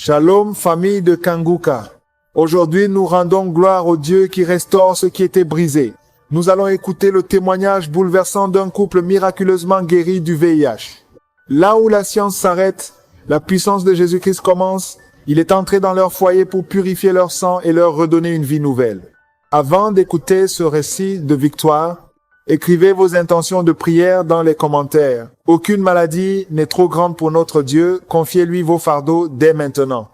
Shalom, famille de Kanguka. Aujourd'hui, nous rendons gloire au Dieu qui restaure ce qui était brisé. Nous allons écouter le témoignage bouleversant d'un couple miraculeusement guéri du VIH. Là où la science s'arrête, la puissance de Jésus-Christ commence. Il est entré dans leur foyer pour purifier leur sang et leur redonner une vie nouvelle. Avant d'écouter ce récit de victoire, écrivez vos intentions de prière dans les commentaires. Aucune maladie n'est trop grande pour notre Dieu. Confiez-lui vos fardeaux dès maintenant.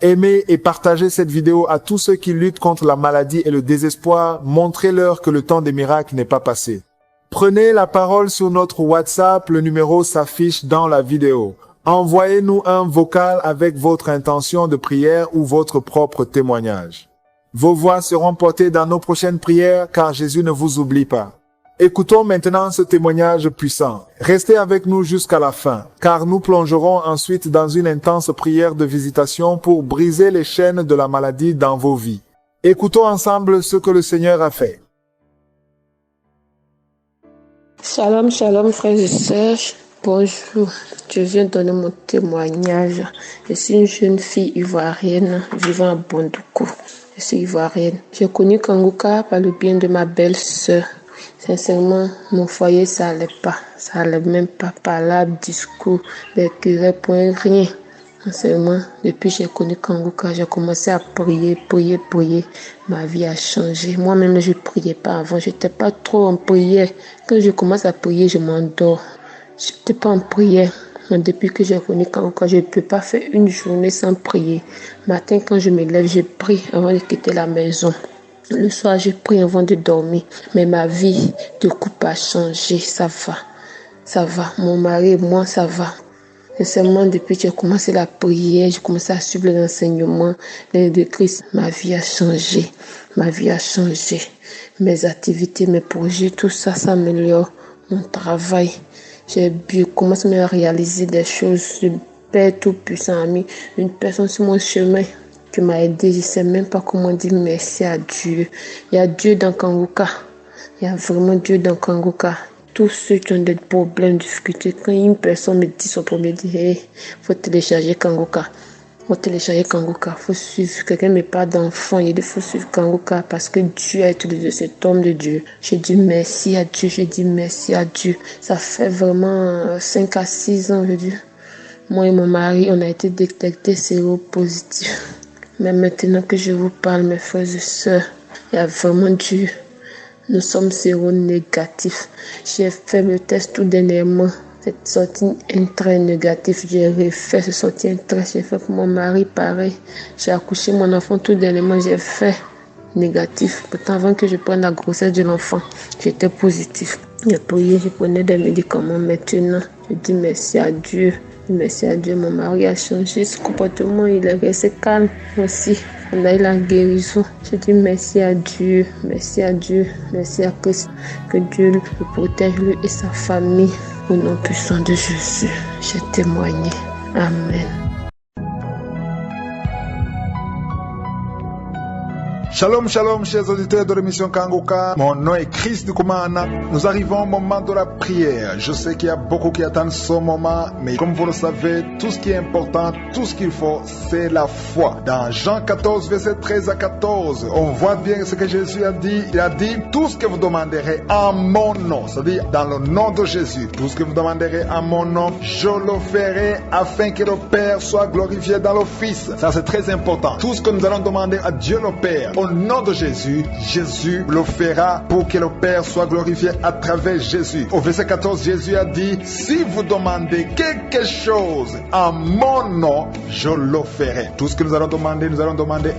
Aimez et partagez cette vidéo à tous ceux qui luttent contre la maladie et le désespoir. Montrez-leur que le temps des miracles n'est pas passé. Prenez la parole sur notre WhatsApp. Le numéro s'affiche dans la vidéo. Envoyez-nous un vocal avec votre intention de prière ou votre propre témoignage. Vos voix seront portées dans nos prochaines prières car Jésus ne vous oublie pas. Écoutons maintenant ce témoignage puissant. Restez avec nous jusqu'à la fin, car nous plongerons ensuite dans une intense prière de visitation pour briser les chaînes de la maladie dans vos vies. Écoutons ensemble ce que le Seigneur a fait. Shalom, shalom frères et sœurs. Bonjour, je viens donner mon témoignage. Je suis une jeune fille ivoirienne vivant à Bondoukou. Je suis ivoirienne. J'ai connu Kanguka par le bien de ma belle-sœur. Sincèrement, mon foyer, ça allait pas. Ça allait même pas. Palabre, discours, des querelles, point rien. Sincèrement, depuis que j'ai connu Kanguka, j'ai commencé à prier. Ma vie a changé. Moi-même, je priais pas avant. J'étais pas trop en prière. Quand je commence à prier, je m'endors. Je n'étais pas en prière. Mais depuis que j'ai connu Kanguka, je ne peux pas faire une journée sans prier. Matin, quand je me lève, je prie avant de quitter la maison. Le soir, je prie avant de dormir. Mais ma vie de couple a changé. Ça va. Mon mari et moi, ça va. Sincèrement, depuis que j'ai commencé la prière, j'ai commencé à suivre les enseignements de Christ. Ma vie a changé. Mes activités, mes projets, tout ça s'améliore. Mon travail. J'ai commencé à réaliser des choses. Le Père Tout-Puissant a mis une personne sur mon chemin qui m'a aidé. Je ne sais même pas comment dire merci à Dieu. Il y a Dieu dans Kanguka. Il y a vraiment Dieu dans Kanguka. Tous ceux qui ont des problèmes, des difficultés, quand une personne me dit son problème, il dit hey, faut télécharger Kanguka. Faut suivre. Quelqu'un me parle d'enfant, il dit faut suivre Kanguka parce que Dieu a utilisé cet homme de Dieu. J'ai dit merci à Dieu. Ça fait vraiment 5 à 6 ans, je dis. Moi et mon mari, on a été détectés séropositifs. Mais maintenant que je vous parle, mes frères et sœurs, il y a vraiment Dieu. Nous sommes séronégatifs. J'ai fait le test tout dernièrement. C'est sorti un trait négatif. J'ai refait, c'est sorti un trait. J'ai fait pour mon mari pareil. J'ai accouché mon enfant tout dernièrement. J'ai fait négatif. Pourtant, avant que je prenne la grossesse de l'enfant, j'étais positif. J'ai prié, je prenais des médicaments. Maintenant, je dis merci à Dieu. Mon mari a changé ce comportement. Il est resté calme aussi. On a eu la guérison. Je dis merci à Dieu. Merci à Christ. Que Dieu le protège, lui et sa famille. Au nom puissant de Jésus, j'ai témoigné. Amen. Shalom, chers auditeurs de l'émission Kanguka. Mon nom est Chris Dukumana. Nous arrivons au moment de la prière. Je sais qu'il y a beaucoup qui attendent ce moment, mais comme vous le savez, tout ce qui est important, tout ce qu'il faut, c'est la foi. Dans Jean 14, verset 13 à 14, on voit bien ce que Jésus a dit. Il a dit, tout ce que vous demanderez en mon nom, c'est-à-dire dans le nom de Jésus, tout ce que vous demanderez en mon nom, je le ferai afin que le Père soit glorifié dans le Fils. Ça, c'est très important. Tout ce que nous allons demander à Dieu le Père, au nom de Jésus, Jésus le fera pour que le Père soit glorifié à travers Jésus. Au verset 14, Jésus a dit, si vous demandez quelque chose en mon nom, je le ferai. Tout ce que nous allons demander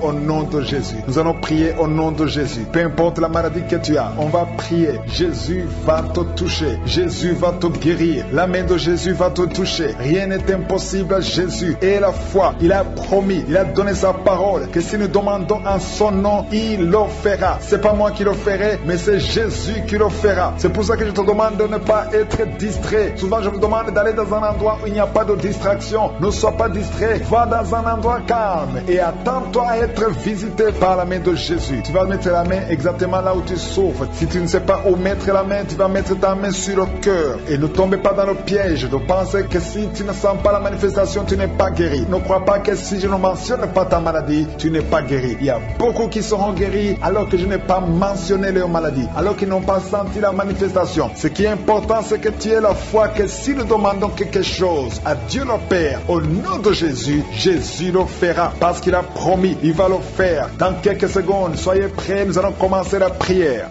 au nom de Jésus. Nous allons prier au nom de Jésus. Peu importe la maladie que tu as, on va prier. Jésus va te toucher. Jésus va te guérir. La main de Jésus va te toucher. Rien n'est impossible à Jésus. Et la foi, il a promis, il a donné sa parole que si nous demandons en son nom, non, il le fera. C'est pas moi qui le ferai, mais c'est Jésus qui le fera. C'est pour ça que je te demande de ne pas être distrait. Souvent je vous demande d'aller dans un endroit où il n'y a pas de distraction. Ne sois pas distrait. Va dans un endroit calme et attends-toi à être visité par la main de Jésus. Tu vas mettre la main exactement là où tu souffres. Si tu ne sais pas où mettre la main, tu vas mettre ta main sur le cœur. Et ne tombe pas dans le piège de penser que si tu ne sens pas la manifestation, tu n'es pas guéri. Ne crois pas que si je ne mentionne pas ta maladie, tu n'es pas guéri. Il y a beaucoup qui seront guéris alors que je n'ai pas mentionné leur maladie, alors qu'ils n'ont pas senti la manifestation. Ce qui est important, c'est que tu aies la foi que si nous demandons quelque chose à Dieu le Père, au nom de Jésus, Jésus le fera parce qu'il a promis, il va le faire. Dans quelques secondes, soyez prêts, nous allons commencer la prière.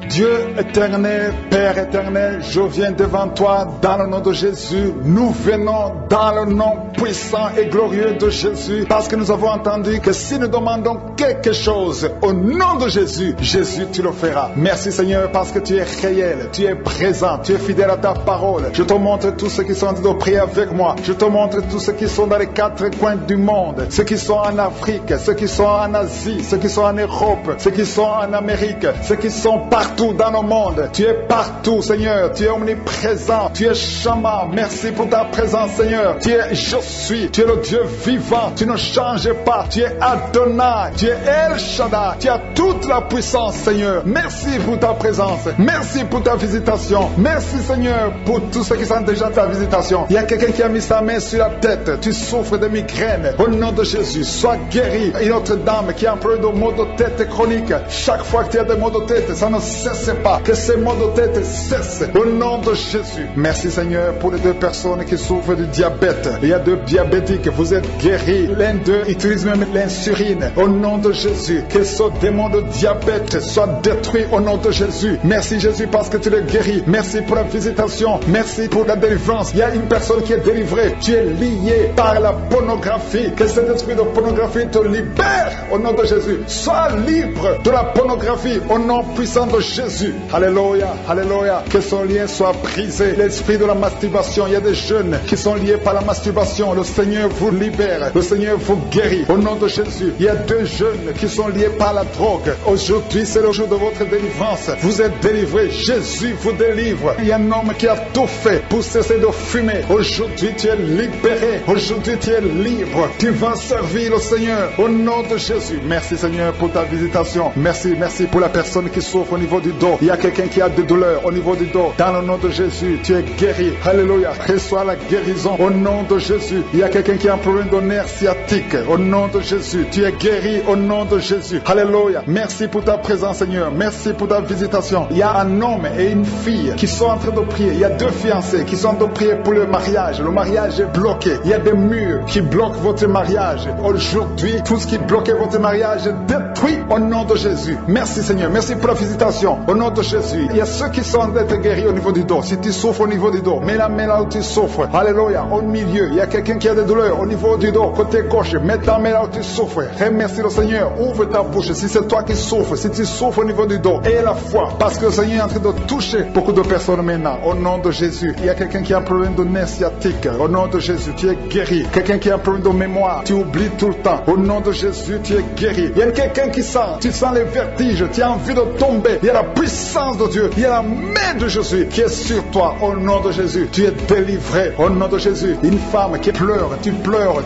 Dieu éternel, Père éternel, je viens devant toi dans le nom de Jésus. Nous venons dans le nom puissant et glorieux de Jésus parce que nous avons entendu que si nous demandons quelque chose au nom de Jésus, Jésus, tu le feras. Merci Seigneur parce que tu es réel, tu es présent, tu es fidèle à ta parole. Je te montre tous ceux qui sont en train de prier avec moi. Je te montre tous ceux qui sont dans les quatre coins du monde, ceux qui sont en Afrique, ceux qui sont en Asie, ceux qui sont en Europe, ceux qui sont en Amérique, ceux qui sont partout dans le monde. Tu es partout, Seigneur. Tu es omniprésent. Tu es Shama. Merci pour ta présence, Seigneur. Tu es Je suis. Tu es le Dieu vivant. Tu ne changes pas. Tu es Adonai. Tu es El Shaddai. Tu as toute la puissance, Seigneur. Merci pour ta présence. Merci pour ta visitation. Merci, Seigneur, pour tous ceux qui sont déjà ta visitation. Il y a quelqu'un qui a mis sa main sur la tête. Tu souffres de migraine. Au nom de Jésus, sois guéri. Une autre dame qui a un problème de maux de tête chronique. Chaque fois que tu as des maux de tête, ça ne cesse pas. Que ces maux de tête cessent. Au nom de Jésus. Merci, Seigneur, pour les deux personnes qui souffrent du diabète. Il y a deux diabétiques. Vous êtes guéris. L'un d'eux utilise même l'insuline. Au nom de Jésus. Que ce démon de diabète soit détruit au nom de Jésus. Merci, Jésus, parce que tu le guéris. Merci pour la visitation. Merci pour la délivrance. Il y a une personne qui est délivrée. Tu es lié par la pornographie. Que cet esprit de pornographie te libère au nom de Jésus. Sois libre de la pornographie au nom puissant de Jésus. Alléluia, alléluia. Que son lien soit brisé. L'esprit de la masturbation. Il y a des jeunes qui sont liés par la masturbation. Le Seigneur vous libère. Le Seigneur vous guérit au nom de Jésus. Il y a deux jeunes qui sont liés par la drogue. Aujourd'hui, c'est le jour de votre délivrance. Vous êtes délivrés. Jésus vous délivre. Il y a un homme qui a tout fait pour cesser de fumer. Aujourd'hui, tu es libéré. Aujourd'hui, tu es libre. Tu vas servir le Seigneur au nom de Jésus. Merci, Seigneur, pour ta visitation. Merci, merci pour la personne qui souffre au niveau du dos. Il y a quelqu'un qui a des douleurs au niveau du dos. Dans le nom de Jésus, tu es guéri. Alléluia. Reçois la guérison au nom de Jésus. Il y a quelqu'un qui a un problème de nerf sciatique. Au nom de Jésus, tu es guéri au nom de Jésus. Alléluia. Merci pour ta présence, Seigneur. Merci pour ta visitation. Il y a un homme et une fille qui sont en train de prier. Il y a deux fiancés qui sont en train de prier pour le mariage. Le mariage est bloqué. Il y a des murs qui bloquent votre mariage. Aujourd'hui, tout ce qui bloquait votre mariage est détruit au nom de Jésus. Merci, Seigneur. Merci pour la visitation. Au nom de Jésus, il y a ceux qui sont d'être guéris au niveau du dos. Si tu souffres au niveau du dos, mets la main là où tu souffres. Alléluia. Au milieu, il y a quelqu'un qui a des douleurs au niveau du dos, côté gauche. Mets ta main là où tu souffres. Remercie le Seigneur. Ouvre ta bouche. Si c'est toi qui souffres, si tu souffres au niveau du dos, aie la foi. Parce que le Seigneur est en train de toucher beaucoup de personnes maintenant. Au nom de Jésus, il y a quelqu'un qui a un problème de nerf sciatique. Au nom de Jésus, tu es guéri. Quelqu'un qui a un problème de mémoire, tu oublies tout le temps. Au nom de Jésus, tu es guéri. Il y a quelqu'un qui sent, tu sens les vertiges, tu as envie de tomber. Il y a la puissance de Dieu. Il y a la main de Jésus qui est sur toi. Au nom de Jésus, tu es délivré. Au nom de Jésus, une femme qui pleure,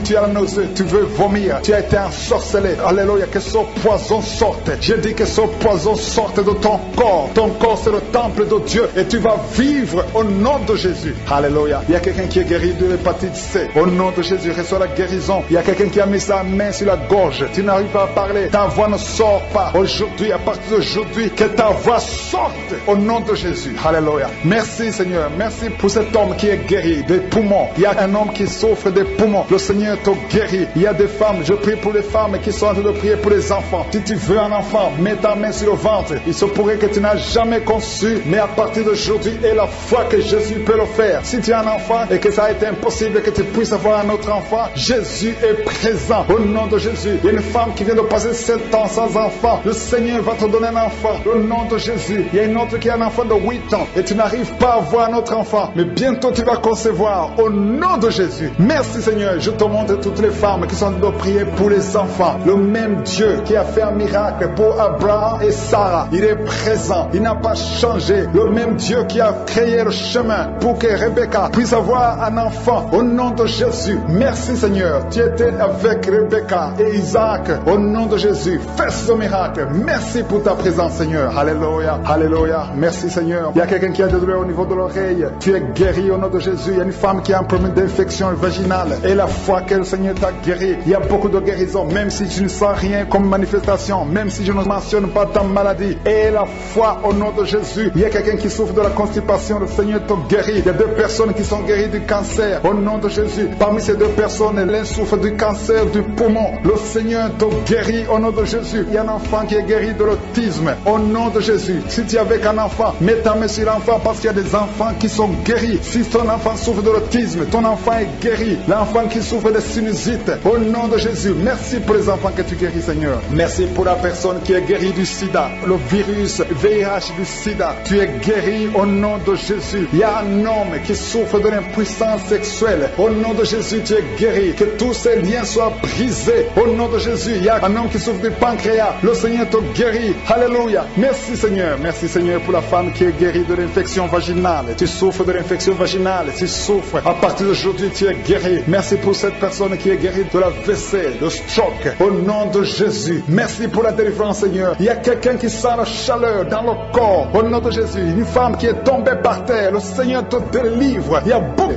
tu as la nausée, tu veux vomir, tu as été ensorcelé. Alléluia, que ce poison sorte. Je dis que ce poison sorte de ton corps. Ton corps, c'est le temple de Dieu et tu vas vivre au nom de Jésus. Alléluia. Il y a quelqu'un qui est guéri de l'hépatite C. Au nom de Jésus, reçois la guérison. Il y a quelqu'un qui a mis sa main sur la gorge. Tu n'arrives pas à parler. Ta voix ne sort pas. Aujourd'hui, à partir d'aujourd'hui, que ta voix sorte au nom de Jésus. Alléluia. Merci, Seigneur. Merci pour cet homme qui est guéri des poumons. Il y a un homme qui souffre des poumons. Le Seigneur te guérit. Il y a des femmes. Je prie pour les femmes qui sont en train de prier pour les enfants. Si tu veux un enfant, mets ta main sur le ventre. Il se pourrait que tu n'as jamais conçu, mais à partir d'aujourd'hui, aie la foi que Jésus peut le faire. Si tu as un enfant et que ça a été impossible que tu puisses avoir un autre enfant, Jésus est présent. Au nom de Jésus, il y a une femme qui vient de passer 7 ans sans enfant. Le Seigneur va te donner un enfant. Au nom de Jésus, Jésus. Il y a une autre qui a un enfant de 8 ans et tu n'arrives pas à voir notre enfant. Mais bientôt tu vas concevoir au nom de Jésus. Merci Seigneur. Je te montre toutes les femmes qui sont de prier pour les enfants. Le même Dieu qui a fait un miracle pour Abraham et Sarah, il est présent. Il n'a pas changé. Le même Dieu qui a créé le chemin pour que Rebecca puisse avoir un enfant. Au nom de Jésus. Merci Seigneur. Tu étais avec Rebecca et Isaac. Au nom de Jésus. Fais ce miracle. Merci pour ta présence Seigneur. Alléluia. Alléluia. Merci Seigneur. Il y a quelqu'un qui a des douleurs au niveau de l'oreille. Tu es guéri au nom de Jésus. Il y a une femme qui a un problème d'infection vaginale. Et la foi que le Seigneur t'a guéri. Il y a beaucoup de guérisons. Même si tu ne sens rien comme manifestation. Même si je ne mentionne pas ta maladie. Et la foi au nom de Jésus. Il y a quelqu'un qui souffre de la constipation. Le Seigneur t'a guéri. Il y a 2 personnes qui sont guéries du cancer. Au nom de Jésus. Parmi ces 2 personnes, l'un souffre du cancer du poumon. Le Seigneur t'a guéri au nom de Jésus. Il y a un enfant qui est guéri de l'autisme. Au nom de Jésus. Si tu es avec un enfant, mets ta main sur l'enfant parce qu'il y a des enfants qui sont guéris. Si ton enfant souffre de l'autisme, ton enfant est guéri. L'enfant qui souffre de sinusite, au nom de Jésus. Merci pour les enfants que tu guéris, Seigneur. Merci pour la personne qui est guérie du sida. Le virus VIH du sida. Tu es guéri au nom de Jésus. Il y a un homme qui souffre de l'impuissance sexuelle. Au nom de Jésus, tu es guéri. Que tous ces liens soient brisés. Au nom de Jésus, il y a un homme qui souffre du pancréas. Le Seigneur te guérit. Alléluia. Merci Seigneur. Merci Seigneur pour la femme qui est guérie de l'infection vaginale. Tu souffres de l'infection vaginale. Tu souffres. À partir d'aujourd'hui, tu es guéri. Merci pour cette personne qui est guérie de la WC, de stroke. Au nom de Jésus. Merci pour la délivrance Seigneur. Il y a quelqu'un qui sent la chaleur dans le corps. Au nom de Jésus. Une femme qui est tombée par terre. Le Seigneur te délivre.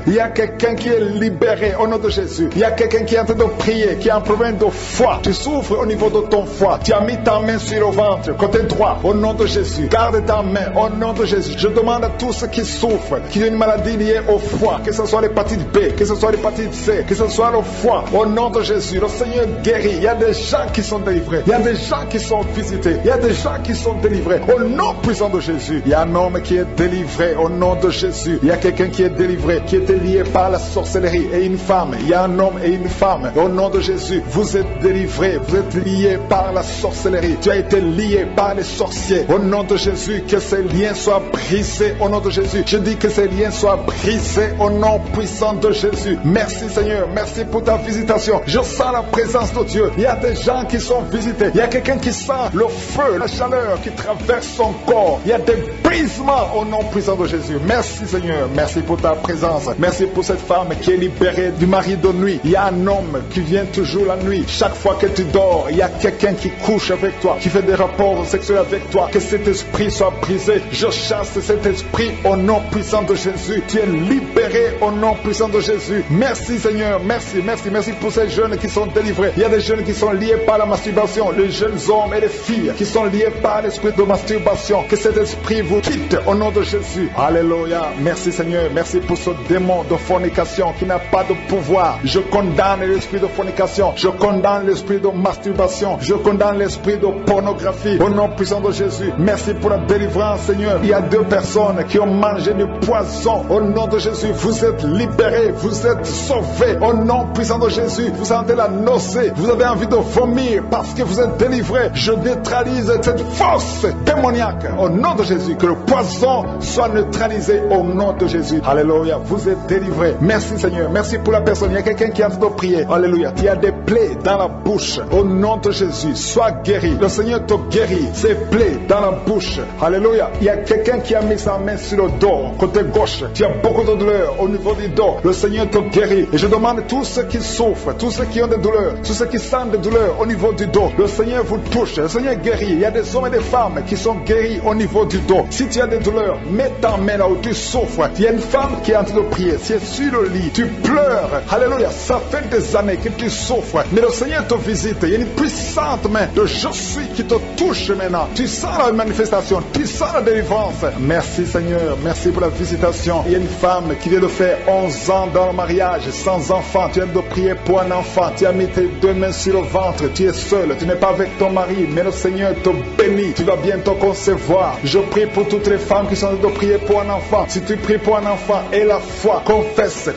Il y a quelqu'un qui est libéré au nom de Jésus. Il y a quelqu'un qui est en train de prier, qui a un problème de foie. Tu souffres au niveau de ton foie. Tu as mis ta main sur le ventre, côté droit, au nom de Jésus. Garde ta main au nom de Jésus. Je demande à tous ceux qui souffrent, qui ont une maladie liée au foie, que ce soit l'hépatite B, que ce soit l'hépatite C, que ce soit le foie, au nom de Jésus. Le Seigneur guérit. Il y a des gens qui sont délivrés. Il y a des gens qui sont visités. Il y a des gens qui sont délivrés. Au nom puissant de Jésus. Il y a un homme qui est délivré au nom de Jésus. Il y a quelqu'un qui est délivré, qui était lié par la sorcellerie, et une femme. Il y a un homme et une femme. Au nom de Jésus, vous êtes délivrés. Vous êtes liés par la sorcellerie. Tu as été lié par les sorciers. Au nom de Jésus, que ces liens soient brisés. Au nom de Jésus, je dis que ces liens soient brisés au nom puissant de Jésus. Merci Seigneur. Merci pour ta visitation. Je sens la présence de Dieu. Il y a des gens qui sont visités. Il y a quelqu'un qui sent le feu, la chaleur qui traverse son corps. Il y a des brisements au nom puissant de Jésus. Merci Seigneur. Merci pour ta présence. Merci pour cette femme qui est libérée du mari de nuit. Il y a un homme qui vient toujours la nuit. Chaque fois que tu dors, il y a quelqu'un qui couche avec toi, qui fait des rapports sexuels avec toi. Que cet esprit soit brisé. Je chasse cet esprit au nom puissant de Jésus. Tu es libéré au nom puissant de Jésus. Merci Seigneur. Merci, merci, merci pour ces jeunes qui sont délivrés. Il y a des jeunes qui sont liés par la masturbation. Les jeunes hommes et les filles qui sont liés par l'esprit de masturbation. Que cet esprit vous quitte au nom de Jésus. Alléluia. Merci Seigneur. Merci pour ce démon de fornication qui n'a pas de pouvoir. Je condamne l'esprit de fornication. Je condamne l'esprit de masturbation. Je condamne l'esprit de pornographie. Au nom puissant de Jésus. Merci pour la délivrance Seigneur. Il y a 2 personnes qui ont mangé du poison. Au nom de Jésus, vous êtes libérés. Vous êtes sauvés. Au nom puissant de Jésus, vous sentez la nausée. Vous avez envie de vomir parce que vous êtes délivrés. Je neutralise cette force démoniaque. Au nom de Jésus, que le poison soit neutralisé au nom de Jésus. Alléluia. Vous êtes délivrés. Merci Seigneur. Merci pour la personne. Il y a quelqu'un qui est en train de prier. Alléluia. Il y a des plaies dans la bouche. Au nom de Jésus, sois guéri. Le Seigneur te guérit. Ces plaies dans la bouche. Alléluia. Il y a quelqu'un qui a mis sa main sur le dos, côté gauche. Tu as beaucoup de douleurs au niveau du dos. Le Seigneur te guérit. Et je demande à tous ceux qui souffrent, tous ceux qui ont des douleurs, tous ceux qui sentent des douleurs au niveau du dos. Le Seigneur vous touche. Le Seigneur guérit. Il y a des hommes et des femmes qui sont guéris au niveau du dos. Si tu as des douleurs, mets ta main là où tu souffres. Il y a une femme qui est en train de prier. Si tu es sur le lit, tu pleures. Alléluia. Ça fait des années que tu souffres. Mais le Seigneur te visite. Il y a une puissante main de je suis qui te touche maintenant. Tu sens la manifestation. Tu sens la délivrance. Merci Seigneur. Merci pour la visitation. Il y a une femme qui vient de faire 11 ans dans le mariage, sans enfant. Tu viens de prier pour un enfant. Tu as mis tes 2 mains sur le ventre. Tu es seul. Tu n'es pas avec ton mari. Mais le Seigneur te bénit. Tu vas bientôt concevoir. Je prie pour toutes les femmes qui sont en train de prier pour un enfant. Si tu pries pour un enfant, et la foi, confesse.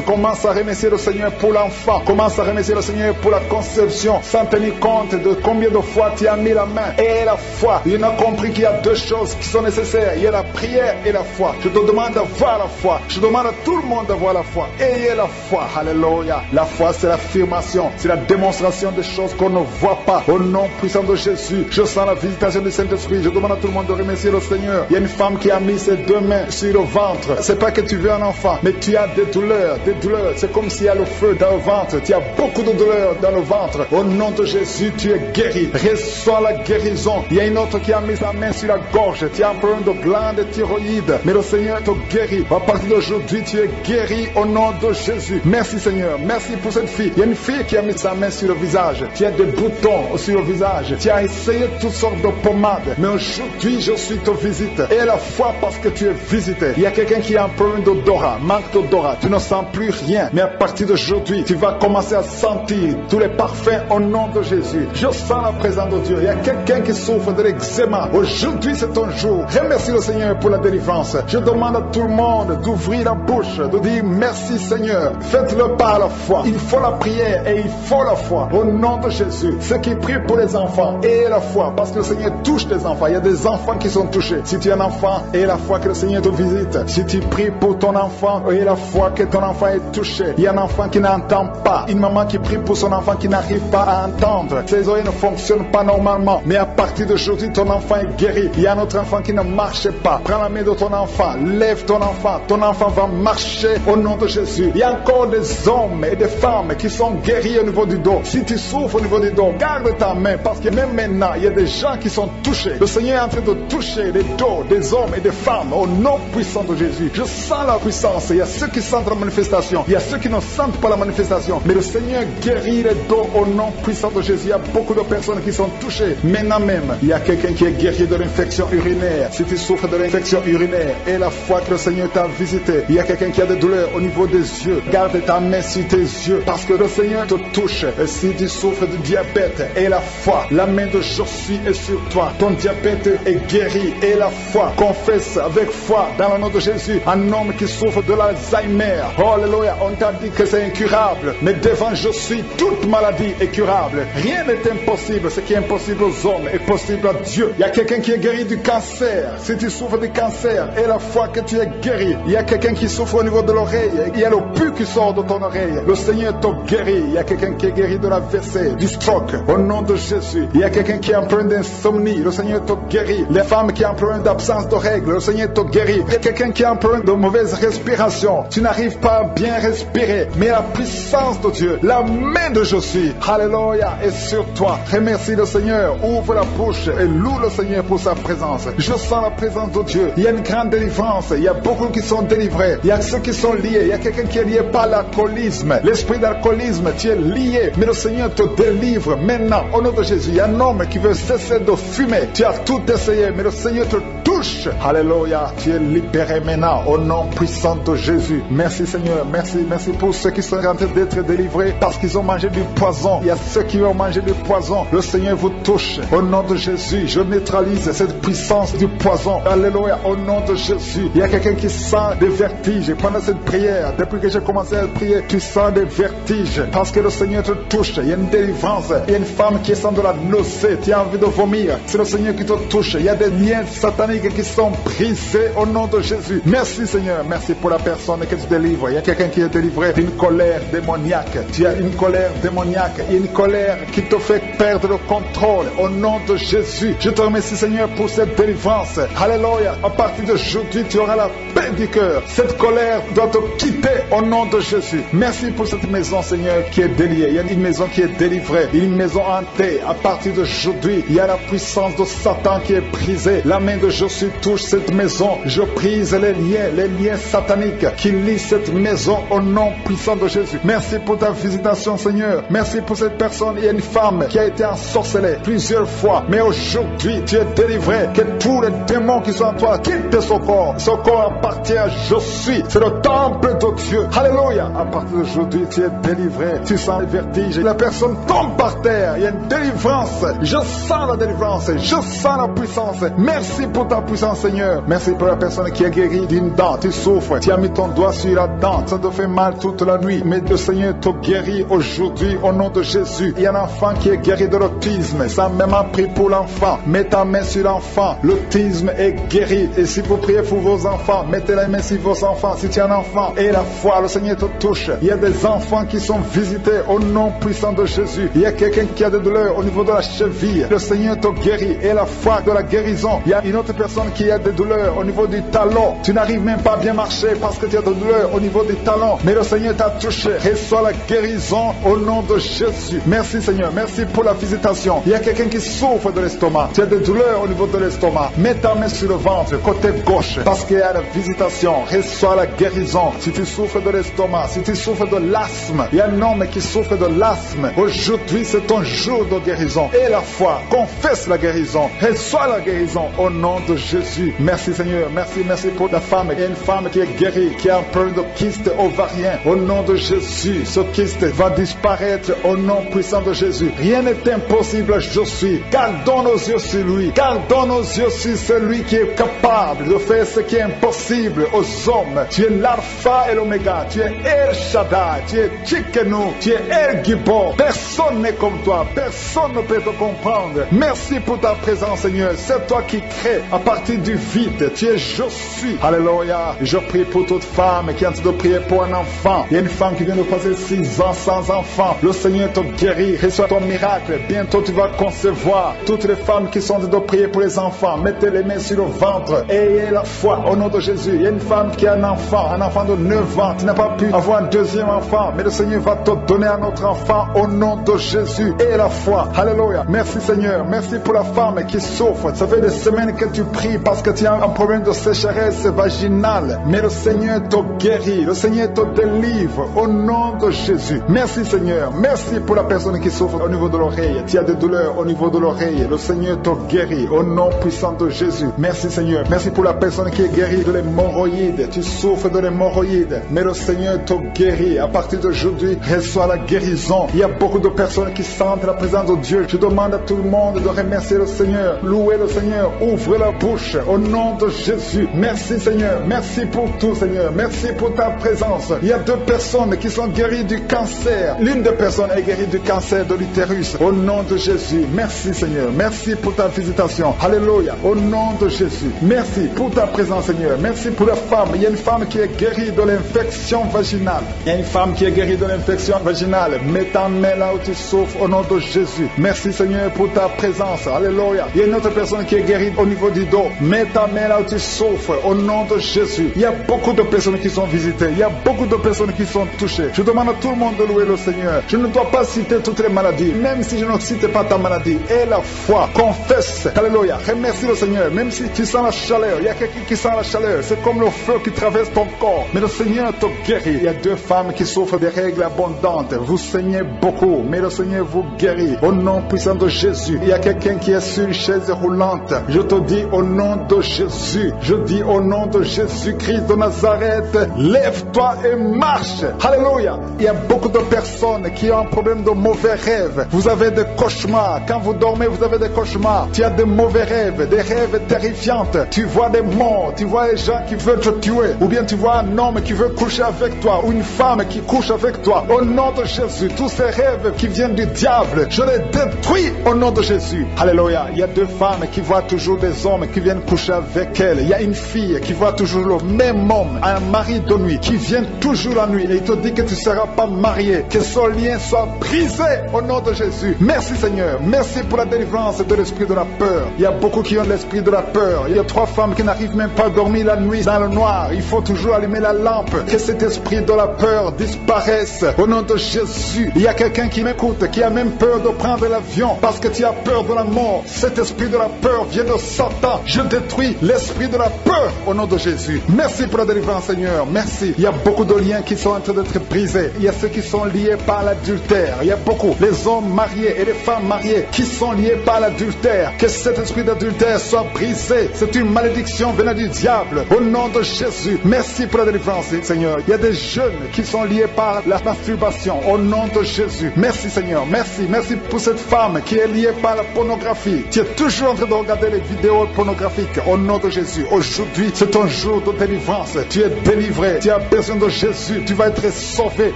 Commence à remercier le Seigneur pour l'enfant. Commence à remercier le Seigneur pour la conception, sans tenir compte de combien de fois tu as mis la main. Et la foi. Il a compris qu'il y a deux choses qui sont nécessaires. Il y a la prière et la foi. Je te demande d'avoir la foi. Je demande à tout le monde d'avoir la foi. Ayez la foi. Alléluia. La foi, c'est l'affirmation. C'est la démonstration des choses qu'on ne voit pas. Au nom puissant de Jésus, je sens la visitation du Saint-Esprit. Je demande à tout le monde de remercier le Seigneur. Il y a une femme qui a mis ses deux mains sur le ventre. C'est pas que tu veux un enfant, mais tu as des douleurs. Des douleurs. C'est comme s'il y a le feu dans le ventre. Tu as beaucoup de douleurs dans le ventre. Au nom de Jésus, tu es guéri. Reçois la guérison. Il y a une autre qui a mis sa main sur la gorge. Tu as un problème de glande thyroïde. Mais le Seigneur te guérit. À partir d'aujourd'hui, tu es guéri au nom de Jésus. Merci Seigneur. Merci pour cette fille. Il y a une fille qui a mis sa main sur le visage. Tu as des boutons sur le visage. Tu as essayé toutes sortes de pommades. Mais aujourd'hui, je suis te visite. Et la foi parce que tu es visité. Il y a quelqu'un qui a un problème d'odorat. Manque d'odorat. Tu ne sens plus rien. Mais à partir d'aujourd'hui, tu vas commencer à sentir tous les parfums au nom de Jésus. Je sens la présence de Dieu. Il y a quelqu'un qui souffre de l'eczéma. Aujourd'hui, c'est ton jour. Remercie le Seigneur pour la délivrance. Je demande à tout le monde d'ouvrir la bouche, de dire merci Seigneur. Faites-le par la foi. Il faut la prière et il faut la foi. Au nom de Jésus. Ceux qui prient pour les enfants, ayez la foi. Parce que le Seigneur touche les enfants. Il y a des enfants qui sont touchés. Si tu es un enfant, ayez la foi que le Seigneur te visite. Si tu pries pour ton enfant, ayez la foi que ton enfant est touché. Il y a un enfant qui n'entend pas. Une maman qui prie pour son enfant qui n'arrive pas à entendre. Ses oreilles ne fonctionnent pas normalement. Mais à partir d'aujourd'hui, ton enfant est guéri. Il y a un autre enfant qui ne marche pas. Prends la main de ton enfant. Lève ton enfant. Ton enfant va marcher au nom de Jésus. Il y a encore des hommes et des femmes qui sont guéris au niveau du dos. Si tu souffres au niveau du dos, garde ta main parce que même maintenant, il y a des gens qui sont touchés. Le Seigneur est en train de toucher les dos des hommes et des femmes au nom puissant de Jésus. Je sens la puissance. Il y a ceux qui sentent la manifestation. Il y a ceux qui ne sentent pas la manifestation. Mais le Seigneur guérit les dos au nom puissant de Jésus. Il y a beaucoup de personnes qui sont touchées. Maintenant même, il y a quelqu'un qui est guéri de l'infection urinaire. Si tu souffres de l'infection urinaire et la foi que le Seigneur t'a visité, il y a quelqu'un qui a des douleurs au niveau des yeux. Garde ta main sur tes yeux parce que le Seigneur te touche. Et si tu souffres de diabète et la foi, la main de Jésus est sur toi. Ton diabète est guéri et la foi. Confesse avec foi dans le nom de Jésus. Un homme qui souffre de l'Alzheimer. Oh, alléluia, on t'a dit que c'est incurable. Mais devant Jésus, toute maladie est curable. Rien n'est impossible. Ce qui est impossible aux hommes est possible à Dieu. Il y a quelqu'un qui est guéri du cancer. Si tu souffres du cancer et la foi que tu es guéri. Il y a quelqu'un qui souffre au niveau de l'oreille. Il y a le pus qui sort de ton oreille. Le Seigneur te guérit. Il y a quelqu'un qui est guéri de la WC, du stroke. Au nom de Jésus. Il y a quelqu'un qui a un problème d'insomnie. Le Seigneur te guérit. Les femmes qui ont un problème d'absence de règles. Le Seigneur te guérit. Il y a quelqu'un qui a un problème de mauvaise respiration. Tu n'arrives pas à bien respirer. Mais la puissance de Dieu, la main de Jésus, alléluia, est sur toi. Remercie le Seigneur. Ouvre la bouche et loue le Seigneur pour sa présence. Je sens la présence de Dieu. Il y a une grande délivrance. Il y a beaucoup qui sont délivrés. Il y a ceux qui sont liés. Il y a quelqu'un qui est lié par l'alcoolisme. L'esprit d'alcoolisme, tu es lié. Mais le Seigneur te délivre maintenant. Au nom de Jésus, il y a un homme qui veut cesser de fumer. Tu as tout essayé, mais le Seigneur te touche. Alléluia. Tu es libéré maintenant. Au nom puissant de Jésus. Merci Seigneur. Merci. Merci pour ceux qui sont en train d'être délivrés parce qu'ils ont mangé du poison. Il y a ceux qui ont mangé du poison. Le Seigneur vous touche. Au nom de Jésus, je neutralise cette puissance du poison. Alléluia. Au nom de Jésus. Il y a quelqu'un qui sent des vertiges pendant cette prière. Depuis que j'ai commencé à prier, tu sens des vertiges parce que le Seigneur te touche. Il y a une délivrance. Il y a une femme qui sent de la nausée. Tu as envie de vomir. C'est le Seigneur qui te touche. Il y a des liens sataniques qui sont brisés au nom de Jésus. Merci Seigneur. Merci pour la personne que tu délivres. Il y a quelqu'un qui est délivré d'une colère démoniaque. Tu as une colère démoniaque. Il y a une colère qui te fait perdre le contrôle. Au nom de Jésus, je te remercie Seigneur pour cette délivrance. Alléluia. À partir d'aujourd'hui, tu auras la paix du cœur. Cette colère doit te quitter au nom de Jésus. Merci pour cette maison Seigneur qui est déliée. Il y a une maison qui est délivrée. Une maison hantée. À partir d'aujourd'hui, il y a la puissance de Satan qui est brisée. La main de Jésus touche cette maison. Je brise les liens sataniques qui lient cette maison au nom puissant de Jésus. Merci pour ta visitation Seigneur. Merci pour cette personne. Il y a une femme qui a été ensorcelée plusieurs fois. Mais aujourd'hui, tu es délivré. Que tous les démons qui sont en toi quittent son corps. Son corps appartient à Jésus. C'est le temple de Dieu. Alléluia. À partir d'aujourd'hui, tu es délivré. Tu sens les vertiges. La personne tombe par terre. Il y a une délivrance. Je sens la délivrance. Je sens la puissance. Merci pour ta puissant Seigneur. Merci pour la personne qui est guérie d'une dent. Tu souffres, tu as mis ton doigt sur la dent, ça te fait mal toute la nuit, mais le Seigneur te guérit aujourd'hui au nom de Jésus. Il y a un enfant qui est guéri de l'autisme, ça a même appris pour l'enfant. Mets ta main sur l'enfant, l'autisme est guéri. Et si vous priez pour vos enfants, mettez la main sur vos enfants. Si tu es un enfant et la foi, le Seigneur te touche. Il y a des enfants qui sont visités au nom puissant de Jésus. Il y a quelqu'un qui a des douleurs au niveau de la cheville, le Seigneur te guérit. Et la foi de la guérison. Il y a une autre personne qui a des douleurs au niveau du talon. Tu n'arrives même pas à bien marcher parce que tu as des douleurs au niveau du talon. Mais le Seigneur t'a touché. Reçois la guérison au nom de Jésus. Merci Seigneur. Merci pour la visitation. Il y a quelqu'un qui souffre de l'estomac. Tu as des douleurs au niveau de l'estomac. Mets ta main sur le ventre, côté gauche. Parce qu'il y a la visitation. Reçois la guérison. Si tu souffres de l'estomac, si tu souffres de l'asthme, il y a un homme qui souffre de l'asthme. Aujourd'hui, c'est ton jour de guérison. Et la foi. Confesse la guérison. Reçois la guérison au nom de Jésus. Merci Seigneur. Merci pour la femme. Il y a une femme qui est guérie, qui a un problème de kyste ovarien. Au nom de Jésus, ce kyste va disparaître au nom puissant de Jésus. Rien n'est impossible, je suis. Gardons nos yeux sur lui. Gardons nos yeux sur celui qui est capable de faire ce qui est impossible aux hommes. Tu es l'alpha et l'oméga. Tu es El Shaddai. Tu es Tchikenu. Tu es El Gibor. Personne n'est comme toi. Personne ne peut te comprendre. Merci pour ta présence, Seigneur. C'est toi qui crée à partir du vide. Tu es je suis. Alléluia. Je prie pour toute femme qui est en train de prier pour un enfant. Il y a une femme qui vient de passer 6 ans sans enfant. Le Seigneur te guérit. Reçois ton miracle. Bientôt tu vas concevoir. Toutes les femmes qui sont en train de prier pour les enfants, mettez les mains sur le ventre. Ayez la foi au nom de Jésus. Il y a une femme qui a un enfant de 9 ans. Tu n'as pas pu avoir un deuxième enfant, mais le Seigneur va te donner un autre enfant au nom de Jésus. Et la foi. Alléluia. Merci Seigneur. Merci pour la femme qui souffre. Ça fait des semaines que tu pries parce que tu as un problème de sécheresse vaginale. Mais le Seigneur te guérit. Le Seigneur te délivre au nom de Jésus. Merci Seigneur. Merci pour la personne qui souffre au niveau de l'oreille. Tu as des douleurs au niveau de l'oreille. Le Seigneur te guérit au nom puissant de Jésus. Merci Seigneur. Merci pour la personne qui est guérie de l'hémorroïde. Tu souffres de l'hémorroïde. Mais le Seigneur te guérit. À partir d'aujourd'hui, reçois la guérison. Il y a beaucoup de personnes qui sentent la présence de Dieu. Je demande à tout le monde de remercier le Seigneur. Louer le Seigneur. Ouvre la bouche au nom de Jésus. Merci Seigneur. Merci pour tout Seigneur. Merci pour ta présence. Il y a 2 personnes qui sont guéries du cancer. L'une des personnes est guérie du cancer de l'utérus. Au nom de Jésus. Merci Seigneur. Merci pour ta visitation. Alléluia. Au nom de Jésus. Merci pour ta présence Seigneur. Merci pour la femme. Il y a une femme qui est guérie de l'infection vaginale. Il y a une femme qui est guérie de l'infection vaginale. Mets ta main là où tu souffres au nom de Jésus. Merci Seigneur pour ta présence. Alléluia. Il y a une autre personne qui est guérie au niveau du dos. Mets ta main là où tu souffres au nom de Jésus. Il y a beaucoup de personnes qui sont visitées. Il y a beaucoup de personnes qui sont touchées. Je demande à tout le monde de louer le Seigneur. Je ne dois pas citer toutes les maladies. Même si je ne cite pas ta maladie. Et la foi. Confesse. Alléluia. Remercie le Seigneur. Même si tu sens la chaleur. Il y a quelqu'un qui sent la chaleur. C'est comme le feu qui traverse ton corps. Mais le Seigneur te guérit. Il y a 2 femmes qui souffrent des règles abondantes. Vous saignez beaucoup. Mais le Seigneur vous guérit. Au nom puissant de Jésus. Il y a quelqu'un qui est sur une chaise roulante. Je te dis au nom de Jésus. Je dis au nom de Jésus-Christ de Nazareth. Lève-toi et marche. Alléluia. Il y a beaucoup de personnes qui ont un problème de mauvais rêves. Vous avez des cauchemars. Quand vous dormez, vous avez des cauchemars. Tu as des mauvais rêves, des rêves terrifiants. Tu vois des morts. Tu vois les gens qui veulent te tuer. Ou bien tu vois un homme qui veut coucher avec toi. Ou une femme qui couche avec toi. Au nom de Jésus. Tous ces rêves qui viennent du diable, je les détruis au nom de Jésus. Alléluia. Il y a 2 femmes qui voient toujours des hommes qui viennent coucher avec elles. Il y a une fille qui voit toujours le même homme, un mari de nuit, qui vient toujours la nuit. Et il te dit que tu ne seras pas marié. Que son lien soit brisé au nom de Jésus. Merci Seigneur. Merci pour la délivrance de l'esprit de la peur. Il y a beaucoup qui ont l'esprit de la peur. Il y a 3 femmes qui n'arrivent même pas à dormir la nuit dans le noir. Il faut toujours allumer la lampe. Que cet esprit de la peur disparaisse au nom de Jésus. Il y a quelqu'un qui m'écoute, qui a même peur de prendre l'avion parce que tu as peur de la mort. Cet esprit de la peur vient de Satan. Je détruis l'esprit de la peur au nom de Jésus. Merci pour la délivrance Seigneur. Merci. Il y a beaucoup de liens qui sont en train d'être brisés. Il y a ceux qui sont liés par l'adultère. Il y a beaucoup. Les hommes mariés et les femmes mariées qui sont liés par l'adultère. Que cet esprit d'adultère soit brisé. C'est une malédiction venant du diable. Au nom de Jésus. Merci pour la délivrance Seigneur. Il y a des jeunes qui sont liés par la masturbation. Au nom de Jésus. Merci Seigneur. Merci. Merci pour cette femme qui est liée par la pornographie. Tu es toujours en train de regarder les vidéos pornographiques. pornographique. Au nom de Jésus, aujourd'hui, c'est ton jour de délivrance. Tu es délivré. Tu as besoin de Jésus. Tu vas être sauvé.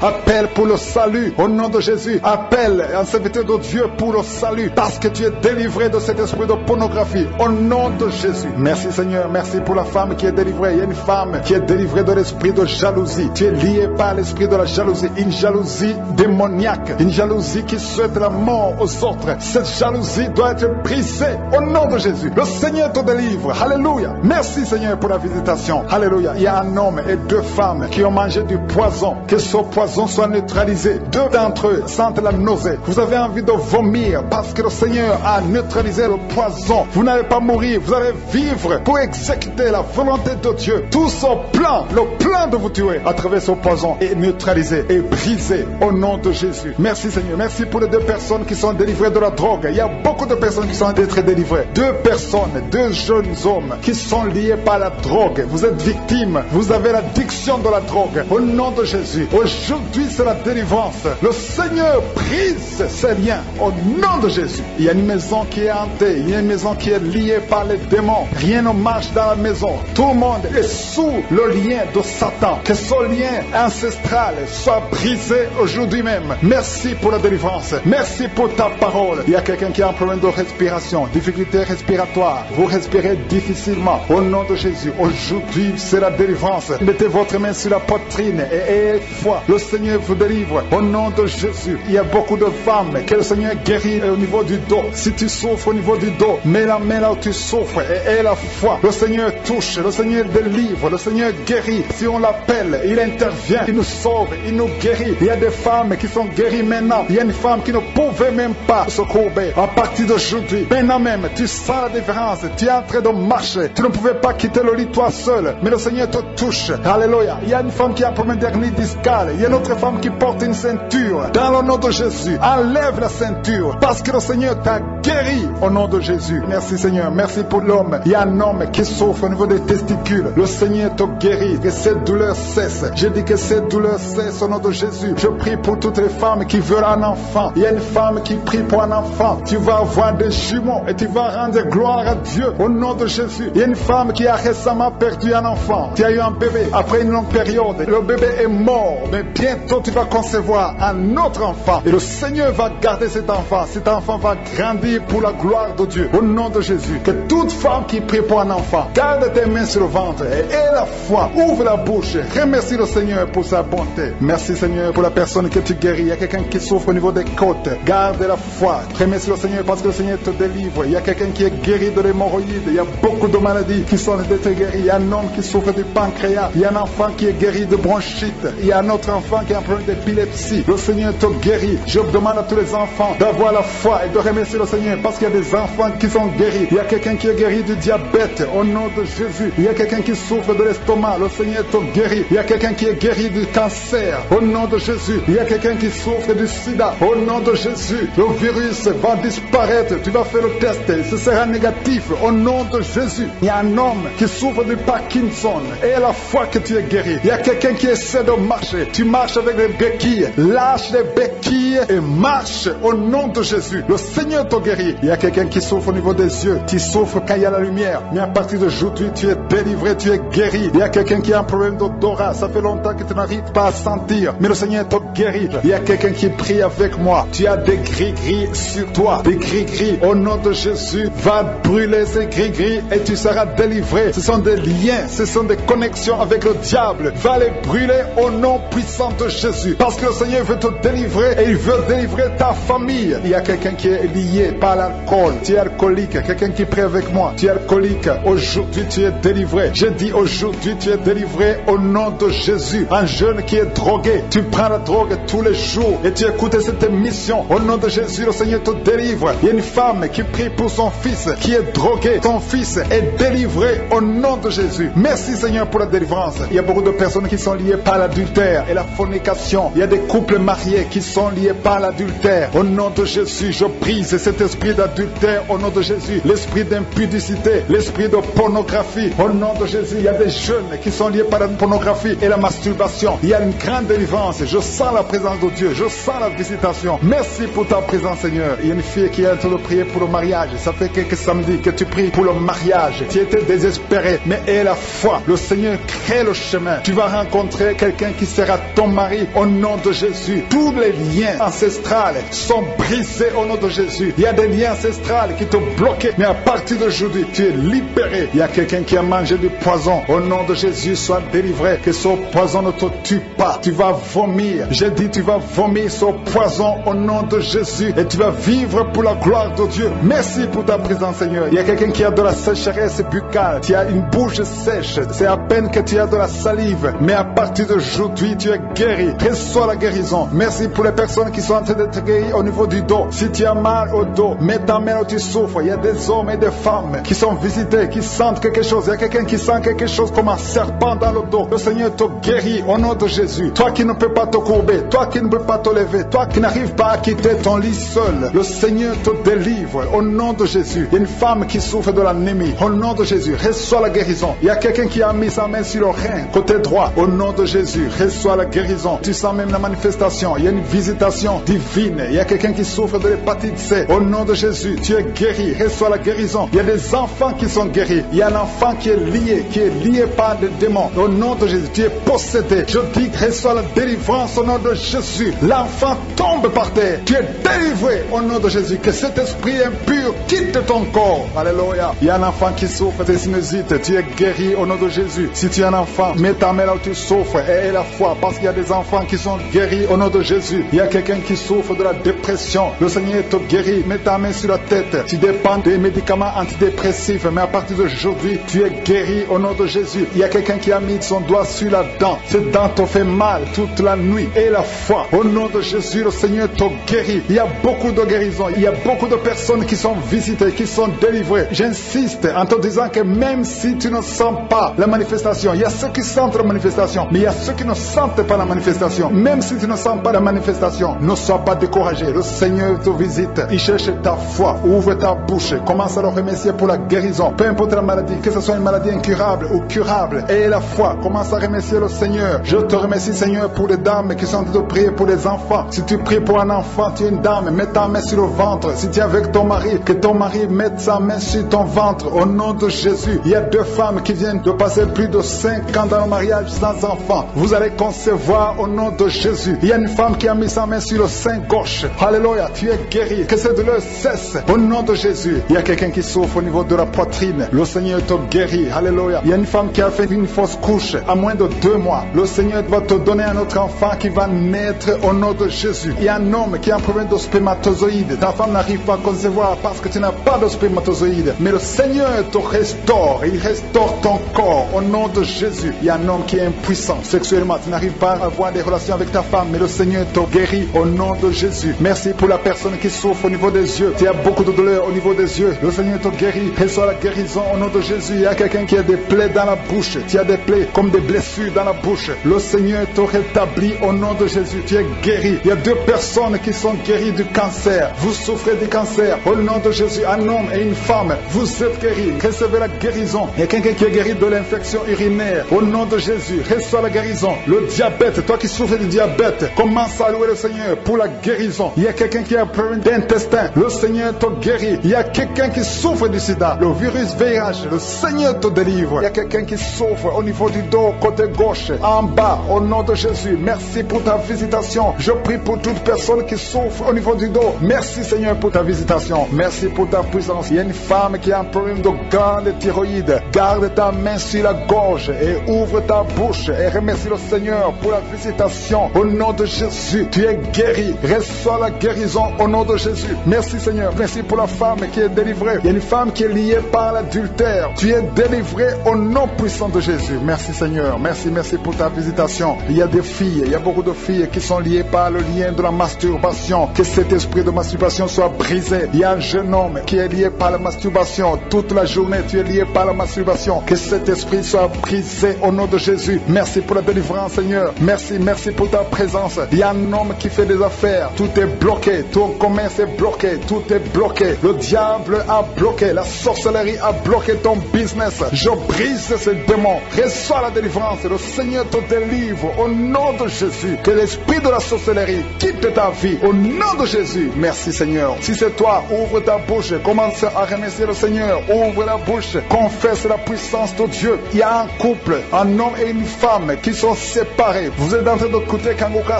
Appelle pour le salut. Au nom de Jésus, appelle un serviteur de Dieu pour le salut. Parce que tu es délivré de cet esprit de pornographie. Au nom de Jésus. Merci Seigneur. Merci pour la femme qui est délivrée. Il y a une femme qui est délivrée de l'esprit de jalousie. Tu es lié par l'esprit de la jalousie. Une jalousie démoniaque. Une jalousie qui souhaite la mort aux autres. Cette jalousie doit être brisée au nom de Jésus. Le Seigneur te délivre. Alléluia. Merci Seigneur pour la visitation. Alléluia. Il y a un homme et deux femmes qui ont mangé du poison. Que ce poison soit neutralisé. Deux d'entre eux sentent la nausée. Vous avez envie de vomir parce que le Seigneur a neutralisé le poison. Vous n'allez pas mourir. Vous allez vivre pour exécuter la volonté de Dieu. Tout son plan, le plan de vous tuer à travers ce poison est neutralisé et brisé au nom de Jésus. Merci Seigneur. Merci pour les deux personnes qui sont délivrées de la drogue. Il y a beaucoup de personnes qui sont en train d'être délivrées. Deux personnes, deux jeunes hommes qui sont liés par la drogue. Vous êtes victimes. Vous avez l'addiction de la drogue. Au nom de Jésus. Aujourd'hui, c'est la délivrance. Le Seigneur brise ces liens au nom de Jésus. Il y a une maison qui est hantée. Il y a une maison qui est liée par les démons. Rien ne marche dans la maison. Tout le monde est sous le lien de Satan. Que ce lien ancestral soit brisé aujourd'hui même. Merci pour la délivrance. Merci pour ta parole. Il y a quelqu'un qui a un problème de respiration, difficulté respiratoire. Vous respirez difficilement. Au nom de Jésus, aujourd'hui, c'est la délivrance. Mettez votre main sur la poitrine et ayez foi. Le Seigneur vous délivre. Au nom de Jésus, il y a beaucoup de femmes que le Seigneur guérit au niveau du dos. Si tu souffres au niveau du dos, mets la main là où tu souffres et aie la foi. Le Seigneur touche, le Seigneur délivre, le Seigneur guérit. Si on l'appelle, il intervient, il nous sauve, il nous guérit. Il y a des femmes qui sont guéries maintenant. Il y a une femme qui ne pouvait même pas se courber. À partir d'aujourd'hui, maintenant même, tu sens la différence. Tu es en train de marcher. Tu ne pouvais pas quitter le lit toi seul. Mais le Seigneur te touche. Alléluia. Il y a une femme qui a un problème d'hernie discale. Il y a une autre femme qui porte une ceinture. Dans le nom de Jésus, enlève la ceinture. Parce que le Seigneur t'a guéri au nom de Jésus. Merci Seigneur. Merci pour l'homme. Il y a un homme qui souffre au niveau des testicules. Le Seigneur te guérit. Que cette douleur cesse. Je dis que cette douleur cesse au nom de Jésus. Je prie pour toutes les femmes qui veulent un enfant. Il y a une femme qui prie pour un enfant. Tu vas avoir des jumeaux et tu vas rendre gloire à Dieu au nom de Jésus. Il y a une femme qui a récemment perdu un enfant. Tu as eu un bébé après une longue période. Le bébé est mort. Mais bientôt tu vas concevoir un autre enfant. Et le Seigneur va garder cet enfant. Cet enfant va grandir pour la gloire de Dieu. Au nom de Jésus. Que toute femme qui prie pour un enfant, garde tes mains sur le ventre et aie la foi. Ouvre la bouche. Remercie le Seigneur pour sa bonté. Merci Seigneur pour la personne que tu guéris. Il y a quelqu'un qui souffre au niveau des côtes. Garde la foi. Remercie le Seigneur parce que le Seigneur te délivre. Il y a quelqu'un qui est guéri de l'hémorroïde. Il y a beaucoup de maladies qui sont d'être guéries. Il y a un homme qui souffre du pancréas. Il y a un enfant qui est guéri de bronchite. Il y a un autre enfant qui a un problème d'épilepsie. Le Seigneur te guérit. Je demande à tous les enfants d'avoir la foi et de remercier le Seigneur parce qu'il y a des enfants qui sont guéris. Il y a quelqu'un qui est guéri du diabète au nom de Jésus. Il y a quelqu'un qui souffre de l'estomac. Le Seigneur te guérit. Il y a quelqu'un qui est guéri du cancer au nom de Jésus. Il y a quelqu'un qui souffre du sida au nom de Jésus. Le virus va disparaître. Tu vas faire le test et ce sera négatif au nom de Jésus. Il y a un homme qui souffre du Parkinson et la foi que tu es guéri. Il y a quelqu'un qui essaie de marcher. Tu marches avec des béquilles. Lâche les béquilles et marche au nom de Jésus. Le Seigneur te guérit. Il y a quelqu'un qui souffre au niveau des yeux. Tu souffres quand il y a la lumière. Mais à partir d'aujourd'hui, tu es délivré, tu es guéri. Il y a quelqu'un qui a un problème d'odorat. Ça fait longtemps que tu n'arrives pas à sentir. Mais le Seigneur te guérit. Il y a quelqu'un qui prie avec moi. Tu as des gris-gris sur toi. Des gris-gris. Au nom de Jésus, va brûler ces gris-gris et tu seras délivré. Ce sont des liens. Ce sont des connexions avec le diable. Va les brûler au nom puissant de Jésus. Parce que le Seigneur veut te délivrer et il veut délivrer ta famille. Il y a quelqu'un qui est lié par l'alcool. Tu es alcoolique. Quelqu'un qui prie avec moi. Tu es alcoolique. Aujourd'hui, tu es délivré. Je dis aujourd'hui, tu es délivré au nom de Jésus. Un jeune qui est drogué. Tu prends la drogue tous les jours et tu écoutes cette émission. Au nom de Jésus, le Seigneur te délivre. Il y a une femme qui prie pour son fils qui est drogué. Ton fils est délivré au nom de Jésus. Merci Seigneur pour la délivrance. Il y a beaucoup de personnes qui sont liées par l'adultère et la fornication. Il y a des couples mariés qui sont liés par l'adultère. Au nom de Jésus, je brise cet esprit d'adultère au nom de Jésus. L'esprit d'impudicité, l'esprit de pornographie. Au nom de Jésus, il y a des jeunes qui sont liés par la pornographie et la masturbation. Il y a une grande délivrance. Je sens la présence de Dieu. Je sens la visitation. Merci pour ta présence Seigneur. Il y a une fille qui est en train de prier pour le mariage. Ça fait quelques samedis que tu pries pris pour le mariage. Tu étais désespéré, mais aie la foi. Le Seigneur crée le chemin. Tu vas rencontrer quelqu'un qui sera ton mari au nom de Jésus. Tous les liens ancestrales sont brisés au nom de Jésus. Il y a des liens ancestrales qui te bloquaient, mais à partir d'aujourd'hui, tu es libéré. Il y a quelqu'un qui a mangé du poison. Au nom de Jésus, sois délivré. Que ce poison ne te tue pas. Tu vas vomir. J'ai dit, tu vas vomir ce poison au nom de Jésus et tu vas vivre pour la gloire de Dieu. Merci pour ta présence, Seigneur. Il y a quelqu'un qui a de la sécheresse buccale. Tu as une bouche sèche. C'est à peine que tu as de la salive. Mais à partir d'aujourd'hui, tu es guéri. Reçois la guérison. Merci pour les personnes qui sont en train d'être guéries au niveau du dos. Si tu as mal au dos, mets ta main où tu souffres. Il y a des hommes et des femmes qui sont visités, qui sentent quelque chose. Il y a quelqu'un qui sent quelque chose comme un serpent dans le dos. Le Seigneur te guérit au nom de Jésus. Toi qui ne peux pas te courber, toi qui ne peux pas te lever, toi qui n'arrives pas à quitter ton lit seul, le Seigneur te délivre au nom de Jésus. Il y a une femme qui souffre de l'anémie. Au nom de Jésus, reçois la guérison. Il y a quelqu'un qui a mis sa main sur le rein, côté droit. Au nom de Jésus, reçois la guérison. Tu sens même la manifestation. Il y a une visitation divine. Il y a quelqu'un qui souffre de l'hépatite C. Au nom de Jésus, tu es guéri. Reçois la guérison. Il y a des enfants qui sont guéris. Il y a un enfant qui est lié par des démons. Au nom de Jésus, tu es possédé. Je dis, reçois la délivrance au nom de Jésus. L'enfant tombe par terre. Tu es délivré au nom de Jésus. Que cet esprit impur quitte ton corps. Alléluia. Il y a un enfant qui souffre de sinusite. Tu es guéri au nom de Jésus. Si tu es un enfant, mets ta main là où tu souffres et aie la foi. Parce qu'il y a des enfants qui sont guéris au nom de Jésus. Il y a quelqu'un qui souffre de la dépression. Le Seigneur te guérit. Mets ta main sur la tête. Tu dépends des médicaments antidépressifs. Mais à partir d'aujourd'hui, tu es guéri au nom de Jésus. Il y a quelqu'un qui a mis son doigt sur la dent. Cette dent te fait mal toute la nuit. Et la foi. Au nom de Jésus, le Seigneur te guérit. Il y a beaucoup de guérisons. Il y a beaucoup de personnes qui sont visitées, qui sont délivrées. J'insiste en te disant que même si tu ne sens pas la manifestation, il y a ceux qui sentent la manifestation, mais il y a ceux qui ne sentent pas la manifestation. Même si tu ne sens pas la manifestation, ne sois pas découragé. Le Seigneur te visite. Il cherche ta foi. Ouvre ta bouche. Commence à le remercier pour la guérison. Peu importe la maladie, que ce soit une maladie incurable ou curable. Et la foi. Commence à remercier le Seigneur. Je te remercie, Seigneur, pour les dames qui sont en train de prier pour les enfants. Si tu pries pour un enfant, tu es une dame, mets ta main sur le ventre. Si tu es avec ton mari, que ton mari mette sa main sur ton ventre. Au nom de Jésus. Il y a deux femmes qui viennent de passer plus de 5 ans dans le mariage sans enfant. Vous allez concevoir au nom de Jésus. Il y a une femme qui a mis sa main sur le sein gauche. Alléluia, tu es guéri. Que cette douleur cesse au nom de Jésus. Il y a quelqu'un qui souffre au niveau de la poitrine. Le Seigneur te guérit. Alléluia. Il y a une femme qui a fait une fausse couche à moins de 2 mois. Le Seigneur va te donner un autre enfant qui va naître au nom de Jésus. Il y a un homme qui a un problème de spermatozoïde. Ta femme n'arrive pas à concevoir parce que tu n'as pas de spermatozoïde. Mais le Seigneur te restaure. Il restaure ton corps au nom de Jésus. Il y a un homme qui est impuissant sexuellement. Tu n'arrives pas à avoir des relations avec ta femme, mais le Seigneur te guérit au nom de Jésus. Merci pour la personne qui souffre au niveau des yeux. Tu as beaucoup de douleur au niveau des yeux. Le Seigneur te guérit. Reçois la guérison au nom de Jésus. Il y a quelqu'un qui a des plaies dans la bouche. Tu as des plaies comme des blessures dans la bouche. Le Seigneur te rétablit au nom de Jésus. Tu es guéri. Il y a 2 personnes qui sont guéries du cancer. Vous souffrez du cancer. Au nom de Jésus, un homme et une femme, vous êtes guéris. Recevez la guérison. Il y a quelqu'un qui est guéri de l'infection urinaire. Au nom de Jésus, reçois la guérison. Le diabète, toi qui souffres du diabète, commence à louer le Seigneur pour la guérison. Il y a quelqu'un qui a un problème d'intestin. Le Seigneur te guérit. Il y a quelqu'un qui souffre du sida, le virus VIH. Le Seigneur te délivre. Il y a quelqu'un qui souffre au niveau du dos, côté gauche, en bas, au nom de Jésus. Merci pour ta visitation. Je prie pour toute personne qui souffre au niveau du dos. Merci Seigneur pour ta visitation. Merci pour ta puissance. Il y a une femme qui a un problème de grande thyroïde. Garde ta main sur la gorge et ouvre ta bouche et remercie le Seigneur pour la visitation. Au nom de Jésus, tu es guéri. Reçois la guérison au nom de Jésus. Merci Seigneur. Merci pour la femme qui est délivrée. Il y a une femme qui est liée par l'adultère. Tu es délivré au nom puissant de Jésus. Merci Seigneur. Merci pour ta visitation. Il y a des filles, il y a beaucoup de filles qui sont liées par le lien de la masturbation. Que cet esprit de masturbation soit brisé. Il y a un jeune homme qui est lié par la masturbation. Toute la journée, tu es lié par la masturbation. perturbation. Que cet esprit soit brisé au nom de Jésus. Merci pour la délivrance, Seigneur. Merci pour ta présence. Il y a un homme qui fait des affaires. Tout est bloqué. Ton commerce est bloqué. Tout est bloqué. Le diable a bloqué. La sorcellerie a bloqué ton business. Je brise ce démon. Reçois la délivrance. Le Seigneur te délivre au nom de Jésus. Que l'esprit de la sorcellerie quitte ta vie au nom de Jésus. Merci, Seigneur. Si c'est toi, ouvre ta bouche. Commence à remercier le Seigneur. Ouvre la bouche. Confesse la puissance de Dieu. Il y a un couple, un homme et une femme qui sont séparés. Vous êtes en train d'écouter Kanguka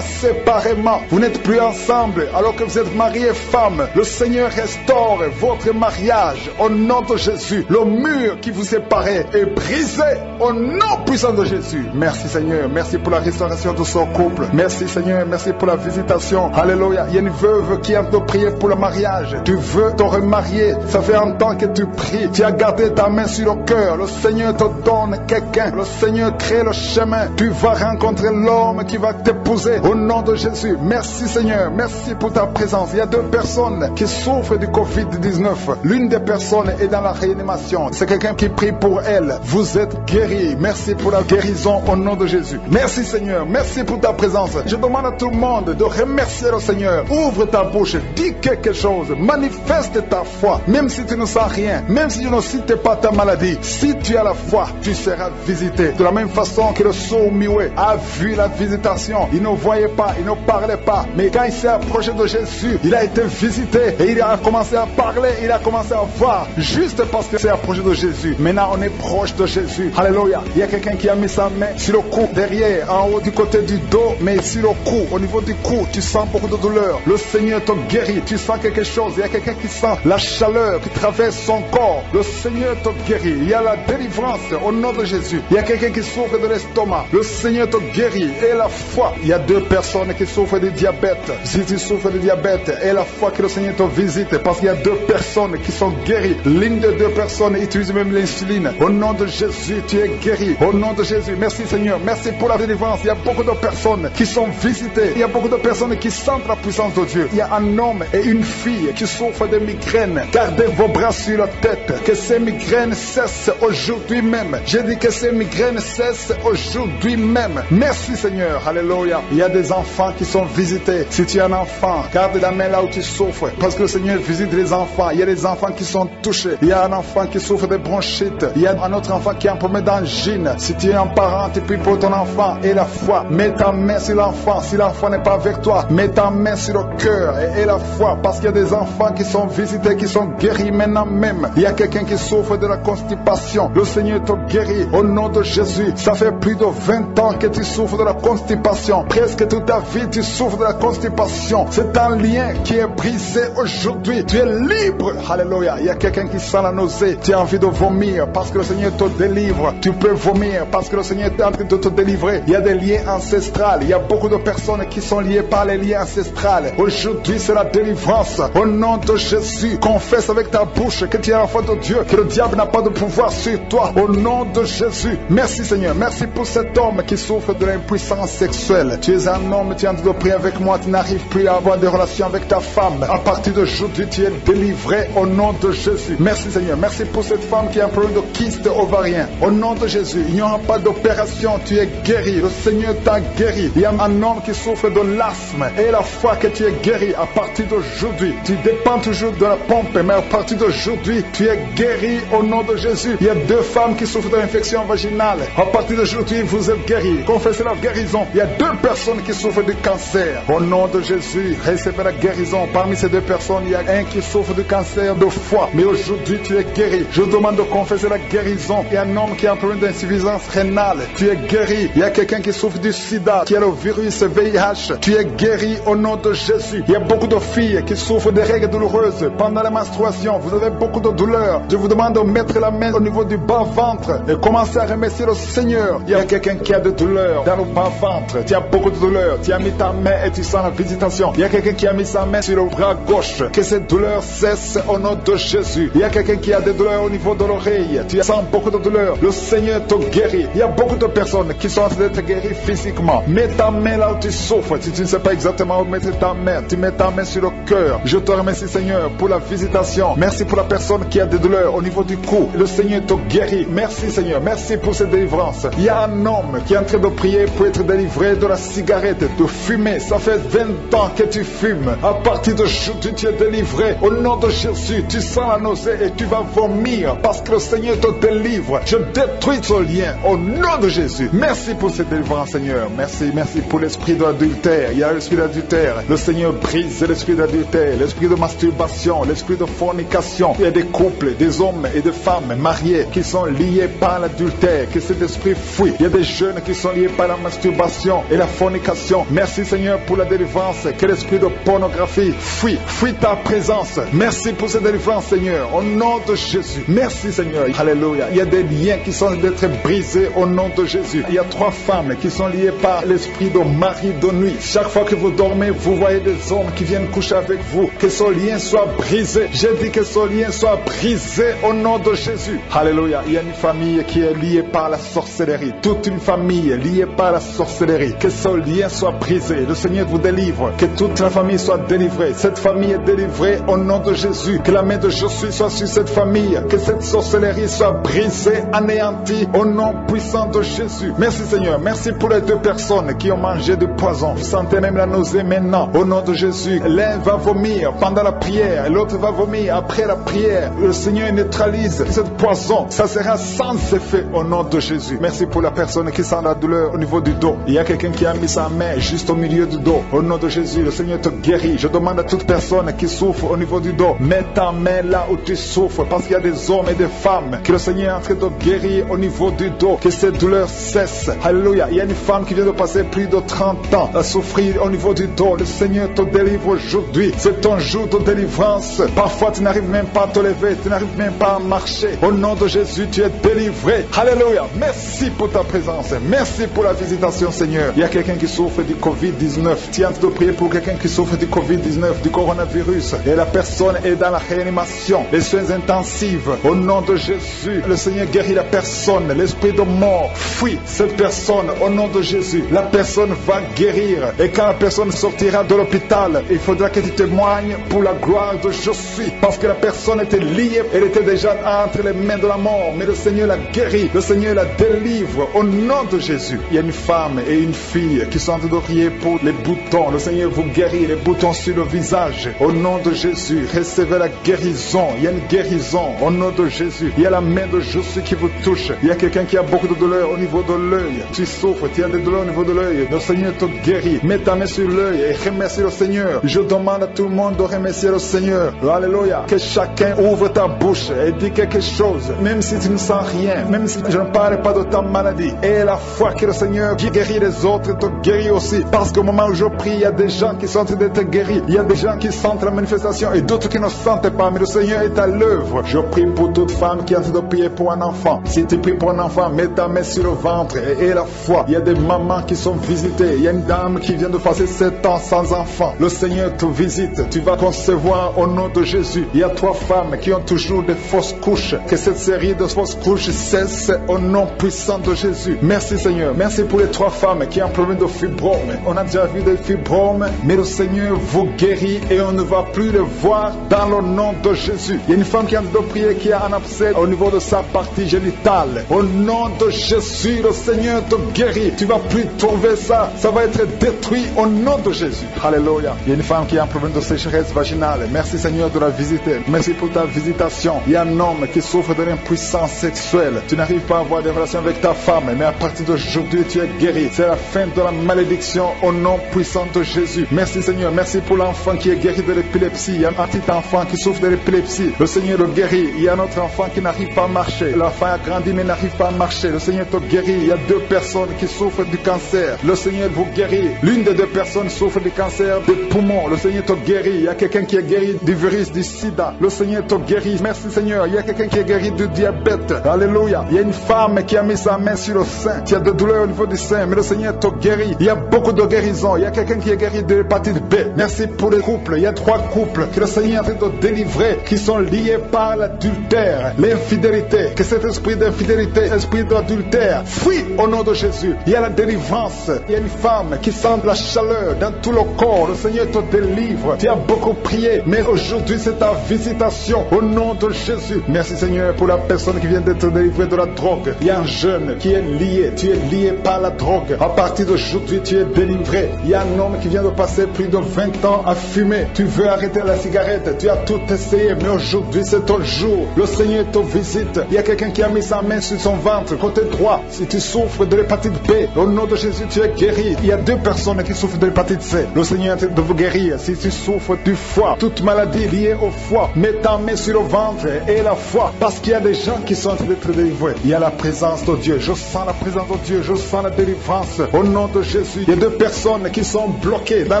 séparément. Vous n'êtes plus ensemble alors que vous êtes mari et femme. Le Seigneur restaure votre mariage au nom de Jésus. Le mur qui vous séparait est brisé au nom puissant de Jésus. Merci, Seigneur. Merci pour la restauration de son couple. Merci, Seigneur. Merci pour la visitation. Alléluia. Il y a une veuve qui est en train de prier pour le mariage. Tu veux te remarier. Ça fait un temps que tu pries. Tu as gardé ta main sur le cœur. Le Seigneur te donne quelqu'un. Le Seigneur crée le chemin. Tu vas rencontrer l'homme qui va t'épouser au nom de Jésus. Merci, Seigneur. Merci pour ta présence. Il y a 2 personnes qui souffrent du Covid-19. L'une des personnes est dans la réanimation. C'est quelqu'un qui prie pour elle. Vous êtes guéris. Merci pour la guérison au nom de Jésus. Merci, Seigneur. Merci pour ta présence. Je demande à tout le monde de remercier le Seigneur. Ouvre ta bouche. Dis quelque chose. Manifeste ta foi. Même si tu ne sens rien. Même si tu ne cites pas ta maladie. Si tu as la foi, tu seras visité. De la même façon que le sourd-muet a vu la visitation. Il ne voyait pas, il ne parlait pas. Mais quand il s'est approché de Jésus, il a été visité et il a commencé à parler, il a commencé à voir. Juste parce qu'il s'est approché de Jésus. Maintenant, on est proche de Jésus. Alléluia. Il y a quelqu'un qui a mis sa main sur le cou, derrière, en haut du côté du dos, mais sur le cou, au niveau du cou, tu sens beaucoup de douleur. Le Seigneur te guérit. Tu sens quelque chose. Il y a quelqu'un qui sent la chaleur qui traverse son corps. Le Seigneur te guérit. Il y a la délivrance au nom de Jésus. Il y a quelqu'un qui souffre de l'estomac. Le Seigneur te guérit. Et la foi. Il y a 2 personnes qui souffrent de diabète. Si tu souffres de diabète, et la foi que le Seigneur te visite. Parce qu'il y a 2 personnes qui sont guéries. L'une des 2 personnes utilise même l'insuline. Au nom de Jésus, tu es guéri. Au nom de Jésus. Merci, Seigneur. Merci pour la délivrance. Il y a beaucoup de personnes qui sont visitées. Il y a beaucoup de personnes qui sentent la puissance de Dieu. Il y a un homme et une fille qui souffrent de migraines. Gardez vos bras sur la tête. Que ces migraines cessent aujourd'hui même. J'ai dit que ces migraines cessent aujourd'hui même. Merci, Seigneur. Alléluia. Il y a des enfants qui sont visités. Si tu es un enfant, garde la main là où tu souffres. Parce que le Seigneur visite les enfants. Il y a des enfants qui sont touchés. Il y a un enfant qui souffre de bronchite. Il y a un autre enfant qui a un problème d'angine. Si tu es un parent, tu pries pour ton enfant et la foi. Mets ta main sur l'enfant. Si l'enfant n'est pas avec toi, mets ta main sur le cœur et la foi. Parce qu'il y a des enfants qui sont visités, qui sont guéris maintenant même. Il y a quelqu'un qui souffre de la constipation. Le Seigneur te guérit au nom de Jésus. Ça fait plus de 20 ans que tu souffres de la constipation. Presque toute ta vie, tu souffres de la constipation. C'est un lien qui est brisé aujourd'hui. Tu es libre. Alléluia. Il y a quelqu'un qui sent la nausée. Tu as envie de vomir parce que le Seigneur te délivre. Tu peux vomir parce que le Seigneur est en train de te délivrer. Il y a des liens ancestrales. Il y a beaucoup de personnes qui sont liées par les liens ancestrales. Aujourd'hui, c'est la délivrance. Au nom de Jésus, confesse avec ta bouche que tu es enfant de Dieu, que le diable n'a pas de pouvoir sur toi. Au nom de Jésus. Merci, Seigneur. Merci pour cet homme qui souffre de l'impuissance sexuelle. Tu es un homme, tu es en train de prier avec moi. Tu n'arrives plus à avoir des relations avec ta femme. À partir d'aujourd'hui, tu es délivré au nom de Jésus. Merci, Seigneur. Merci pour cette femme qui a un problème de kyste ovarien. Au nom de Jésus, il n'y aura pas d'opération. Tu es guéri. Le Seigneur t'a guéri. Il y a un homme qui souffre de l'asthme. Et la foi que tu es guéri à partir d'aujourd'hui. Tu dépends toujours de la pompe, mais à partir d'aujourd'hui, tu es guéri au nom de Jésus. Il y a 2 femmes qui souffrent de l'infection vaginale. À partir d'aujourd'hui, vous êtes guéris. Confessez la guérison. Il y a 2 personnes qui souffrent du cancer. Au nom de Jésus, recevez la guérison. Parmi ces 2 personnes, il y a un qui souffre du cancer de foie. Mais aujourd'hui, tu es guéri. Je demande de confesser la guérison. Il y a un homme qui a un problème d'insuffisance rénale. Tu es guéri. Il y a quelqu'un qui souffre du sida, qui a le virus VIH. Tu es guéri au nom de Jésus. Il y a beaucoup de filles qui souffrent de règles douloureuses pendant la menstruation. Vous avez beaucoup de douleurs. Je vous demande de mettre la main au niveau du bas-ventre et commencer à remercier le Seigneur. Il y a quelqu'un qui a de douleurs dans le bas-ventre. Tu as beaucoup de douleurs. Tu as mis ta main et tu sens la visitation. Il y a quelqu'un qui a mis sa main sur le bras gauche. Que cette douleur cesse au nom de Jésus. Il y a quelqu'un qui a des douleurs au niveau de l'oreille. Tu sens beaucoup de douleurs. Le Seigneur te guérit. Il y a beaucoup de personnes qui sont en train d'être guéries physiquement. Mets ta main là où tu souffres. Si tu ne sais pas exactement où mettre ta main, tu mets ta main sur le cœur. Je te remercie, Seigneur, pour la visitation. Merci pour la personne qui a des douleurs au niveau du cou. Le Seigneur Seigneur te guérit. Merci Seigneur, merci pour cette délivrance. Il y a un homme qui est en train de prier pour être délivré de la cigarette, de fumer. Ça fait 20 ans que tu fumes. À partir d'aujourd'hui, tu es délivré. Au nom de Jésus, tu sens la nausée et tu vas vomir parce que le Seigneur te délivre. Je détruis ce lien au nom de Jésus. Merci pour cette délivrance, Seigneur. Merci pour l'esprit de l'adultère. Il y a l'esprit d'adultère. Le Seigneur brise l'esprit d'adultère, l'esprit de masturbation, l'esprit de fornication. Il y a des couples, des hommes et des femmes mariés qui sont liés par l'adultère, que cet esprit fuit. Il y a des jeunes qui sont liés par la masturbation et la fornication. Merci Seigneur pour la délivrance, que l'esprit de pornographie fuit ta présence. Merci pour cette délivrance Seigneur, au nom de Jésus. Merci Seigneur, alléluia. Il y a des liens qui sont d'être brisés au nom de Jésus. Il y a 3 femmes qui sont liées par l'esprit de mari de nuit. Chaque fois que vous dormez, vous voyez des hommes qui viennent coucher avec vous. Que ce lien soit brisé. J'ai dit que ce lien soit brisé au nom de Jésus. Alléluia. Il y a une famille qui est liée par la sorcellerie. Toute une famille est liée par la sorcellerie. Que ce lien soit brisé. Le Seigneur vous délivre. Que toute la famille soit délivrée. Cette famille est délivrée au nom de Jésus. Que la main de Jésus soit sur cette famille. Que cette sorcellerie soit brisée, anéantie au nom puissant de Jésus. Merci Seigneur. Merci pour les 2 personnes qui ont mangé du poison. Vous sentez même la nausée maintenant. Au nom de Jésus. L'un va vomir pendant la prière. L'autre va vomir après la prière. Le Seigneur neutralise cette poison. Ça sera sans effet au nom de Jésus. Merci pour la personne qui sent la douleur au niveau du dos. Il y a quelqu'un qui a mis sa main juste au milieu du dos. Au nom de Jésus, le Seigneur te guérit. Je demande à toute personne qui souffre au niveau du dos, mets ta main là où tu souffres, parce qu'il y a des hommes et des femmes que le Seigneur est en train de guérir au niveau du dos, que cette douleur cesse. Alléluia. Il y a une femme qui vient de passer plus de 30 ans à souffrir au niveau du dos. Le Seigneur te délivre aujourd'hui. C'est ton jour de délivrance. Parfois tu n'arrives même pas à te lever, tu n'arrives même pas à marcher. Au nom de Jésus, tu es délivré. Alléluia. Merci pour ta présence. Merci pour la visitation, Seigneur. Il y a quelqu'un qui souffre du Covid-19. Tu es en train de prier pour quelqu'un qui souffre du Covid-19, du coronavirus. Et la personne est dans la réanimation, les soins intensifs. Au nom de Jésus, le Seigneur guérit la personne. L'esprit de mort fuit cette personne. Au nom de Jésus, la personne va guérir. Et quand la personne sortira de l'hôpital, il faudra que tu témoignes pour la gloire de Jésus. Parce que la personne était liée, elle était déjà entre les mains de la mort. Mais le Seigneur la guérit, le Seigneur la délivre. Au nom de Jésus, il y a une femme et une fille qui sont en train de prier pour les boutons. Le Seigneur vous guérit, les boutons sur le visage. Au nom de Jésus, recevez la guérison. Il y a une guérison au nom de Jésus. Il y a la main de Jésus qui vous touche. Il y a quelqu'un qui a beaucoup de douleur au niveau de l'œil. Tu souffres, tu as des douleurs au niveau de l'œil. Le Seigneur te guérit. Mets ta main sur l'œil et remercie le Seigneur. Je demande à tout le monde de remercier le Seigneur. Alléluia. Que chacun ouvre ta bouche et dit quelque chose. Même si tu ne sens rien, même si je ne parle pas de ta maladie. Et la foi que le Seigneur qui guérit les autres te guérit aussi. Parce qu'au moment où je prie, il y a des gens qui sont en train d'être guéris. Il y a des gens qui sentent la manifestation et d'autres qui ne sentent pas. Mais le Seigneur est à l'œuvre. Je prie pour toute femme qui est en train de prier pour un enfant. Si tu pries pour un enfant, mets ta main sur le ventre et la foi. Il y a des mamans qui sont visitées. Il y a une dame qui vient de passer 7 ans sans enfant. Le Seigneur te visite. Tu vas concevoir au nom de Jésus. Il y a 3 femmes qui ont toujours des fausses couches. Que cette série de fausses couches cesse au nom puissant de Jésus. Merci Seigneur. Merci pour les 3 femmes qui ont un problème de fibrome. On a déjà vu des fibromes, mais le Seigneur vous guérit et on ne va plus le voir dans le nom de Jésus. Il y a une femme qui est en train de prier qui a un abcès au niveau de sa partie génitale. Au nom de Jésus, le Seigneur te guérit. Tu vas plus trouver ça. Ça va être détruit au nom de Jésus. Alléluia. Il y a une femme qui a un problème de sécheresse vaginale. Merci Seigneur de la visiter. Merci pour ta visitation. Il y a un homme qui souffre de l'impuissance sexuelle. Tu n'arrives pas à avoir des relations avec ta femme, mais à partir d'aujourd'hui, tu es guéri. C'est la fin de la malédiction au nom puissant de Jésus. Merci Seigneur. Merci pour l'enfant qui est guéri de l'épilepsie. Il y a un petit enfant qui souffre de l'épilepsie. Le Seigneur le guérit. Il y a un autre enfant qui n'arrive pas à marcher. L'enfant a grandi mais n'arrive pas à marcher. Le Seigneur te guérit. Il y a 2 personnes qui souffrent du cancer. Le Seigneur vous guérit. L'une des 2 personnes souffre du cancer des poumons. Le Seigneur te guérit. Il y a quelqu'un qui est guéri du virus du sida. Le Seigneur te guérit. Merci Seigneur. Il y a quelqu'un qui est guéri du diabète. Alléluia. Il y a une femme qui a mis sa main sur le sein. Tu as des douleurs au niveau du sein, mais le Seigneur te guérit. Il y a beaucoup de guérisons. Il y a quelqu'un qui est guéri de l'hépatite B. Merci pour les couples. Il y a 3 couples que le Seigneur est en train de délivrer, qui sont liés par l'adultère, l'infidélité. Que cet esprit d'infidélité, esprit d'adultère, fuit au nom de Jésus. Il y a la délivrance. Il y a une femme qui sent la chaleur dans tout le corps. Le Seigneur te délivre. Tu as beaucoup prié, mais aujourd'hui c'est ta visitation au nom de Jésus. Merci Seigneur pour pour la personne qui vient d'être délivrée de la drogue. Il y a un jeune qui est lié, tu es lié par la drogue. À partir d'aujourd'hui, tu es délivré. Il y a un homme qui vient de passer plus de 20 ans à fumer. Tu veux arrêter la cigarette, tu as tout essayé, mais aujourd'hui c'est ton jour. Le Seigneur te visite. Il y a quelqu'un qui a mis sa main sur son ventre, côté droit. Si tu souffres de l'hépatite B, au nom de Jésus, tu es guéri. Il y a 2 personnes qui souffrent de l'hépatite C. Le Seigneur est en train de vous guérir. Si tu souffres du foie, toute maladie liée au foie, mets ta main sur le ventre et la foi, parce qu'il y a des gens qui sont en train d'être délivrés. Il y a la présence de Dieu. Je sens la présence de Dieu. Je sens la délivrance. Au nom de Jésus, il y a 2 personnes qui sont bloquées dans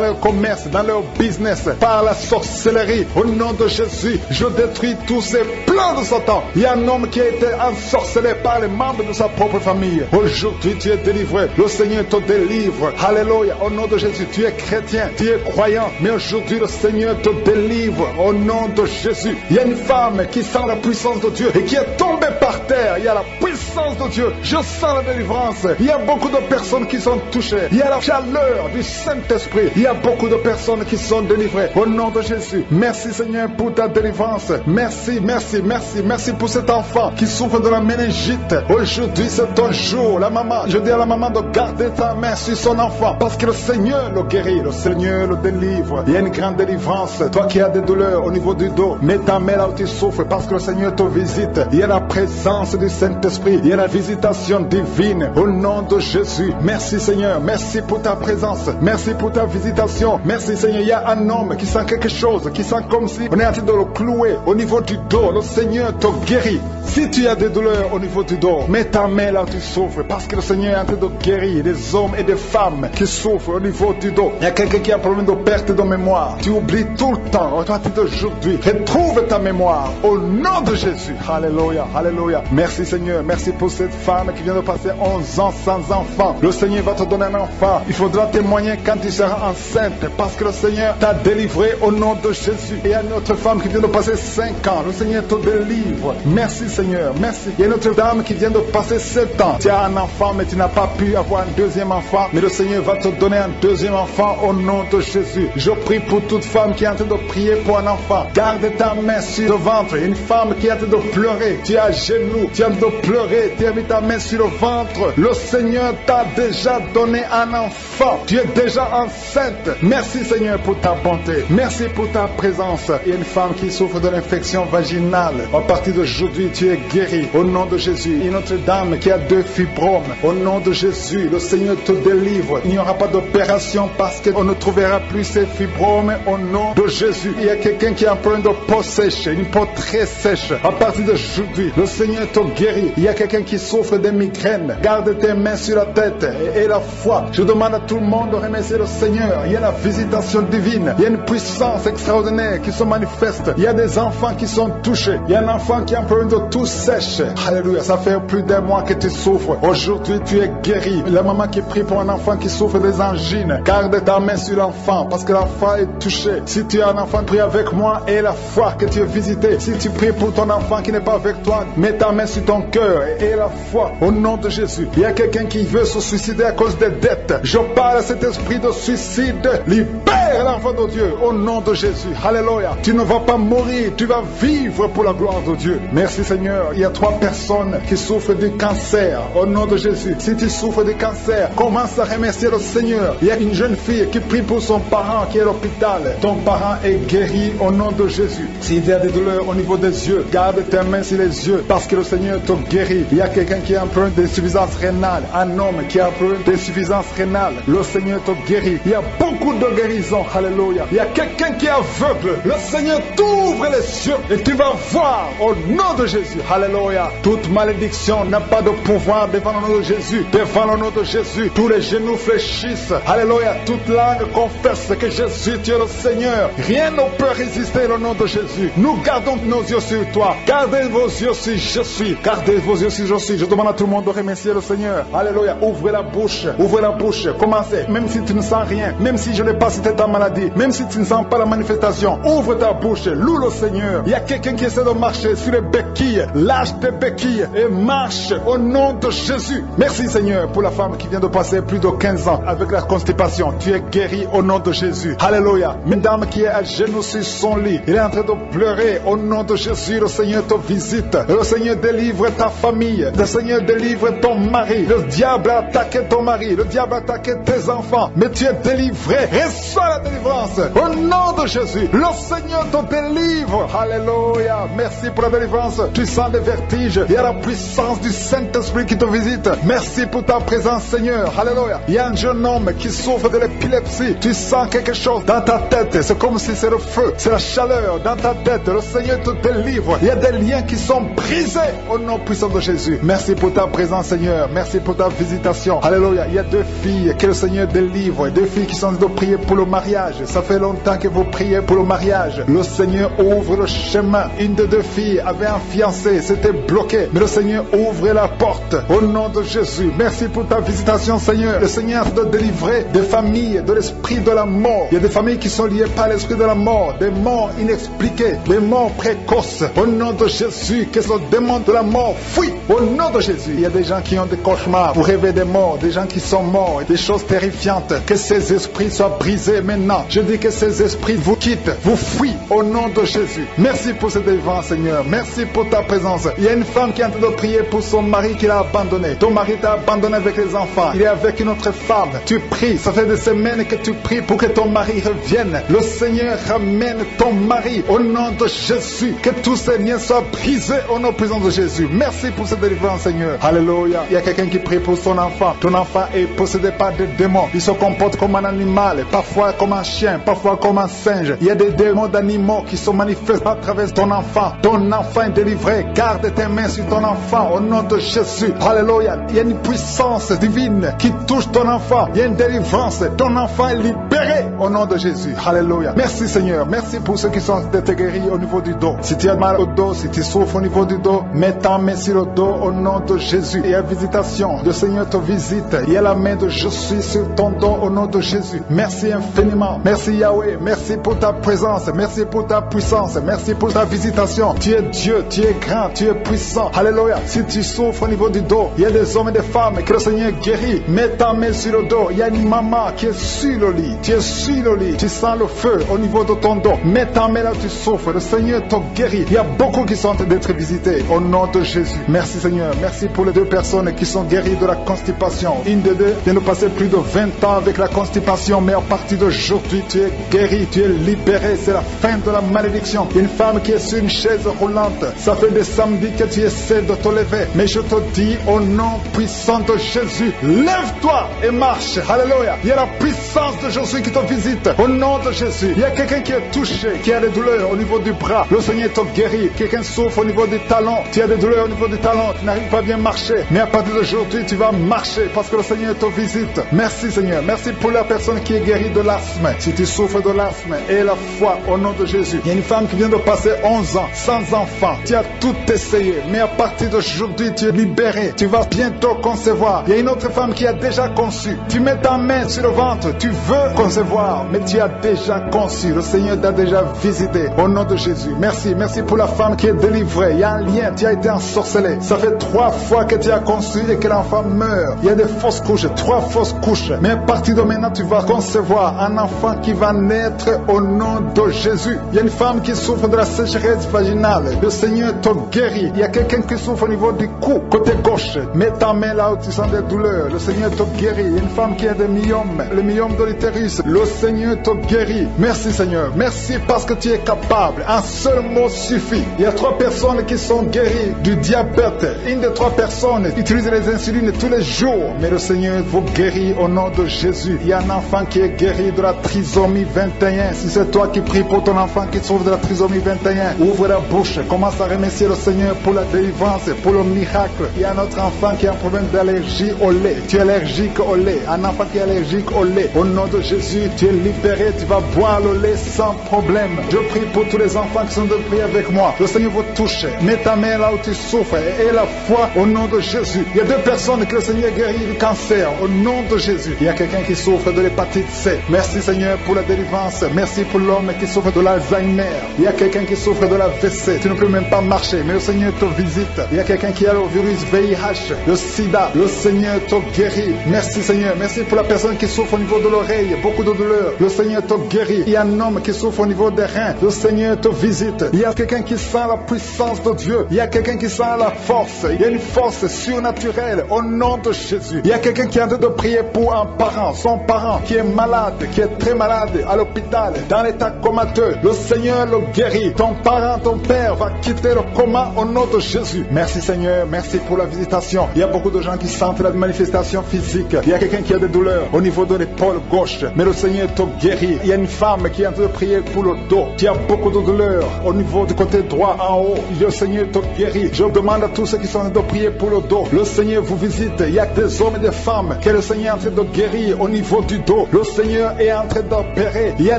leur commerce, dans leur business, par la sorcellerie. Au nom de Jésus, je détruis tous ces plans de Satan. Il y a un homme qui a été ensorcelé par les membres de sa propre famille. Aujourd'hui, tu es délivré. Le Seigneur te délivre. Alléluia. Au nom de Jésus, tu es chrétien, tu es croyant, mais aujourd'hui, le Seigneur te délivre. Au nom de Jésus, il y a une femme qui sent la puissance de Dieu et qui est tombée par terre. Il y a la puissance de Dieu. Je sens la délivrance. Il y a beaucoup de personnes qui sont touchées. Il y a la chaleur du Saint-Esprit. Il y a beaucoup de personnes qui sont délivrées. Au nom de Jésus, merci Seigneur pour ta délivrance. Merci, merci, merci, merci pour cet enfant qui souffre de la méningite. Aujourd'hui, c'est ton jour. La maman, je dis à la maman de garder ta main sur son enfant parce que le Seigneur le guérit, le Seigneur le délivre. Il y a une grande délivrance. Toi qui as des douleurs au niveau du dos, mets ta main là où tu souffres parce que le Seigneur te visite. Il y a la présence du Saint-Esprit. Il y a la visitation divine au nom de Jésus. Merci Seigneur. Merci pour ta présence. Merci pour ta visitation. Merci Seigneur. Il y a un homme qui sent quelque chose, qui sent comme si on est en train de le clouer au niveau du dos. Le Seigneur te guérit. Si tu as des douleurs au niveau du dos, mets ta main là où tu souffres parce que le Seigneur est en train de guérir des hommes et des femmes qui souffrent au niveau du dos. Il y a quelqu'un qui a un problème de perte de mémoire. Tu oublies tout le temps. À partir d'aujourd'hui, retrouve ta mémoire au nom de Jésus. Alléluia, alléluia. Merci Seigneur. Merci pour cette femme qui vient de passer 11 ans sans enfant. Le Seigneur va te donner un enfant. Il faudra témoigner quand tu seras enceinte parce que le Seigneur t'a délivré au nom de Jésus. Et il y a une autre femme qui vient de passer 5 ans. Le Seigneur te délivre. Merci Seigneur. Merci. Il y a une autre dame qui vient de passer 7 ans. Tu as un enfant mais tu n'as pas pu avoir un deuxième enfant. Mais le Seigneur va te donner un deuxième enfant au nom de Jésus. Je prie pour toute femme qui est en train de prier pour un enfant. Garde ta main sur le ventre. Une femme qui est en train de pleurer. Tu es à genoux. Tu es en train de pleurer. Tu as mis ta main sur le ventre. Le Seigneur t'a déjà donné un enfant. Tu es déjà enceinte. Merci Seigneur pour ta bonté. Merci pour ta présence. Il y a une femme qui souffre de l'infection vaginale. À partir d'aujourd'hui, tu es guéri. Au nom de Jésus. Une autre dame qui a 2 fibromes. Au nom de Jésus, le Seigneur te délivre. Il n'y aura pas d'opération parce qu'on ne trouvera plus ces fibromes au nom de Jésus. Il y a quelqu'un qui a un problème de peau sèche, une peau très sèche. À partir d'aujourd'hui, le Seigneur te guérit. Il y a quelqu'un qui souffre de migraines. Garde tes mains sur la tête et la foi. Je demande à tout le monde de remercier le Seigneur. Il y a la visitation divine. Il y a une puissance extraordinaire qui se manifeste. Il y a des enfants qui sont touchés. Il y a un enfant qui a un problème de tout sèche. Alléluia. Ça fait plus d'un mois que tu souffres. Aujourd'hui, tu es guéri. La maman qui prie pour un enfant qui souffre des angines. Garde ta main sur l'enfant parce que l'enfant est touché. Si tu as un enfant, prie avec moi et la foi que tu es visité. Si tu pries pour ton enfant qui n'est pas avec toi, mets ta main sur ton cœur et la foi au nom de Jésus. Il y a quelqu'un qui veut se suicider à cause des dettes. Je parle à cet esprit de suicide. Libère l'enfant de Dieu au nom de Jésus. Alléluia. Tu ne vas pas mourir, tu vas vivre pour la gloire de Dieu. Merci Seigneur. Il y a 3 personnes qui souffrent du cancer au nom de Jésus. Si tu souffres du cancer, commence à remercier le Seigneur. Il y a une jeune fille qui prie pour son parent qui est à l'hôpital. Ton parent est guéri au nom de Jésus. S'il y a des douleurs au niveau des yeux, garde tes mains sur les yeux parce que le Seigneur te guérit. Il y a quelqu'un qui a un problème d'insuffisance rénale, un homme qui a un problème d'insuffisance rénale. Le Seigneur te guérit. Il y a beaucoup de guérisons. Alléluia. Il y a quelqu'un qui est aveugle. Le Seigneur t'ouvre les yeux et tu vas voir au nom de Jésus. Alléluia. Toute malédiction n'a pas de pouvoir devant le nom de Jésus. Devant le nom de Jésus, tous les genoux fléchissent. Alléluia. Toute langue confesse que Jésus, tu es le Seigneur. Rien ne peut résister au nom de Jésus. Nous gardons nos yeux sur toi. Gardez vos yeux sur Jésus. Gardez vos yeux suis, je suis. Je demande à tout le monde de remercier le Seigneur. Alléluia. Ouvrez la bouche. Ouvrez la bouche. Commencez. Même si tu ne sens rien. Même si je n'ai pas cité ta maladie. Même si tu ne sens pas la manifestation. Ouvre ta bouche. Loue le Seigneur. Il y a quelqu'un qui essaie de marcher sur les béquilles. Lâche tes béquilles et marche au nom de Jésus. Merci Seigneur pour la femme qui vient de passer plus de 15 ans avec la constipation. Tu es guéri au nom de Jésus. Alléluia. Une dame qui est à genoux sur son lit. Il est en train de pleurer au nom de Jésus. Le Seigneur te visite. Le Seigneur délivre ta famille. Le Seigneur délivre ton mari. Le diable a attaqué ton mari. Le diable a attaqué tes enfants. Mais tu es délivré. Reçois la délivrance. Au nom de Jésus. Le Seigneur te délivre. Alléluia. Merci pour la délivrance. Tu sens des vertiges. Il y a la puissance du Saint-Esprit qui te visite. Merci pour ta présence, Seigneur. Alléluia. Il y a un jeune homme qui souffre de l'épilepsie. Tu sens quelque chose dans ta tête. C'est comme si c'est le feu. C'est la chaleur dans ta tête. Le Seigneur te délivre. Il y a des liens qui sont brisés au nom puissant de Jésus. Merci pour ta présence, Seigneur. Merci pour ta visitation. Alléluia. Il y a 2 filles que le Seigneur délivre. 2 filles qui sont en train de prier pour le mariage. Ça fait longtemps que vous priez pour le mariage. Le Seigneur ouvre le chemin. Une des 2 filles avait un fiancé. C'était bloqué. Mais le Seigneur ouvre la porte. Au nom de Jésus. Merci pour ta visitation, Seigneur. Le Seigneur de délivrer des familles de l'esprit de la mort. Il y a des familles qui sont liées par l'esprit de la mort. Des morts inexpliquées. Des morts précoces. Au nom de Jésus. Que ce démon de la mort fuit. Au nom de Jésus. Il y a des gens qui ont des cauchemars. Vous rêvez des morts. Des gens qui sont morts. Des choses terrifiantes. Que ces esprits soient brisés maintenant. Je dis que ces esprits vous quittent. Vous fuient. Au nom de Jésus. Merci pour ce délivrance, Seigneur. Merci pour ta présence. Il y a une femme qui est en train de prier pour son mari qui l'a abandonné. Ton mari t'a abandonné avec les enfants. Il est avec une autre femme. Tu pries. Ça fait des semaines que tu pries pour que ton mari revienne. Le Seigneur ramène ton mari au nom de Jésus. Que tous ces liens soient brisés au nom puissant de Jésus. Merci pour cette délivrance, Seigneur. Alléluia. Il y a quelqu'un qui prie pour son enfant. Ton enfant est possédé par des démons. Il se comporte comme un animal, parfois comme un chien, parfois comme un singe. Il y a des démons d'animaux qui se manifestent à travers ton enfant. Ton enfant est délivré. Garde tes mains sur ton enfant au nom de Jésus. Alléluia. Il y a une puissance divine qui touche ton enfant. Il y a une délivrance. Ton enfant est libéré au nom de Jésus. Alléluia. Merci Seigneur. Merci pour ceux qui sont été guéris au niveau du dos. Si tu as mal au dos, si tu souffres au niveau du dos, mets ta main sur le dos au nom de Jésus. Il y a visitation. Le Seigneur te visite. Il y a la main de je suis sur ton dos au nom de Jésus. Merci infiniment. Merci Yahweh. Merci pour ta présence. Merci pour ta puissance. Merci pour ta visitation. Tu es Dieu. Tu es grand. Tu es puissant. Alléluia. Si tu souffres au niveau du dos, il y a des hommes et des femmes que le Seigneur guérit. Mets ta main sur le dos. Il y a une maman qui est sur le lit. Tu es sur le lit. Tu sens le feu au niveau de ton dos. Mets ta main là où tu souffres. Le Seigneur te guérit. Il y a beaucoup qui sont en train d'être visités au nom de Jésus. Merci Seigneur. Merci pour les 2 personnes qui sont guéries de la constipation. Une des 2 vient de passer plus de 20 ans avec la constipation, mais à partir d'aujourd'hui, tu es guéri, tu es libéré. C'est la fin de la malédiction. Une femme qui est sur une chaise roulante. Ça fait des samedis que tu essaies de te lever. Mais je te dis, au nom puissant de Jésus, lève-toi et marche. Alléluia. Il y a la puissance de Jésus qui te visite. Au nom de Jésus. Il y a quelqu'un qui est touché, qui a des douleurs au niveau du bras. Le Seigneur te guérit. Quelqu'un souffre au niveau du talon. Tu as des douleurs au niveau du talon. Tu n'arrives pas à bien marcher. Mais à partir d'aujourd'hui, tu vas marcher parce que le Seigneur te visite. Merci Seigneur. Merci pour la personne qui est guérie de l'asthme. Si tu souffres de l'asthme, et la foi au nom de Jésus. Il y a une femme qui vient de passer 11 ans sans enfant. Tu as tout essayé. Mais à partir d'aujourd'hui, tu es libéré. Tu vas bientôt concevoir. Il y a une autre femme qui a déjà conçu. Tu mets ta main sur le ventre. Tu veux concevoir, mais tu as déjà conçu. Le Seigneur t'a déjà visité. Au nom de Jésus. Merci. Merci pour la femme qui est délivrée. Il y a un lien. Tu as été ensorcelé. Ça fait 3 fois que tu as conçu et que l'enfant meurt. Il y a des fausses couches. 3 fausses couches. Mais à partir de maintenant, tu vas concevoir un enfant qui va naître au nom de Jésus. Il y a une femme qui souffre de la sécheresse vaginale. Le Seigneur te guérit. Il y a quelqu'un qui souffre au niveau du cou, côté gauche. Mets ta main là où tu sens des douleurs. Le Seigneur te guérit. Il y a une femme qui a des myomes. Le myome de l'utérus. Le Seigneur te guérit. Merci Seigneur. Merci parce que tu es capable. Un seul mot suffit. Il y a 3 personnes qui sont guéries du diabète. Une des 3 personnes utilise les insulines tous les jours. Mais le Seigneur vous guérit au nom de Jésus. Il y a un enfant qui est guéri de la trisomie 21. Si c'est toi qui pries pour ton enfant qui souffre de la trisomie 21, ouvre la bouche. Commence à remercier le Seigneur pour la délivrance, pour le miracle. Il y a un autre enfant qui a un problème d'allergie au lait. Tu es allergique au lait. Un enfant qui est allergique au lait. Au nom de Jésus, tu es libéré, tu vas boire le lait sans problème. Je prie pour tous les enfants qui sont de prier avec moi. Le Seigneur vous touche. Mets ta main là où tu souffres et aie la foi au nom de Jésus. Il y a 2 personnes que le Seigneur guérit du cancer au nom de Jésus. Il y a quelqu'un qui souffre de l'hépatite C. Merci Seigneur pour la délivrance. Merci pour l'homme qui souffre de l'Alzheimer. Il y a quelqu'un qui souffre de la WC. Tu ne peux même pas marcher, mais le Seigneur te visite. Il y a quelqu'un qui a le virus VIH, le sida. Le Seigneur te guérit. Merci Seigneur. Merci pour la personne qui souffre au niveau de l'oreille. Beaucoup de douleur. Le Seigneur te guérit. Il y a un homme qui souffre au niveau des reins. Le Seigneur te visite. Il y a quelqu'un qui sent la puissance de Dieu. Il y a quelqu'un qui sent la force. Il y a une force surnaturelle au nom de Jésus. Il y a quelqu'un qui est en train de prier pour un parent, son parent qui est malade, qui est très malade à l'hôpital, dans l'état comateux. Le Seigneur le guérit. Ton parent, ton père va quitter le coma au nom de Jésus. Merci Seigneur, merci pour la visitation. Il y a beaucoup de gens qui sentent la manifestation physique. Il y a quelqu'un qui a des douleurs au niveau de l'épaule gauche, mais le Seigneur te guérit. Il y a une femme qui est en train de prier pour le dos, qui a beaucoup de douleurs au niveau du côté droit en haut. Le Seigneur te guérit. Je demande à tous ceux qui sont en train de prier pour le dos. Le Seigneur vous visite. Il y a des hommes et des femmes que le Seigneur est en train de guérir au niveau du dos. Le Seigneur est en train d'opérer. Il y a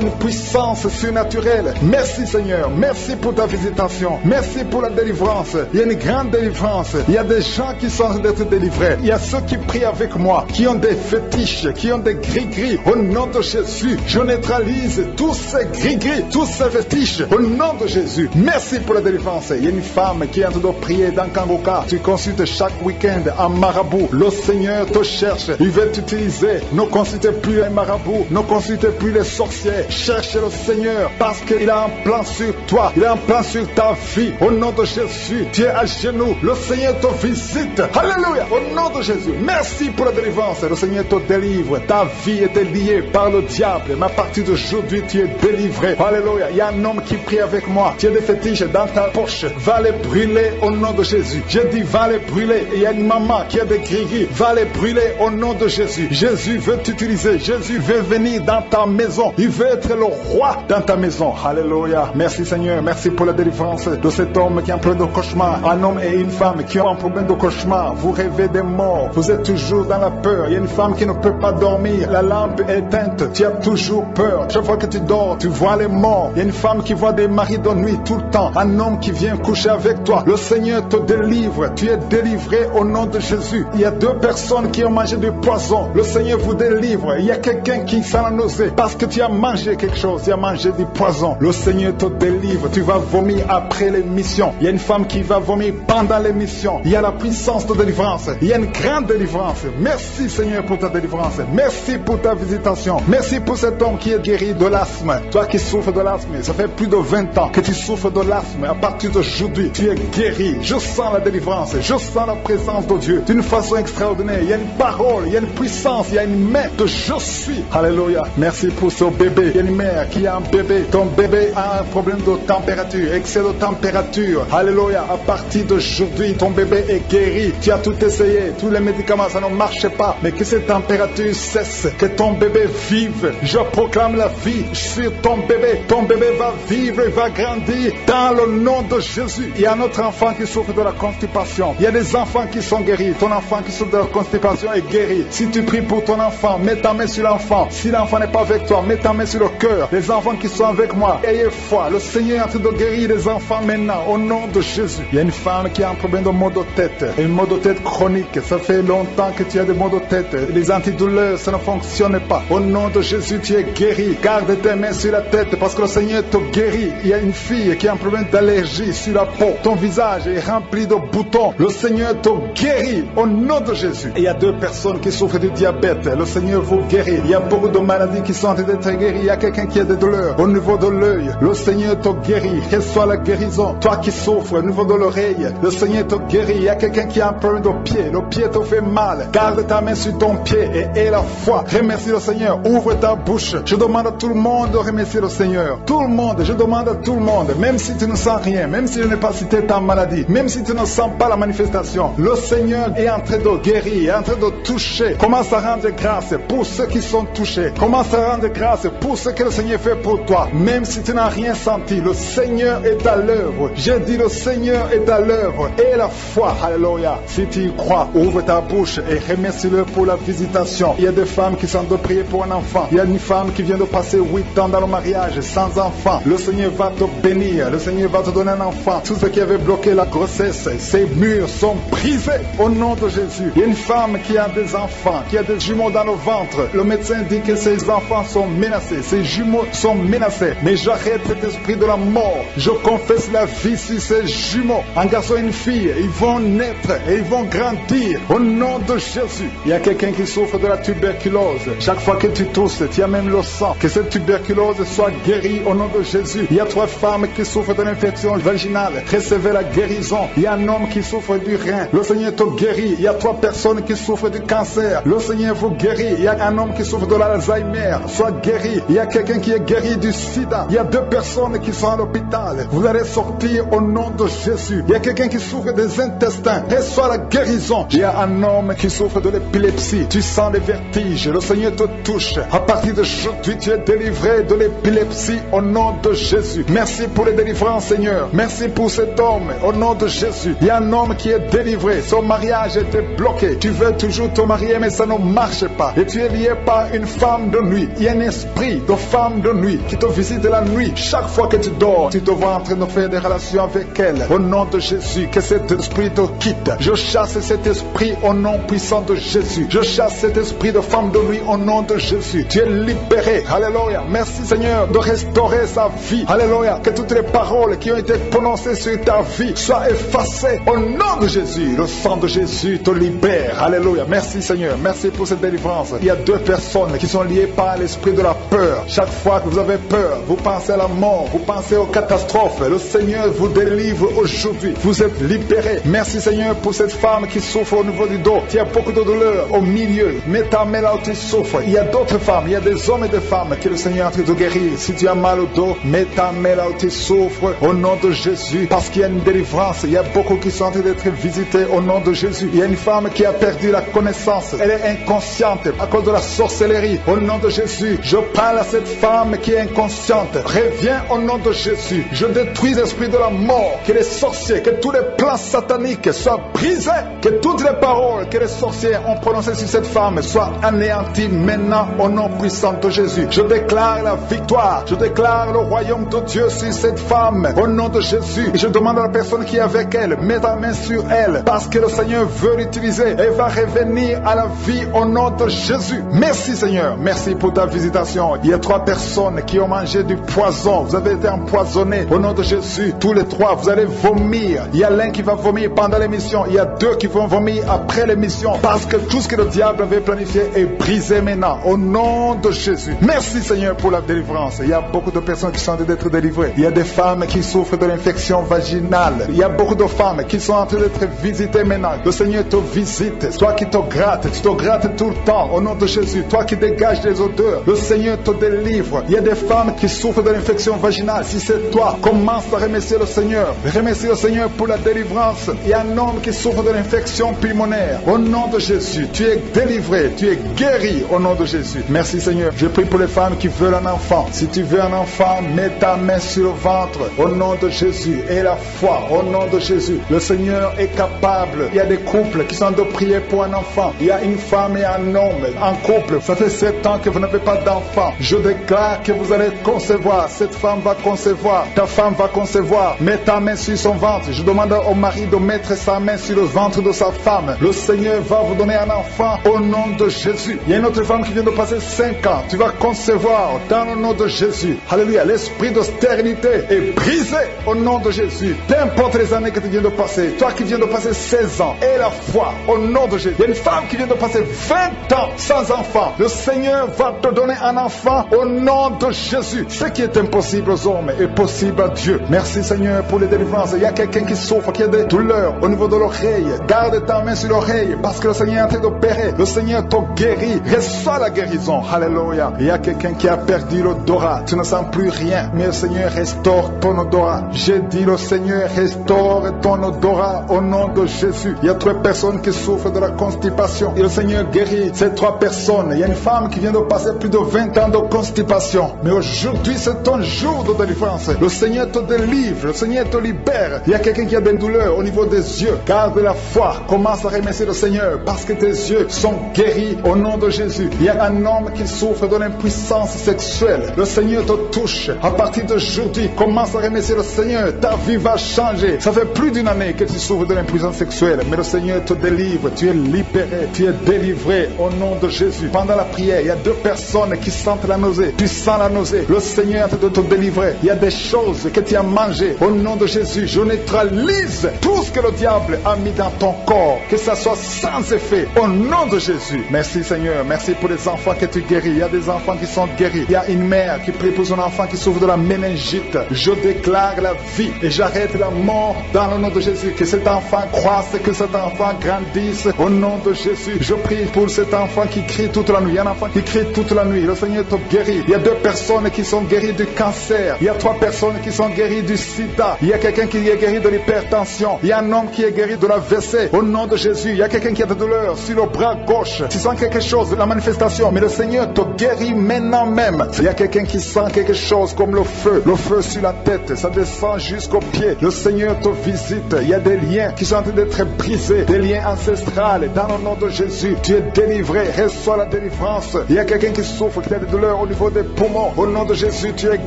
une puissance surnaturelle. Merci Seigneur. Merci pour ta visitation. Merci pour la délivrance. Il y a une grande délivrance. Il y a des gens qui sont en train d'être délivrés. Il y a ceux qui prient avec moi, qui ont des fétiches, qui ont des gris-gris. Au nom de Jésus, je neutralise tous ces gris-gris, tous ces fétiches. Au nom de Jésus. Merci pour la délivrance. Il y a une femme qui est en train de prier dans Kangoka. Tu consultes chaque week-end un marabout. Le Seigneur te cherche. Il veut t'utiliser. Ne consultez plus un marabout. Ne consultez plus les sorciers. Cherche le Seigneur parce qu'il a un plan sur toi. Il a un plan sur ta vie. Au nom de Jésus, tu es à genoux. Le Seigneur te visite. Alléluia. Au nom de Jésus. Merci pour la délivrance. Le Seigneur te délivre. Ta vie était liée par le diable. Mais à partir d'aujourd'hui, tu es délivré. Alléluia. Il y a un homme qui prie avec moi. Tu as des fétiches dans ta poche. Va les brûler au nom de Jésus. J'ai dit va les brûler. Et il y a une maman qui a des gris-gris. Va les brûler au nom de Jésus. Jésus veut t'utiliser. Jésus veut venir dans ta maison. Il veut être le roi dans ta maison. Alléluia. Merci Seigneur. Merci pour la délivrance de cet homme qui a un problème de cauchemar. Un homme et une femme qui ont un problème de cauchemar. Vous rêvez des morts. Vous êtes toujours dans la peur. Il y a une femme qui ne peut pas dormir. La lampe est éteinte. Tu as toujours peur. Chaque fois que tu dors, tu vois les morts. Il y a une femme qui voit des maris de nuit tout le temps. Un homme qui vient coucher avec toi. Le Seigneur te délivre. Tu es délivré au nom de Jésus. Il y a 2 personnes qui ont mangé du poison. Le Seigneur vous délivre. Il y a quelqu'un qui sent la nausée parce que tu as mangé quelque chose. Tu as mangé du poison. Le Seigneur te délivre. Tu vas vomir après l'émission. Il y a une femme qui va vomir pendant l'émission. Il y a la puissance de délivrance. Il y a une grande délivrance. Merci Seigneur pour ta délivrance. Merci pour ta visitation. Merci pour cet homme qui est guéri de l'asthme. Toi qui souffres de l'asthme, ça fait plus de 20 ans que tu souffres de l'asthme. À partir d'aujourd'hui, tu es guéri. Je sens la délivrance. Je sens la présence de Dieu d'une façon extraordinaire. Il y a une parole, il y a une puissance, il y a une main de je suis. Alléluia. Merci pour ce bébé. Il y a une mère qui a un bébé. Ton bébé a un problème de température, excès de température. Alléluia. À partir d'aujourd'hui, ton bébé est guéri. Tu as tout essayé. Tous les médicaments, ça ne marche pas. Mais que cette température cesse. Que ton bébé vive. Je proclame la vie sur ton bébé. Ton bébé va vivre et va grandir dans le nom de Jésus. Il y a un autre enfant qui souffre de la constipation. Il y a des enfants qui sont guéris. Ton enfant qui souffre de la constipation est guéri. Si tu pries pour ton enfant, mets ta main sur l'enfant. Si l'enfant n'est pas avec toi, mets ta main sur le cœur. Les enfants qui sont avec moi, ayez foi. Le Seigneur est en train de guérir les enfants maintenant au nom de Jésus. Il y a une femme qui a un problème de maux de tête. Un maux de tête chronique. Ça fait longtemps que tu as des maux de tête. Les antidouleurs, ça ne fonctionne pas. Au nom de Jésus, tu es guéri. Garde tes mains sur la tête parce que le Seigneur te guérit. Il y a une fille qui a un problème d'allergie sur la peau. Ton visage est rempli de boutons. Le Seigneur te guérit au nom de Jésus. Et il y a 2 personnes qui souffrent du diabète. Le Seigneur vous guérit. Il y a beaucoup de maladies qui sont en train d'être guéries. Il y a quelqu'un qui a des douleurs au niveau de l'œil. Le Seigneur te guérit. Reçois la guérison. Toi qui souffres au niveau de l'oreille, le Seigneur te guérit. Il y a quelqu'un qui a un problème de pied. Le pied te fait mal. Garde ta main sur ton pied et aie la foi. Remercie le Seigneur. Ouvre ta bouche. Je demande à tout le monde de remercier le Seigneur. Tout le monde. Je demande à tout le monde. Même si tu ne sens rien. Même si je n'ai pas cité ta maladie. Même si tu ne sens pas la manifestation. Le Seigneur est en train de guérir. Est en train de toucher. Commence à rendre grâce pour ceux qui sont touchés. Commence à rendre grâce pour ce que le Seigneur fait pour toi. Même si tu n'as rien senti. Le Seigneur est à l'œuvre. J'ai dit le Seigneur est à l'œuvre. Et la foi. Alléluia. Si tu y crois, ouvre ta bouche et remercie-le pour la visitation. Il y a des femmes qui sont de prier pour un enfant. Il y a une femme qui vient de passer 8 ans dans le mariage sans enfant. Le Seigneur va te bénir. Le Seigneur va te donner un enfant. Tout ce qui avait bloqué la grossesse, ces murs sont brisés au nom de Jésus. Il y a une femme qui a des enfants, qui a des jumeaux dans le ventre. Le médecin dit que ses enfants sont menacés. Ses jumeaux sont menacés. Mais j'arrête cet esprit de la mort. Je confesse la vie sur ces jumeaux. Un garçon et une fille, ils vont naître et ils vont grandir au nom de Jésus. Il y a quelqu'un qui souffre de la tuberculose. Chaque fois que tu tousses, tu as même le sang. Que cette tuberculose soit guérie au nom de Jésus. Il y a 3 femmes qui souffrent de l'infection vaginale. Recevez la guérison. Il y a un homme qui souffre du rein. Le Seigneur te guérit. Il y a 3 personnes qui souffrent du cancer. Le Seigneur vous guérit. Il y a un homme qui souffre de l'Alzheimer. Sois guéri. Il y a quelqu'un qui est guéri du sida. Il y a 2 personnes qui sont à l'hôpital. Vous allez sortir au nom de Jésus. Il y a quelqu'un qui souffre des intestins. Reçois la guérison. Il y a un homme qui souffre de l'épilepsie. Tu sens les vertiges. Le Seigneur te touche. À partir d'aujourd'hui, tu es délivré de l'épilepsie au nom de Jésus. Merci pour les délivrances, Seigneur. Merci pour cet homme au nom de Jésus. Il y a un homme qui est délivré. Son mariage était bloqué. Tu veux toujours te marier, mais ça ne marche pas. Et tu es lié par une femme de nuit. Il y a un esprit de femme de nuit qui te visite la nuit. Chaque fois que tu dors, tu te vois en train de faire des relations avec elle. Au nom de Jésus, que cet esprit te quitte. Je chasse cet esprit au nom puissant de Jésus. Je chasse cet esprit de femme de nuit au nom de Jésus. Tu es libéré. Alléluia. Merci Seigneur de restaurer sa vie. Alléluia. Que toutes les paroles qui ont été prononcées sur ta vie soient effacées au nom de Jésus. Le sang de Jésus te libère. Alléluia. Merci Seigneur. Merci pour cette délivrance. Il y a 2 personnes qui sont liées par l'esprit de la peur. Chaque fois que vous avez peur, vous pensez à la mort, vous pensez aux catastrophes. Le Seigneur vous délivre aujourd'hui. Vous êtes libérés. Merci Seigneur pour cette femme qui souffre au niveau du dos. Il y a beaucoup de douleur au milieu. Mets ta main là où tu souffres. Il y a d'autres femmes, il y a des hommes et des femmes que le Seigneur est en train de guérir. Si tu as mal au dos, mets ta main là où tu souffres au nom de Jésus. Parce qu'il y a une délivrance. Il y a beaucoup qui sont en train d'être visités au nom de Jésus. Il y a une femme qui a perdu la connaissance. Elle est inconsciente à cause de la sorcellerie. Au nom de Jésus, je parle à cette femme qui est inconsciente. Reviens au nom de Jésus. Je détruis l'esprit de la mort. Que les sorciers, que tous les plans sataniques soient brisés. Que toutes les paroles que les sorciers ont prononcées sur cette femme soient anéanties maintenant au nom puissant de Jésus. Je déclare la victoire. Je déclare le royaume de Dieu sur cette femme au nom de Jésus. Et je demande à la personne qui est avec elle, mets ta main sur elle parce que le Seigneur veut l'utiliser. Elle va revenir à la vie au nom de Jésus. Merci Seigneur. Merci pour ta visitation. Il y a 3 personnes qui ont mangé du poison. Vous avez été empoisonnés au nom de Jésus. Tous les 3, vous allez vomir. Il y a l'un qui va vomir pendant l'émission. Il y a 2 qui vont vomir après l'émission. Parce que tout ce que le diable avait planifié est brisé maintenant. Au nom de Jésus. Merci Seigneur pour la délivrance. Il y a beaucoup de personnes qui sont en train d'être délivrées. Il y a des femmes qui souffrent de l'infection vaginale. Il y a beaucoup de femmes qui sont en train d'être visitées maintenant. Le Seigneur te visite. Toi qui te grattes, tu te grattes tout le temps. Au nom de Jésus. Toi qui dégages les odeurs. Le Seigneur te délivre. Il y a des femmes qui souffrent de l'infection vaginale. Si c'est toi, commence à remercier le Seigneur. Remercie le Seigneur pour la délivrance. Il y a un homme qui souffre de l'infection pulmonaire. Au nom de Jésus, tu es délivré. Tu es guéri au nom de Jésus. Merci Seigneur. Je prie pour les femmes qui veulent un enfant. Si tu veux un enfant, mets ta main sur le ventre. Au nom de Jésus. Et la foi. Au nom de Jésus. Le Seigneur est capable. Il y a des couples qui sont de prier pour un enfant. Il y a une femme et un homme en couple. Ça fait 7 ans que vous n'avez pas d'enfant. Je déclare que vous allez concevoir. Cette femme va concevoir. Ta femme va concevoir. Mets ta main sur son ventre. Je demande au mari de mettre sa main sur le ventre de sa femme. Le Seigneur va vous donner un enfant au nom de Jésus. Il y a une autre femme qui vient de passer 5 ans. Tu vas concevoir dans le nom de Jésus. Alléluia. L'esprit de stérilité est brisé au nom de Jésus. Peu importe les années que tu viens de passer. Toi qui viens de passer 16 ans. Et la foi au nom de Jésus. Il y a une femme qui vient de passer 20 ans sans enfant. Le Seigneur va te donner un enfant au nom de Jésus. Ce qui est impossible aux hommes est possible à Dieu. Merci Seigneur pour les délivrances. Il y a quelqu'un qui souffre, qui a des douleurs au niveau de l'oreille. Garde ta main sur l'oreille parce que le Seigneur est en train d'opérer. Le Seigneur te guérit. Reçois la guérison. Alléluia. Il y a quelqu'un qui a perdu l'odorat. Tu ne sens plus rien. Mais le Seigneur restaure ton odorat. J'ai dit le Seigneur restaure ton odorat au nom de Jésus. Il y a 3 personnes qui souffrent de la constipation. Et le Seigneur guérit ces 3 personnes. Il y a une femme qui vient de passer plus de 20 ans de constipation. Mais aujourd'hui, c'est ton jour de délivrance. Le Seigneur te délivre. Le Seigneur te libère. Il y a quelqu'un qui a des douleurs au niveau des yeux. Garde la foi. Commence à remercier le Seigneur parce que tes yeux sont guéris au nom de Jésus. Il y a un homme qui qui souffre de l'impuissance sexuelle, le Seigneur te touche. À partir d'aujourd'hui, commence à remercier le Seigneur. Ta vie va changer. Ça fait plus d'une année que tu souffres de l'impuissance sexuelle, mais le Seigneur te délivre. Tu es libéré, tu es délivré au nom de Jésus. Pendant la prière, il y a 2 personnes qui sentent la nausée. Tu sens la nausée. Le Seigneur est en train de te délivrer. Il y a des choses que tu as mangées. Au nom de Jésus, je neutralise tout ce que le diable a mis dans ton corps. Que ça soit sans effet. Au nom de Jésus. Merci Seigneur. Merci pour les enfants que tu guéris. Il y a des enfants qui sont guéris. Il y a une mère qui prie pour son enfant qui souffre de la méningite. Je déclare la vie et j'arrête la mort dans le nom de Jésus. Que cet enfant croisse, que cet enfant grandisse. Au nom de Jésus, je prie pour cet enfant qui crie toute la nuit. Il y a un enfant qui crie toute la nuit. Le Seigneur te guérit. Il y a 2 personnes qui sont guéries du cancer. Il y a 3 personnes qui sont guéries du sida. Il y a quelqu'un qui est guéri de l'hypertension. Il y a un homme qui est guéri de la l'AVC. Au nom de Jésus, il y a quelqu'un qui a de douleur sur le bras gauche. Tu sens quelque chose, la manifestation, mais le Seigneur te guérit maintenant même. Il y a quelqu'un qui sent quelque chose comme le feu sur la tête. Ça descend jusqu'aux pieds. Le Seigneur te visite. Il y a des liens qui sont en train d'être brisés. Des liens ancestrales. Dans le nom de Jésus, tu es délivré. Reçois la délivrance. Il y a quelqu'un qui souffre, qui a des douleurs au niveau des poumons. Au nom de Jésus, tu es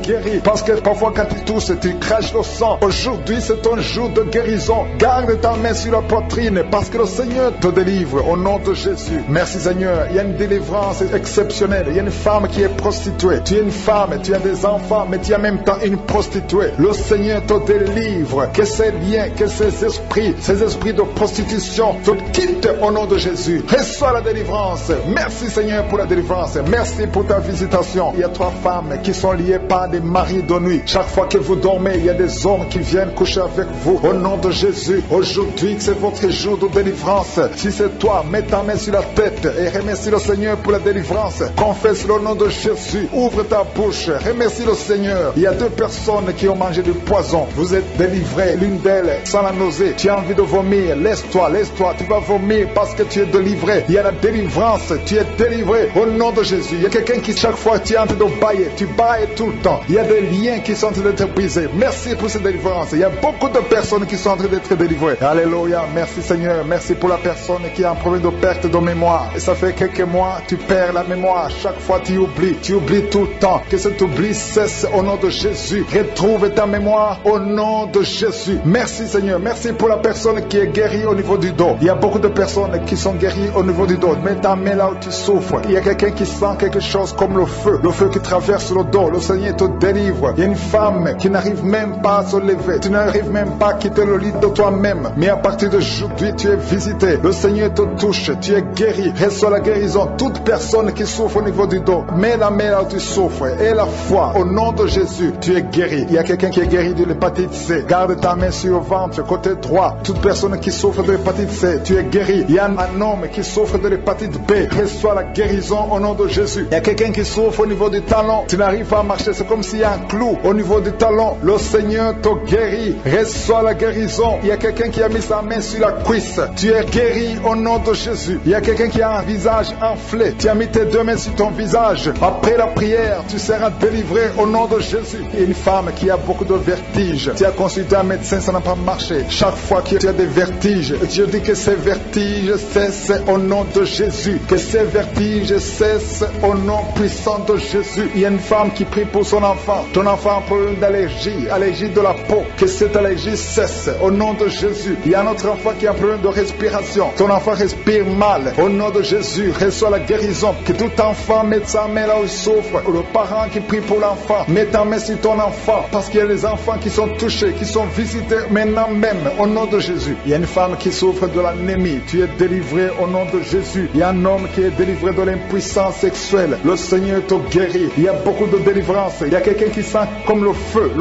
guéri. Parce que parfois quand tu tousses, tu craches le sang. Aujourd'hui, c'est ton jour de guérison. Garde ta main sur la poitrine parce que le Seigneur te délivre. Au nom de Jésus. Merci Seigneur. Il y a une délivrance exceptionnelle. Il y a une femme qui est prostituée. Tu es une femme, tu as des enfants, mais tu es en même temps une prostituée. Le Seigneur te délivre. Que ces liens, que ces esprits de prostitution te quittent au nom de Jésus. Reçois la délivrance. Merci Seigneur pour la délivrance. Merci pour ta visitation. Il y a 3 femmes qui sont liées par des maris de nuit. Chaque fois que vous dormez, il y a des hommes qui viennent coucher avec vous. Au nom de Jésus, aujourd'hui, c'est votre jour de délivrance. Si c'est toi, mets ta main sur la tête et remercie le Seigneur pour la délivrance. Confesse le nom de Jésus. Ouvre ta bouche. Remercie le Seigneur. Il y a 2 personnes qui ont mangé du poison. Vous êtes délivrés. L'une d'elles sans la nausée. Tu as envie de vomir. Laisse-toi. Tu vas vomir parce que tu es délivré. Il y a la délivrance. Tu es délivré au nom de Jésus. Il y a quelqu'un qui chaque fois tu es en train de bailler. Tu bailles tout le temps. Il y a des liens qui sont en train d'être brisés. Merci pour cette délivrance. Il y a beaucoup de personnes qui sont en train d'être délivrées. Alléluia. Merci Seigneur. Merci pour la personne qui a un problème de perte de mémoire. Et ça fait quelques mois, tu perds la mémoire. Chaque fois tu oublies. Tu oublies tout le temps. Que cet oubli cesse au nom de Jésus. Retrouve ta mémoire au nom de Jésus. Merci Seigneur. Merci pour la personne qui est guérie au niveau du dos. Il y a beaucoup de personnes qui sont guéries au niveau du dos. Mets ta main là où tu souffres. Il y a quelqu'un qui sent quelque chose comme le feu qui traverse le dos. Le Seigneur te délivre. Il y a une femme qui n'arrive même pas à se lever. Tu n'arrives même pas à quitter le lit de toi-même. Mais à partir d'aujourd'hui, tu es visité. Le Seigneur te touche. Tu es guéri. Reçois la guérison. Toute personne qui souffre au niveau du dos, mets la main là où tu souffres. Et la foi, au nom de Jésus, tu es guéri. Il y a quelqu'un qui est guéri de l'hépatite C. Garde ta main sur le ventre, côté droit. Toute personne qui souffre de l'hépatite C, tu es guéri. Il y a un homme qui souffre de l'hépatite B. Reçois la guérison au nom de Jésus. Il y a quelqu'un qui souffre au niveau du talon. Tu n'arrives pas à marcher. C'est comme s'il y a un clou au niveau du talon. Le Seigneur te guérit. Reçois la guérison. Il y a quelqu'un qui a mis sa main sur la cuisse. Tu es guéri au nom de Jésus. Il y a quelqu'un qui a un visage enflé. Tu as mis tes 2 mains sur ton visage. Après la prière, tu seras délivré au nom de Jésus. Il y a une femme qui a beaucoup de vertiges. Tu as consulté un médecin, ça n'a pas marché. Chaque fois que tu as des vertiges, je dis que ces vertiges cessent au nom de Jésus. Que ces vertiges cessent au nom puissant de Jésus. Il y a une femme qui prie pour son enfant. Ton enfant a un problème d'allergie, allergie de la peau. Que cette allergie cesse au nom de Jésus. Il y a un autre enfant qui a un problème de respiration. Ton enfant respire mal. Au nom de Jésus, reçois la guérison. Que tout enfant mette sa main là où il souffre. Ou le parent qui prie pour l'enfant, mets ta main sur ton enfant. Parce qu'il y a des enfants qui sont touchés, qui sont visités maintenant même. Au nom de Jésus. Il y a une femme qui souffre de l'anémie. Tu es délivré au nom de Jésus. Il y a un homme qui est délivré de l'impuissance sexuelle. Le Seigneur te guérit. Il y a beaucoup de délivrance. Il y a quelqu'un qui sent comme le feu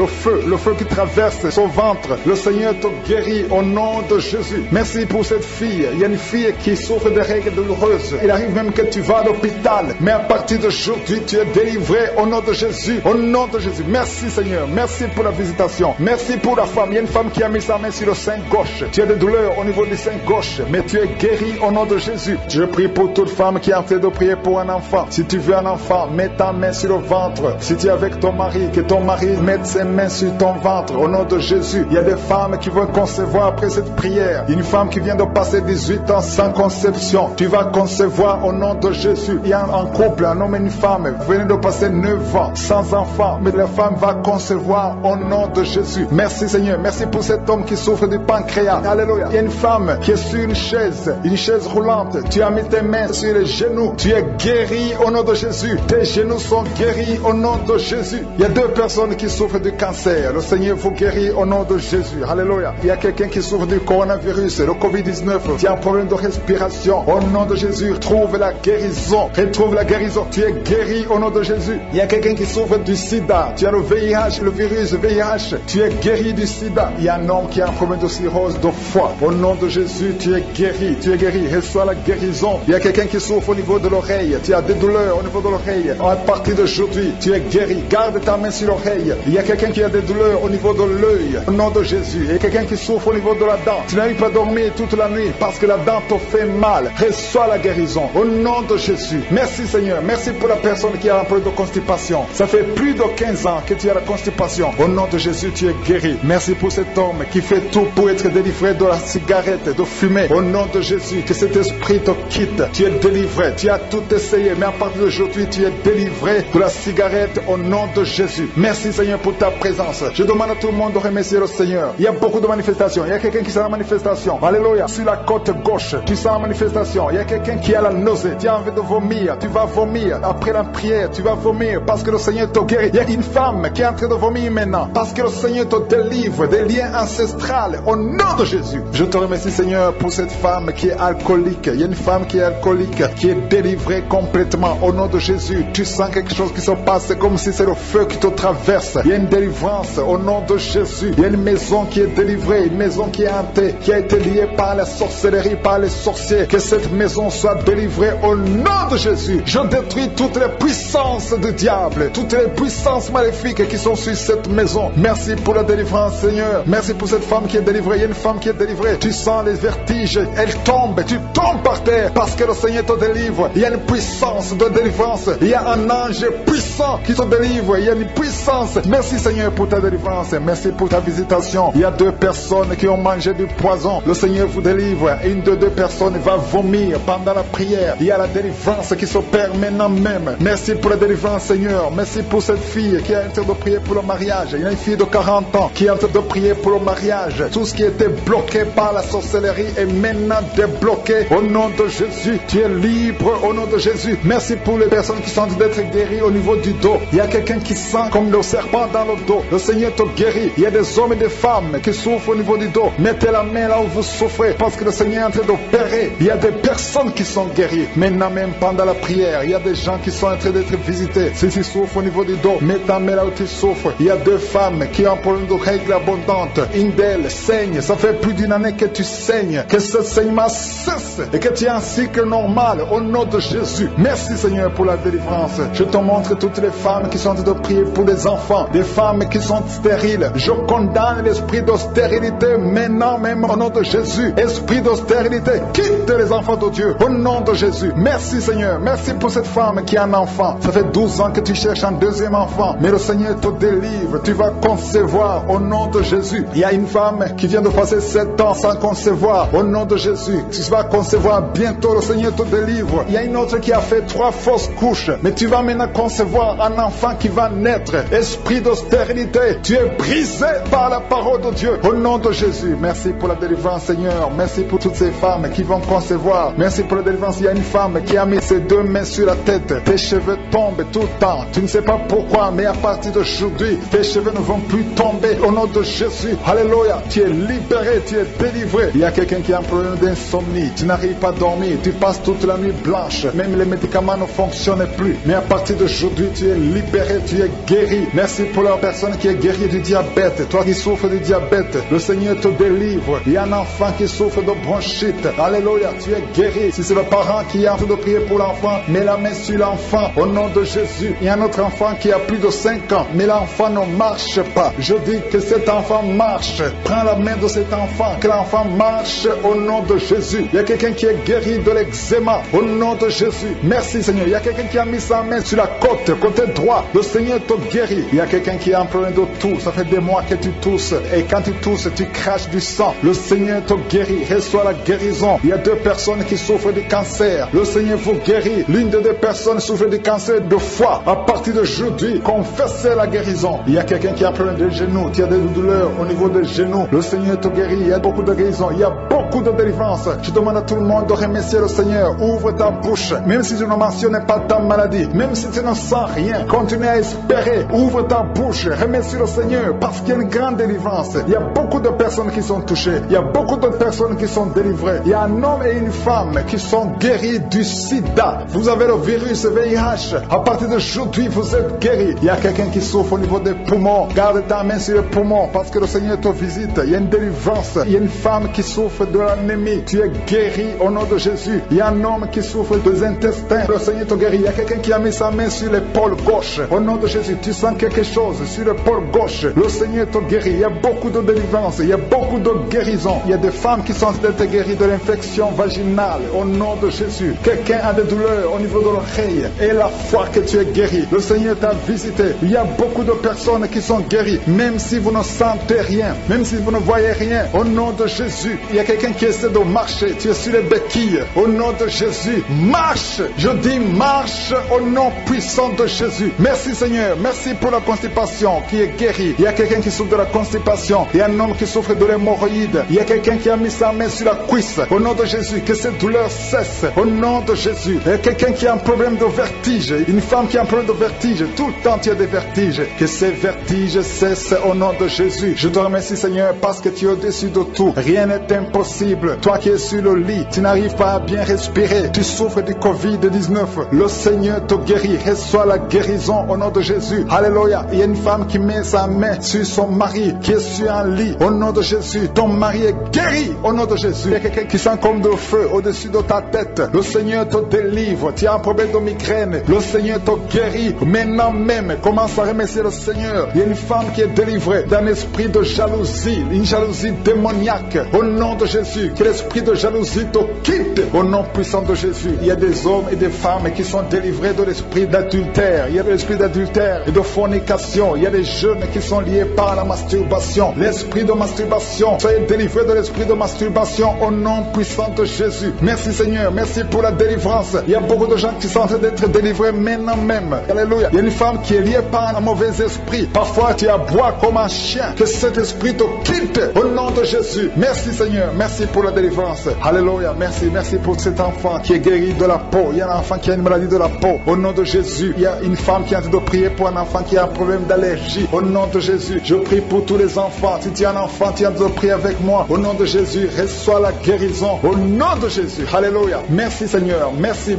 qui traverse son ventre. Le Seigneur te guérit au nom de Jésus. Merci pour cette fille. Il y a une fille qui souffre de règles douloureuses. Il arrive même que tu vas à l'hôpital. Mais à partir d'aujourd'hui, tu es délivré au nom de Jésus. Au nom de Jésus. Merci Seigneur. Merci pour la visitation. Merci pour la femme. Il y a une femme qui a mis sa main sur le sein gauche. Tu as des douleurs au niveau du sein gauche. Mais tu es guéri au nom de Jésus. Je prie pour toute femme qui est en train de prier pour un enfant. Si tu veux un enfant, mets ta main sur le ventre. Si tu es avec ton mari, que ton mari mette ses mains sur ton ventre. Au nom de Jésus. Il y a des femmes qui vont concevoir après cette prière. Une femme qui vient de passer 18 ans sans conception. Tu vas concevoir au nom de Jésus. Il y a un couple, un homme et une femme, venez de passer 9 ans sans enfant, mais la femme va concevoir au nom de Jésus. Merci Seigneur, merci pour cet homme qui souffre du pancréas. Alléluia. Il y a une femme qui est sur une chaise roulante. Tu as mis tes mains sur les genoux. Tu es guéri au nom de Jésus. Tes genoux sont guéris au nom de Jésus. Il y a 2 personnes qui souffrent du cancer. Le Seigneur vous guérit au nom de Jésus. Alléluia. Il y a quelqu'un qui souffre du coronavirus, le Covid-19. Tu as un problème de respiration. Au nom de Jésus, trouve la guérison. Retrouve la guérison. Tu es guéri au nom de Jésus. Il y a quelqu'un qui souffre du sida. Tu as le VIH, le virus VIH. Tu es guéri du sida. Il y a un homme qui a un problème de cirrhose de foie. Au nom de Jésus, tu es guéri. Tu es guéri. Reçois la guérison. Il y a quelqu'un qui souffre au niveau de l'oreille. Tu as des douleurs au niveau de l'oreille. À partir d'aujourd'hui, tu es guéri. Garde ta main sur l'oreille. Il y a quelqu'un qui a des douleurs au niveau de l'œil. Au nom de Jésus. Il y a quelqu'un qui souffre au niveau de la dent. Tu n'arrives pas à dormir toute la nuit parce que la dent te fait mal. Reçois la guérison. Au nom de Jésus. Merci Seigneur. Merci pour la personne qui a un problème de constipation. Ça fait plus de 15 ans que tu as la constipation. Au nom de Jésus, tu es guéri. Merci pour cet homme qui fait tout pour être délivré de la cigarette, de fumer. Au nom de Jésus, que cet esprit te quitte. Tu es délivré. Tu as tout essayé, mais à partir d'aujourd'hui, tu es délivré de la cigarette au nom de Jésus. Merci Seigneur pour ta présence. Je demande à tout le monde de remercier le Seigneur. Il y a beaucoup de manifestations. Il y a quelqu'un qui sent la manifestation. Alléluia. Sur la côte gauche, tu sens la manifestation. Il y a quelqu'un qui a la nausée. Tu as envie de vomir. Tu vas vomir. Après la prière, tu vas vomir parce que le Seigneur te guérit. Il y a une femme qui est en train de vomir maintenant parce que le Seigneur te délivre des liens ancestrales au nom de Jésus. Je te remercie Seigneur pour cette femme qui est alcoolique. Il y a une femme qui est alcoolique, qui est délivrée complètement au nom de Jésus. Tu sens quelque chose qui se passe, c'est comme si c'est le feu qui te traverse. Il y a une délivrance au nom de Jésus. Il y a une maison qui est délivrée, une maison qui est hantée, qui a été liée par la sorcellerie, par les sorciers. Que cette maison soit délivrée au nom de Jésus. Je détruis toutes les puissances du diable, toutes les puissances maléfiques qui sont sur cette maison. Merci pour la délivrance Seigneur. Merci pour cette femme qui est délivrée. Il y a une femme qui est délivrée. Tu sens les vertiges, elle tombe, tu tombes par terre parce que le Seigneur te délivre. Il y a une puissance de délivrance. Il y a un ange puissant qui te délivre. Il y a une puissance. Merci Seigneur pour ta délivrance. Merci pour ta visitation. Il y a 2 personnes qui ont mangé du poison. Le Seigneur vous délivre. Une de 2 personnes va vomir pendant la prière. Il y a la délivrance qui s'opère maintenant même. Merci pour la délivrance Seigneur. Merci pour cette fille qui est en train de prier pour le mariage. Il y a une fille de 40 ans qui est en train de prier pour le mariage. Tout ce qui était bloqué par la sorcellerie est maintenant débloqué au nom de Jésus. Tu es libre au nom de Jésus. Merci pour les personnes qui sentent d'être guéries au niveau du dos. Il y a quelqu'un qui sent comme le serpent dans le dos. Le Seigneur te guérit. Il y a des hommes et des femmes qui souffrent au niveau du dos. Mettez la main là où vous souffrez parce que le Seigneur est en train d'opérer. Il y a des personnes qui sont guéries. Maintenant même pendant la prière, il y a des gens qui sont en train d'être visités. Si tu souffres au niveau du dos, mets ta main là où tu souffres. Il y a 2 femmes qui ont un problème de règles abondantes. Une d'elles saigne. Ça fait plus d'1 année que tu saignes. Que ce saignement cesse et que tu as un cycle normal au nom de Jésus. Merci Seigneur pour la délivrance. Je te montre toutes les femmes qui sont en train de prier pour des enfants, des femmes qui sont stériles. Je condamne l'esprit de stérilité maintenant même au nom de Jésus. Esprit de stérilité, quitte les enfants de Dieu au nom de Jésus. Merci Seigneur. Merci pour cette femme qui a un enfant. Ça fait 12 ans que tu cherches un 2e enfant, mais le Seigneur te délivre. Tu vas concevoir au nom de Jésus. Il y a une femme qui vient de passer 7 ans sans concevoir au nom de Jésus. Tu vas concevoir bientôt. Le Seigneur te délivre. Il y a une autre qui a fait 3 fausses couches, mais tu vas maintenant concevoir un enfant qui va naître. Esprit de stérilité, tu es brisé par la parole de Dieu au nom de Jésus. Merci pour la délivrance Seigneur. Merci pour toutes ces femmes qui vont concevoir. Merci pour la délivrance. Il y a une femme qui a mis ses 2 mains sur la tête. Tes cheveux tombent tout le temps. Tu ne sais pas pourquoi, mais à partir d'aujourd'hui, tes cheveux ne vont plus tomber au nom de Jésus. Alléluia. Tu es libéré, tu es délivré. Il y a quelqu'un qui a un problème d'insomnie. Tu n'arrives pas à dormir. Tu passes toute la nuit blanche. Même les médicaments ne fonctionnent plus. Mais à partir d'aujourd'hui, tu es libéré, tu es guéri. Merci pour la personne qui est guérie du diabète. Toi qui souffres du diabète, le Seigneur te délivre. Il y a un enfant qui souffre de bronchite. Alléluia, tu es guéri. Si c'est le parent qui est en train de prier pour l'enfant, mets la main sur l'enfant au nom de Jésus. Il y a un autre enfant qui a plus de 5 ans, mais l'enfant ne marche pas. Je dis que cet enfant marche. Prends la main de cet enfant, que l'enfant marche au nom de Jésus. Il y a quelqu'un qui est guéri de l'eczéma au nom de Jésus. Merci Seigneur. Il y a quelqu'un qui a mis sa main sur la côté droit. Le Seigneur te guérit. Il y a quelqu'un qui a un problème de toux. Ça fait des mois que tu tousses. Et quand tu tousses, tu craches du sang. Le Seigneur te guérit. Reçois la guérison. Il y a 2 personnes qui souffrent du cancer. Le Seigneur vous guérit. L'une des deux personnes souffre du cancer de foie. À partir d'aujourd'hui, confessez la guérison. Il y a quelqu'un qui a un problème de genoux, qui a des douleurs au niveau des genoux. Le Seigneur te guérit. Il y a beaucoup de guérison. Il y a beaucoup de délivrance. Je demande à tout le monde de remercier le Seigneur. Ouvre ta bouche. Même si tu ne mentionnes pas ta maladie, même si tu ne sens rien, continue à espérer. Ouvre ta bouche. Remercie le Seigneur parce qu'il y a une grande délivrance. Il y a beaucoup de personnes qui sont touchées. Il y a beaucoup de personnes qui sont délivrées. Il y a un homme et une femme qui sont guéris du sida. Vous avez le virus VIH. À partir d'aujourd'hui, vous êtes guéris. Il y a quelqu'un qui souffre au niveau des poumons. Garde ta main sur les poumons parce que le Seigneur te visite. Il y a une délivrance. Il y a une femme qui souffre de l'anémie. Tu es guéri au nom de Jésus. Il y a un homme qui souffre des intestins. Le Seigneur te guérit. Il y a quelqu'un qui a mis sa main sur l'épaule gauche. Au nom de Jésus, tu sens quelque chose sur l'épaule gauche. Le Seigneur te guérit. Il y a beaucoup de délivrance. Il y a beaucoup de guérison. Il y a des femmes qui sont guéries de l'infection vaginale. Au nom de Jésus. Quelqu'un a des douleurs au niveau de l'oreille. Et la foi que tu es guéri. Le Seigneur t'a visité. Il y a beaucoup de personnes qui sont guéries. Même si vous ne sentez rien. Même si vous ne voyez rien. Au nom de Jésus. Il y a quelqu'un qui essaie de marcher. Tu es sur les béquilles. Au nom de Jésus. Marche. Je dis marche au nom puissant de Jésus. Merci Seigneur. Merci pour la constipation qui est guérie. Il y a quelqu'un qui souffre de la constipation. Il y a un homme qui souffre de l'hémorroïde. Il y a quelqu'un qui a mis sa main sur la cuisse. Au nom de Jésus. Que cette douleur cesse. Au nom de Jésus. Il y a quelqu'un qui a un problème de vertige. Une femme qui a un problème de vertige. Tout le temps tu as des vertiges. Que ces vertiges cessent au nom de Jésus. Je te remercie Seigneur parce que tu es au-dessus de tout. Rien n'est impossible. Toi qui es sur le lit, tu n'arrives pas à bien respirer. Tu souffres du Covid-19. Le Seigneur te guérit. Reçois la guérison au nom de Jésus. Alléluia. Il y a une femme qui met sa main sur son mari qui est sur un lit. Au nom de Jésus. Ton mari est guéri au nom de Jésus. Il y a quelqu'un qui sent comme de feu au-dessus de ta tête. Le Seigneur te délivre. Tu as un problème de migraine. Le Seigneur te guérit. Maintenant même, commence à remercier le Seigneur. Il y a une femme qui est délivrée d'un esprit de jalousie. Une jalousie démoniaque. Au nom de Jésus. Que l'esprit de jalousie te quitte. Au nom puissant de Jésus. Il y a des hommes et des femmes qui sont délivrés de l'esprit d'adultère. Il y a de l'esprit d'adultère et de fornication. Il y a des jeunes qui sont liés par la masturbation. L'esprit de masturbation. Soyez délivrés de l'esprit de masturbation au nom puissant de Jésus. Merci Seigneur. Merci pour la délivrance. Il y a beaucoup de gens qui sont en train d'être délivrés maintenant même. Alléluia. Il y a une femme qui est liée par un mauvais esprit. Parfois tu aboies comme un chien. Que cet esprit te quitte au nom de Jésus. Merci Seigneur. Merci pour la délivrance. Alléluia. Merci pour cet enfant qui est guéri de la peau. Il y a un enfant qui a une maladie de la peau. Au nom de Jésus. Il y a une femme qui est en train de prier pour un enfant qui a un problème d'allergie. Au nom de Jésus. Je prie pour tous les enfants. Si tu as un enfant, tu es en train de prier avec moi. Au nom de Jésus. Reçois la guérison. Au nom de Jésus. Alléluia. Merci Seigneur. Merci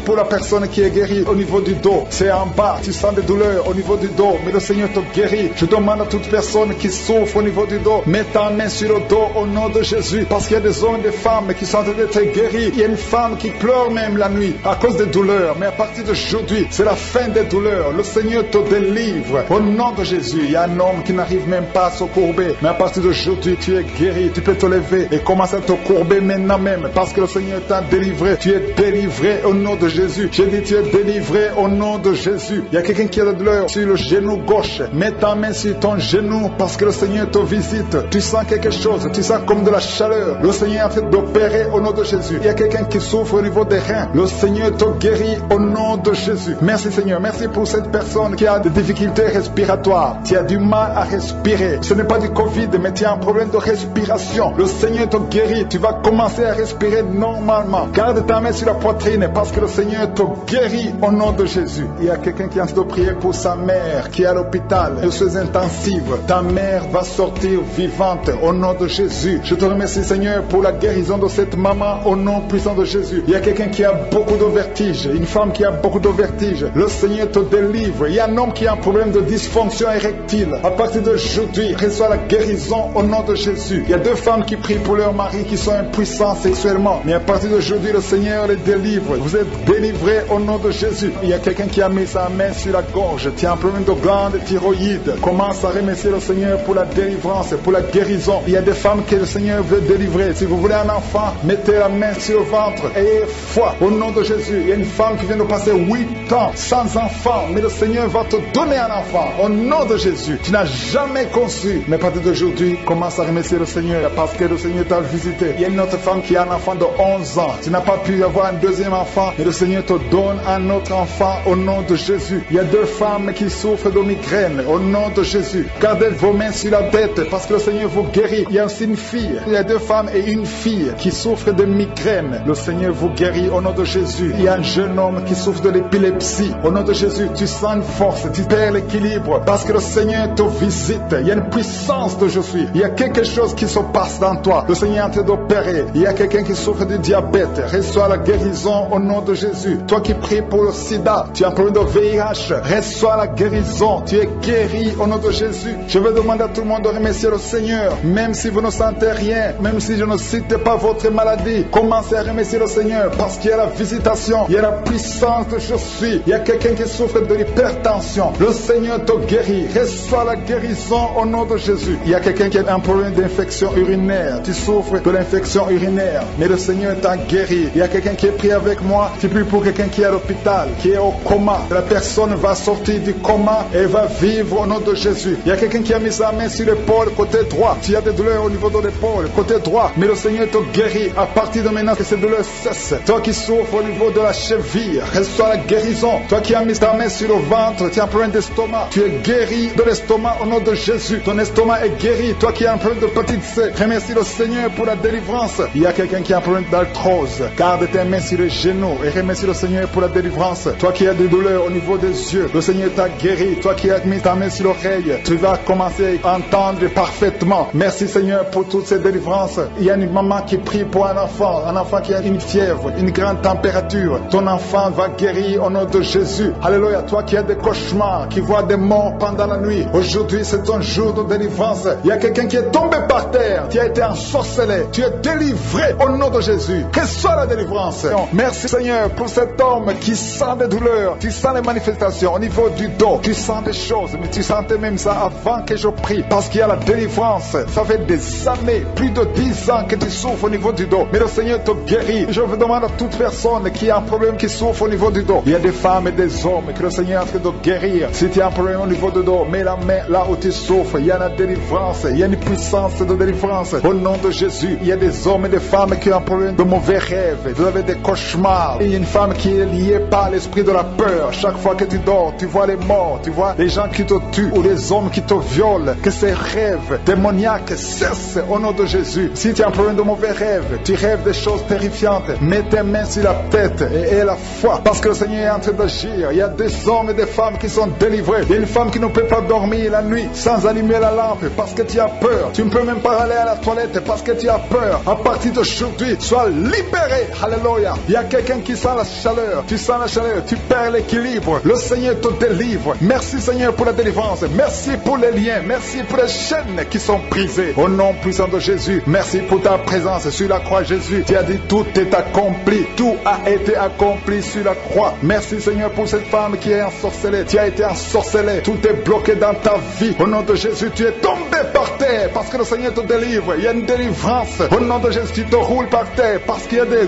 pour la personne qui est guérie au niveau du dos. C'est en bas. Tu sens des douleurs au niveau du dos. Mais le Seigneur te guérit. Je demande à toute personne qui souffre au niveau du dos. Mets ta main sur le dos au nom de Jésus. Parce qu'il y a des hommes et des femmes qui sont en train d'être guéris. Il y a une femme qui pleure même la nuit à cause des douleurs. Mais à partir d'aujourd'hui, c'est la fin des douleurs. Le Seigneur te délivre. Au nom de Jésus. Il y a un homme qui n'arrive même pas à se courber. Mais à partir d'aujourd'hui, tu es guéri. Tu peux te lever et commencer à te courber maintenant même. Parce que le Seigneur t'a délivré. Tu es délivré au nom de Jésus. J'ai dit tu es délivré au nom de Jésus. Il y a quelqu'un qui a de la douleur sur le genou gauche. Mets ta main sur ton genou parce que le Seigneur te visite. Tu sens quelque chose. Tu sens comme de la chaleur. Le Seigneur est en train d'opérer au nom de Jésus. Il y a quelqu'un qui souffre au niveau des reins. Le Seigneur te guérit au nom de Jésus. Merci Seigneur. Merci pour cette personne qui a des difficultés respiratoires. Tu as du mal à respirer. Ce n'est pas du Covid, mais tu as un problème de respiration. Le Seigneur te guérit. Tu vas commencer à respirer normalement. Garde ta main sur la poitrine parce que le Seigneur te guérit au nom de Jésus. Il y a quelqu'un qui est en train de prier pour sa mère qui est à l'hôpital de soins intensifs. Ta mère va sortir vivante au nom de Jésus. Je te remercie Seigneur pour la guérison de cette maman au nom puissant de Jésus. Il y a quelqu'un qui a beaucoup de vertige, une femme qui a beaucoup de vertige. Le Seigneur te délivre. Il y a un homme qui a un problème de dysfonction érectile. À partir d'aujourd'hui, reçois la guérison au nom de Jésus. Il y a deux femmes qui prient pour leur mari qui sont impuissants sexuellement. Mais à partir d'aujourd'hui, le Seigneur les délivre. Vous êtes délivrés au nom de Jésus. Il y a quelqu'un qui a mis sa main sur la gorge. Tu as un problème de glande thyroïde. Commence à remercier le Seigneur pour la délivrance, pour la guérison. Il y a des femmes que le Seigneur veut délivrer. Si vous voulez un enfant, mettez la main sur le ventre. Ayez foi au nom de Jésus. Il y a une femme qui vient de passer 8 ans sans enfant. enfant, mais le Seigneur va te donner un enfant. Au nom de Jésus, tu n'as jamais conçu. Mais à partir d'aujourd'hui, commence à remercier le Seigneur parce que le Seigneur t'a visité. Il y a une autre femme qui a un enfant de 11 ans. Tu n'as pas pu avoir un deuxième enfant, mais le Seigneur te donne un autre enfant au nom de Jésus. Il y a 2 femmes qui souffrent de migraine au nom de Jésus. Gardez vos mains sur la tête parce que le Seigneur vous guérit. Il y a aussi une fille. Il y a 2 femmes et une fille qui souffrent de migraine. Le Seigneur vous guérit au nom de Jésus. Il y a un jeune homme qui souffre de l'épilepsie. Au nom de Jésus, tu sens une force, tu perds l'équilibre parce que le Seigneur te visite. Il y a une puissance de je suis. Il y a quelque chose qui se passe dans toi. Le Seigneur est en train d'opérer. Il y a quelqu'un qui souffre de diabète. Reçois la guérison au nom de Jésus. Toi qui pries pour le sida, tu as un problème de VIH. Reçois la guérison. Tu es guéri au nom de Jésus. Je vais demander à tout le monde de remercier le Seigneur. Même si vous ne sentez rien, même si je ne cite pas votre maladie, commencez à remercier le Seigneur parce qu'il y a la visitation, il y a la puissance de je suis. Il y a quelqu'un qui souffre de l'hypertension. Le Seigneur te guérit. Reçois la guérison au nom de Jésus. Il y a quelqu'un qui a un problème d'infection urinaire. Tu souffres de l'infection urinaire, mais le Seigneur t'a guéri. Il y a quelqu'un qui est prié avec moi. Tu pries pour quelqu'un qui est à l'hôpital, qui est au coma. La personne va sortir du coma et va vivre au nom de Jésus. Il y a quelqu'un qui a mis sa main sur l'épaule côté droit. Tu as des douleurs au niveau de l'épaule côté droit, mais le Seigneur te guérit. À partir de maintenant que ces douleurs cessent. Toi qui souffres au niveau de la cheville, reçois la guérison. Toi qui as mis ta main sur le ventre, tu as un problème d'estomac, tu es guéri de l'estomac au nom de Jésus. Ton estomac est guéri. Toi qui as un problème de petite C, remercie le Seigneur pour la délivrance. Il y a quelqu'un qui a un problème d'arthrose. Garde tes mains sur les genoux et remercie le Seigneur pour la délivrance. Toi qui as des douleurs au niveau des yeux, le Seigneur t'a guéri. Toi qui as mis ta main sur l'oreille, tu vas commencer à entendre parfaitement. Merci Seigneur pour toutes ces délivrances. Il y a une maman qui prie pour un enfant qui a une fièvre, une grande température. Ton enfant va guérir au nom de Jésus. Alléluia. Toi qui as des cauchemars, qui vois des morts pendant la nuit, aujourd'hui c'est ton jour de délivrance. Il y a quelqu'un qui est tombé par terre, qui a été ensorcelé. Tu es délivré au nom de Jésus. Reçois la délivrance. Merci Seigneur pour cet homme qui sent des douleurs. Tu sens les manifestations au niveau du dos. Tu sens des choses, mais tu sentais même ça avant que je prie. Parce qu'il y a la délivrance. Ça fait des années, plus de 10 ans que tu souffres au niveau du dos. Mais le Seigneur te guérit. Je vous demande à toute personne qui a un problème qui souffre au niveau du dos. Il y a des femmes et des hommes que le Seigneur est en train de guérir. Si tu as un problème au niveau du dos, mets la main là où tu souffres. Il y a la délivrance. Il y a une puissance de délivrance. Au nom de Jésus, il y a des hommes et des femmes qui ont un problème de mauvais rêves. Vous avez des cauchemars. Il y a une femme qui est liée par l'esprit de la peur. Chaque fois que tu dors, tu vois les morts, tu vois les gens qui te tuent ou les hommes qui te violent. Que ces rêves démoniaques cessent au nom de Jésus. Si tu as un problème de mauvais rêves, tu rêves des choses terrifiantes, mets tes mains sur la tête et aie la foi parce que le Seigneur est en train d'agir. Il y a des hommes et des femmes qui sont délivrés. Il y a une femme qui ne peut pas dormir la nuit sans allumer la lampe parce que tu as peur. Tu ne peux même pas aller à la toilette parce que tu as peur. À partir d'aujourd'hui, sois libéré. Alléluia. Il y a quelqu'un qui sent la chaleur. Tu sens la chaleur, tu perds l'équilibre. Le Seigneur te délivre. Merci Seigneur pour la délivrance. Merci pour les liens. Merci pour les chaînes qui sont brisées. Au nom puissant de Jésus, merci pour ta présence sur la croix Jésus. Tu as dit tout est accompli. Tout a été accompli sur la croix. Merci Seigneur pour cette femme qui est ensorcelée. Tu as été ensorcelée. Tout est bloqué dans ta vie. Au nom de Jésus, tu es tombé par terre parce que le Seigneur te délivre. Il y a une délivrance. Au nom de Jésus, tu te roules par terre parce qu'il y a des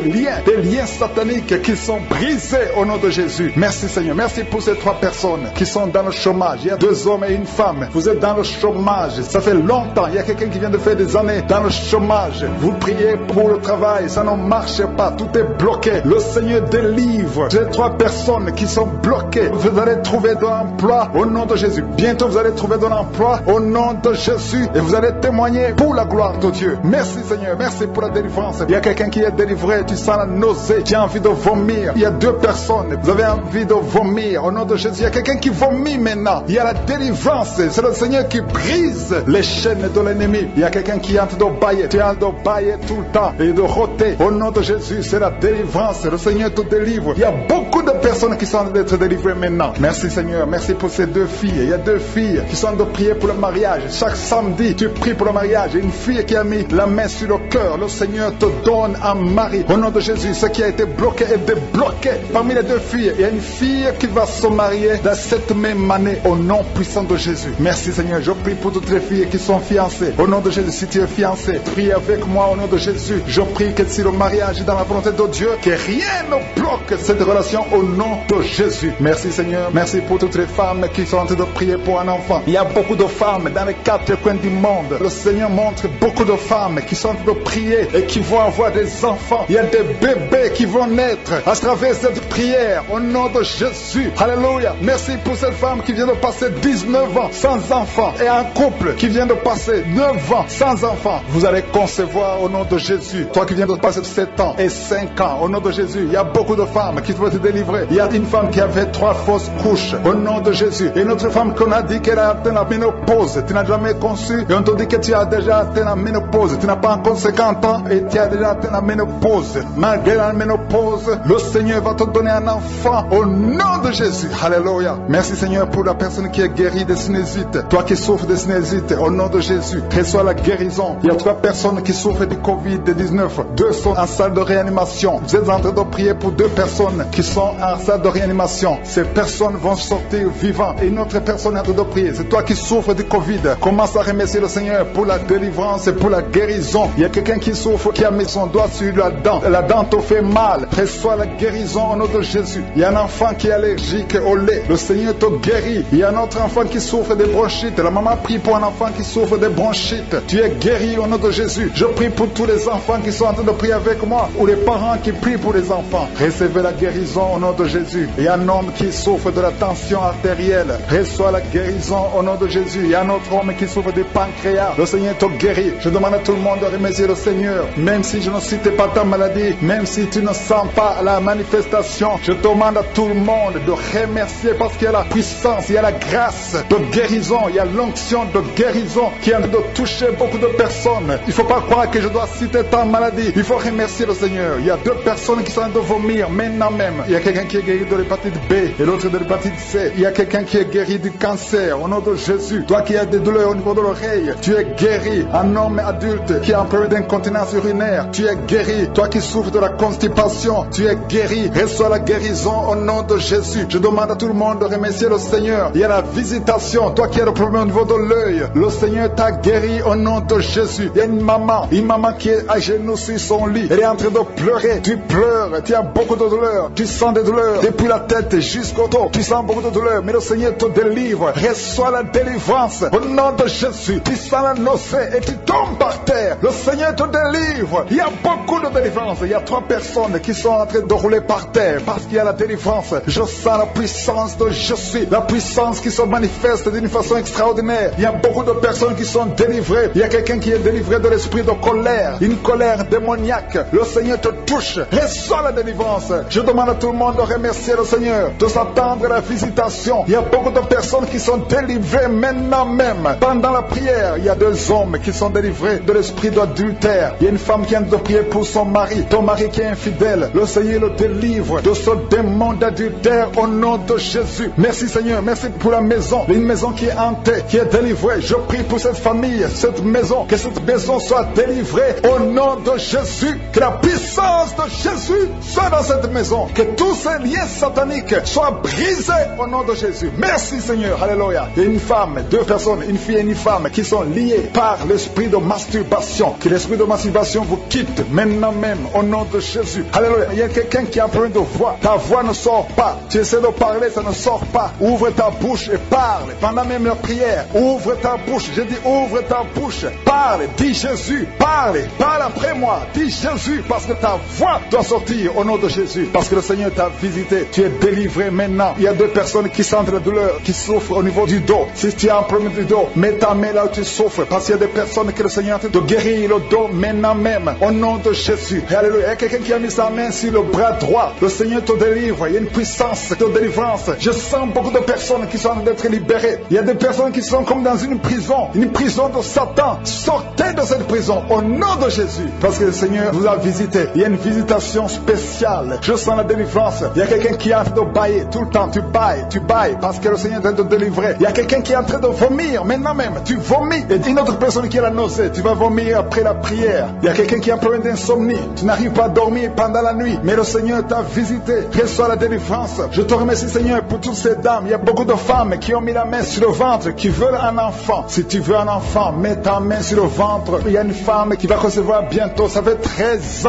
liens sataniques qui sont brisés au nom de Jésus. Merci Seigneur. Merci pour ces 3 personnes qui sont dans le chômage. Il y a 2 hommes et une femme. Vous êtes dans le chômage. Ça fait longtemps. Il y a quelqu'un qui vient de faire des années dans le chômage. Vous priez pour le travail. Ça ne marche pas. Tout est bloqué. Le Seigneur délivre. Ces 3 personnes qui sont bloquées. Vous allez trouver de l'emploi au nom de Jésus. Bientôt vous allez trouver de l'emploi au nom de Jésus. Et vous allez témoigner pour la gloire de Dieu. Merci Seigneur. Merci pour la délivrance. Il y a quelqu'un qui est délivré. Tu sens la nausée. Tu as envie de vomir. Il y a 2 personnes. Vous avez envie de vomir. Au nom de Jésus. Il y a quelqu'un qui vomit maintenant. Il y a la délivrance. C'est le Seigneur qui brise les chaînes de l'ennemi. Il y a quelqu'un qui est en train de bailler. Tu es en train de bailler tout le temps et de rôter. Au nom de Jésus, c'est la délivrance. Le Seigneur te délivre. Il y a beaucoup de personnes qui sont en train d'être délivrées maintenant. Merci Seigneur. Merci pour ces 2 filles. Il y a 2 filles qui sont en train de prier pour le mariage. Chaque samedi, tu pries pour le mariage. Il y a une fille qui a mis la main sur le cœur. Le Seigneur te donne un mari. Au nom de Jésus, ce qui a été bloqué est débloqué. Parmi les 2 filles, il y a une fille qui va se marier dans cette même année. Au nom puissant de Jésus. Merci Seigneur. Je prie pour toutes les filles qui sont fiancées. Au nom de Jésus, si tu es fiancé, prie avec moi au nom de Jésus. Je prie que si le mariage est dans la volonté de Dieu, que rien ne bloque cette relation au nom nom de Jésus. Merci Seigneur, merci pour toutes les femmes qui sont en train de prier pour un enfant. Il y a beaucoup de femmes dans les 4 coins du monde. Le Seigneur montre beaucoup de femmes qui sont en train de prier et qui vont avoir des enfants. Il y a des bébés qui vont naître à travers cette prière au nom de Jésus. Alléluia. Merci pour cette femme qui vient de passer 19 ans sans enfant et un couple qui vient de passer 9 ans sans enfant. Vous allez concevoir au nom de Jésus. Toi qui viens de passer 7 ans et 5 ans au nom de Jésus. Il y a beaucoup de femmes qui vont te délivrer. Il y a une femme qui avait 3 fausses couches au nom de Jésus. Et une autre femme qu'on a dit qu'elle a atteint la ménopause. Tu n'as jamais conçu et on te dit que tu as déjà atteint la ménopause. Tu n'as pas encore 50 ans et tu as déjà atteint la ménopause. Malgré la ménopause, le Seigneur va te donner un enfant au nom de Jésus. Alléluia. Merci Seigneur pour la personne qui est guérie de sinusite. Toi qui souffres de sinusite, au nom de Jésus, reçois la guérison. Il y a 3 personnes qui souffrent du Covid-19. 2 sont en salle de réanimation. Vous êtes en train de prier pour 2 personnes qui sont en salle de réanimation. Ces personnes vont sortir vivantes. Et une autre personne est en train de prier. C'est toi qui souffres du Covid. Commence à remercier le Seigneur pour la délivrance et pour la guérison. Il y a quelqu'un qui souffre, qui a mis son doigt sur la dent. La dent te fait mal. Reçois la guérison au nom de Jésus. Il y a un enfant qui est allergique au lait. Le Seigneur te guérit. Il y a un autre enfant qui souffre de bronchites. La maman prie pour un enfant qui souffre de bronchites. Tu es guéri au nom de Jésus. Je prie pour tous les enfants qui sont en train de prier avec moi, ou les parents qui prient pour les enfants. Recevez la guérison au nom de Jésus. Il y a un homme qui souffre de la tension artérielle. Reçois la guérison au nom de Jésus. Il y a un autre homme qui souffre du pancréas. Le Seigneur te guérit. Je demande à tout le monde de remercier le Seigneur. Même si je ne cite pas ta maladie, même si tu ne sens pas la manifestation, je demande à tout le monde de remercier parce qu'il y a la puissance, il y a la grâce de guérison, il y a l'onction de guérison qui est en train de toucher beaucoup de personnes. Il ne faut pas croire que je dois citer ta maladie. Il faut remercier le Seigneur. Il y a 2 personnes qui sont en train de vomir maintenant même. Il y a quelqu'un qui est guéri de l'hépatite B et l'autre de l'hépatite C. Il y a quelqu'un qui est guéri du cancer au nom de Jésus. Toi qui as des douleurs au niveau de l'oreille, tu es guéri. Un homme adulte qui a un problème d'incontinence urinaire, tu es guéri. Toi qui souffres de la constipation, tu es guéri. Reçois la guérison au nom de Jésus. Je demande à tout le monde de remercier le Seigneur. Il y a la visitation. Toi qui as le problème au niveau de l'œil, le Seigneur t'a guéri au nom de Jésus. Il y a une maman qui est à genoux sur son lit. Elle est en train de pleurer. Tu pleures. Tu as beaucoup de douleurs. Tu sens des douleurs depuis la tête jusqu'au dos. Tu sens beaucoup de douleurs. Mais le Seigneur te délivre. Reçois la délivrance au nom de Jésus. Tu sens la nausée et tu tombes par terre. Le Seigneur te délivre. Il y a beaucoup de délivrance. Il y a 3 personnes qui sont en train de rouler par terre parce qu'il y a la délivrance. Je sens la puissance de Jésus. La puissance qui se manifeste d'une façon extraordinaire. Il y a beaucoup de personnes qui sont délivrées. Il y a quelqu'un qui est délivré de l'esprit de colère. Une colère démoniaque. Le Seigneur te touche. Reçois la délivrance. Je demande à tout le monde de remercier le Seigneur, de s'attendre à la visitation. Il y a beaucoup de personnes qui sont délivrées maintenant même. Pendant la prière, il y a 2 hommes qui sont délivrés de l'esprit d'adultère. Il y a une femme qui vient de prier pour son mari. Ton mari qui est infidèle. Le Seigneur le délivre de ce démon d'adultère au nom de Jésus. Merci Seigneur. Merci pour la maison. Une maison qui est hantée, qui est délivrée. Je prie pour cette famille, cette maison. Que cette maison soit délivrée au nom de Jésus. Que la puissance de Jésus soit dans cette maison. Que tous ces liens sataniques soient brisés au nom de Jésus. Merci Seigneur. Alléluia. Il y a une femme, 2 personnes, une fille et une femme qui sont liées par l'esprit de masturbation. Que l'esprit de masturbation vous quitte maintenant même au nom de Jésus. Alléluia. Il y a quelqu'un qui a un problème de voix. Ta voix ne sort pas. Tu essaies de parler, ça ne sort pas. Ouvre ta bouche et parle. Pendant même la prière, ouvre ta bouche. Je dis ouvre ta bouche. Parle. Dis Jésus. Parle. Parle après moi. Dis Jésus parce que ta voix doit sortir au nom de Jésus. Parce que le Seigneur t'a visité. Tu es délivré maintenant. Il y a 2 personnes qui sentent la douleur, qui souffrent au niveau du dos. Si tu as un problème du dos, mets ta main là où tu souffres. Parce qu'il y a des personnes que le Seigneur a de guérir le dos maintenant même. Au nom de Jésus. Alléluia. Il y a quelqu'un qui a mis sa main sur le bras droit. Le Seigneur te délivre. Il y a une puissance de délivrance. Je sens beaucoup de personnes qui sont en train d'être libérées. Il y a des personnes qui sont comme dans une prison de Satan. Sortez de cette prison au nom de Jésus. Parce que le Seigneur vous a visité. Il y a une visitation spéciale. Je sens la délivrance. Il y a quelqu'un qui est en train de bailler tout le temps. Tu bailles parce que le Seigneur est en train de te délivrer. Il y a quelqu'un qui est en train de vomir maintenant même. Tu vomis. Et une autre personne qui a la nausée. Tu vas vomir après la prière. Il y a quelqu'un qui a un problème d'insomnie. Tu n'arrives pas à dormir pendant la nuit. Mais le Seigneur t'a visité. Reçois la délivrance. Je te remercie Seigneur pour toutes ces dames. Il y a beaucoup de femmes qui ont mis la main sur le ventre, qui veulent un enfant. Si tu veux un enfant, mets ta main sur le ventre. Il y a une femme qui va recevoir bientôt. Ça fait 13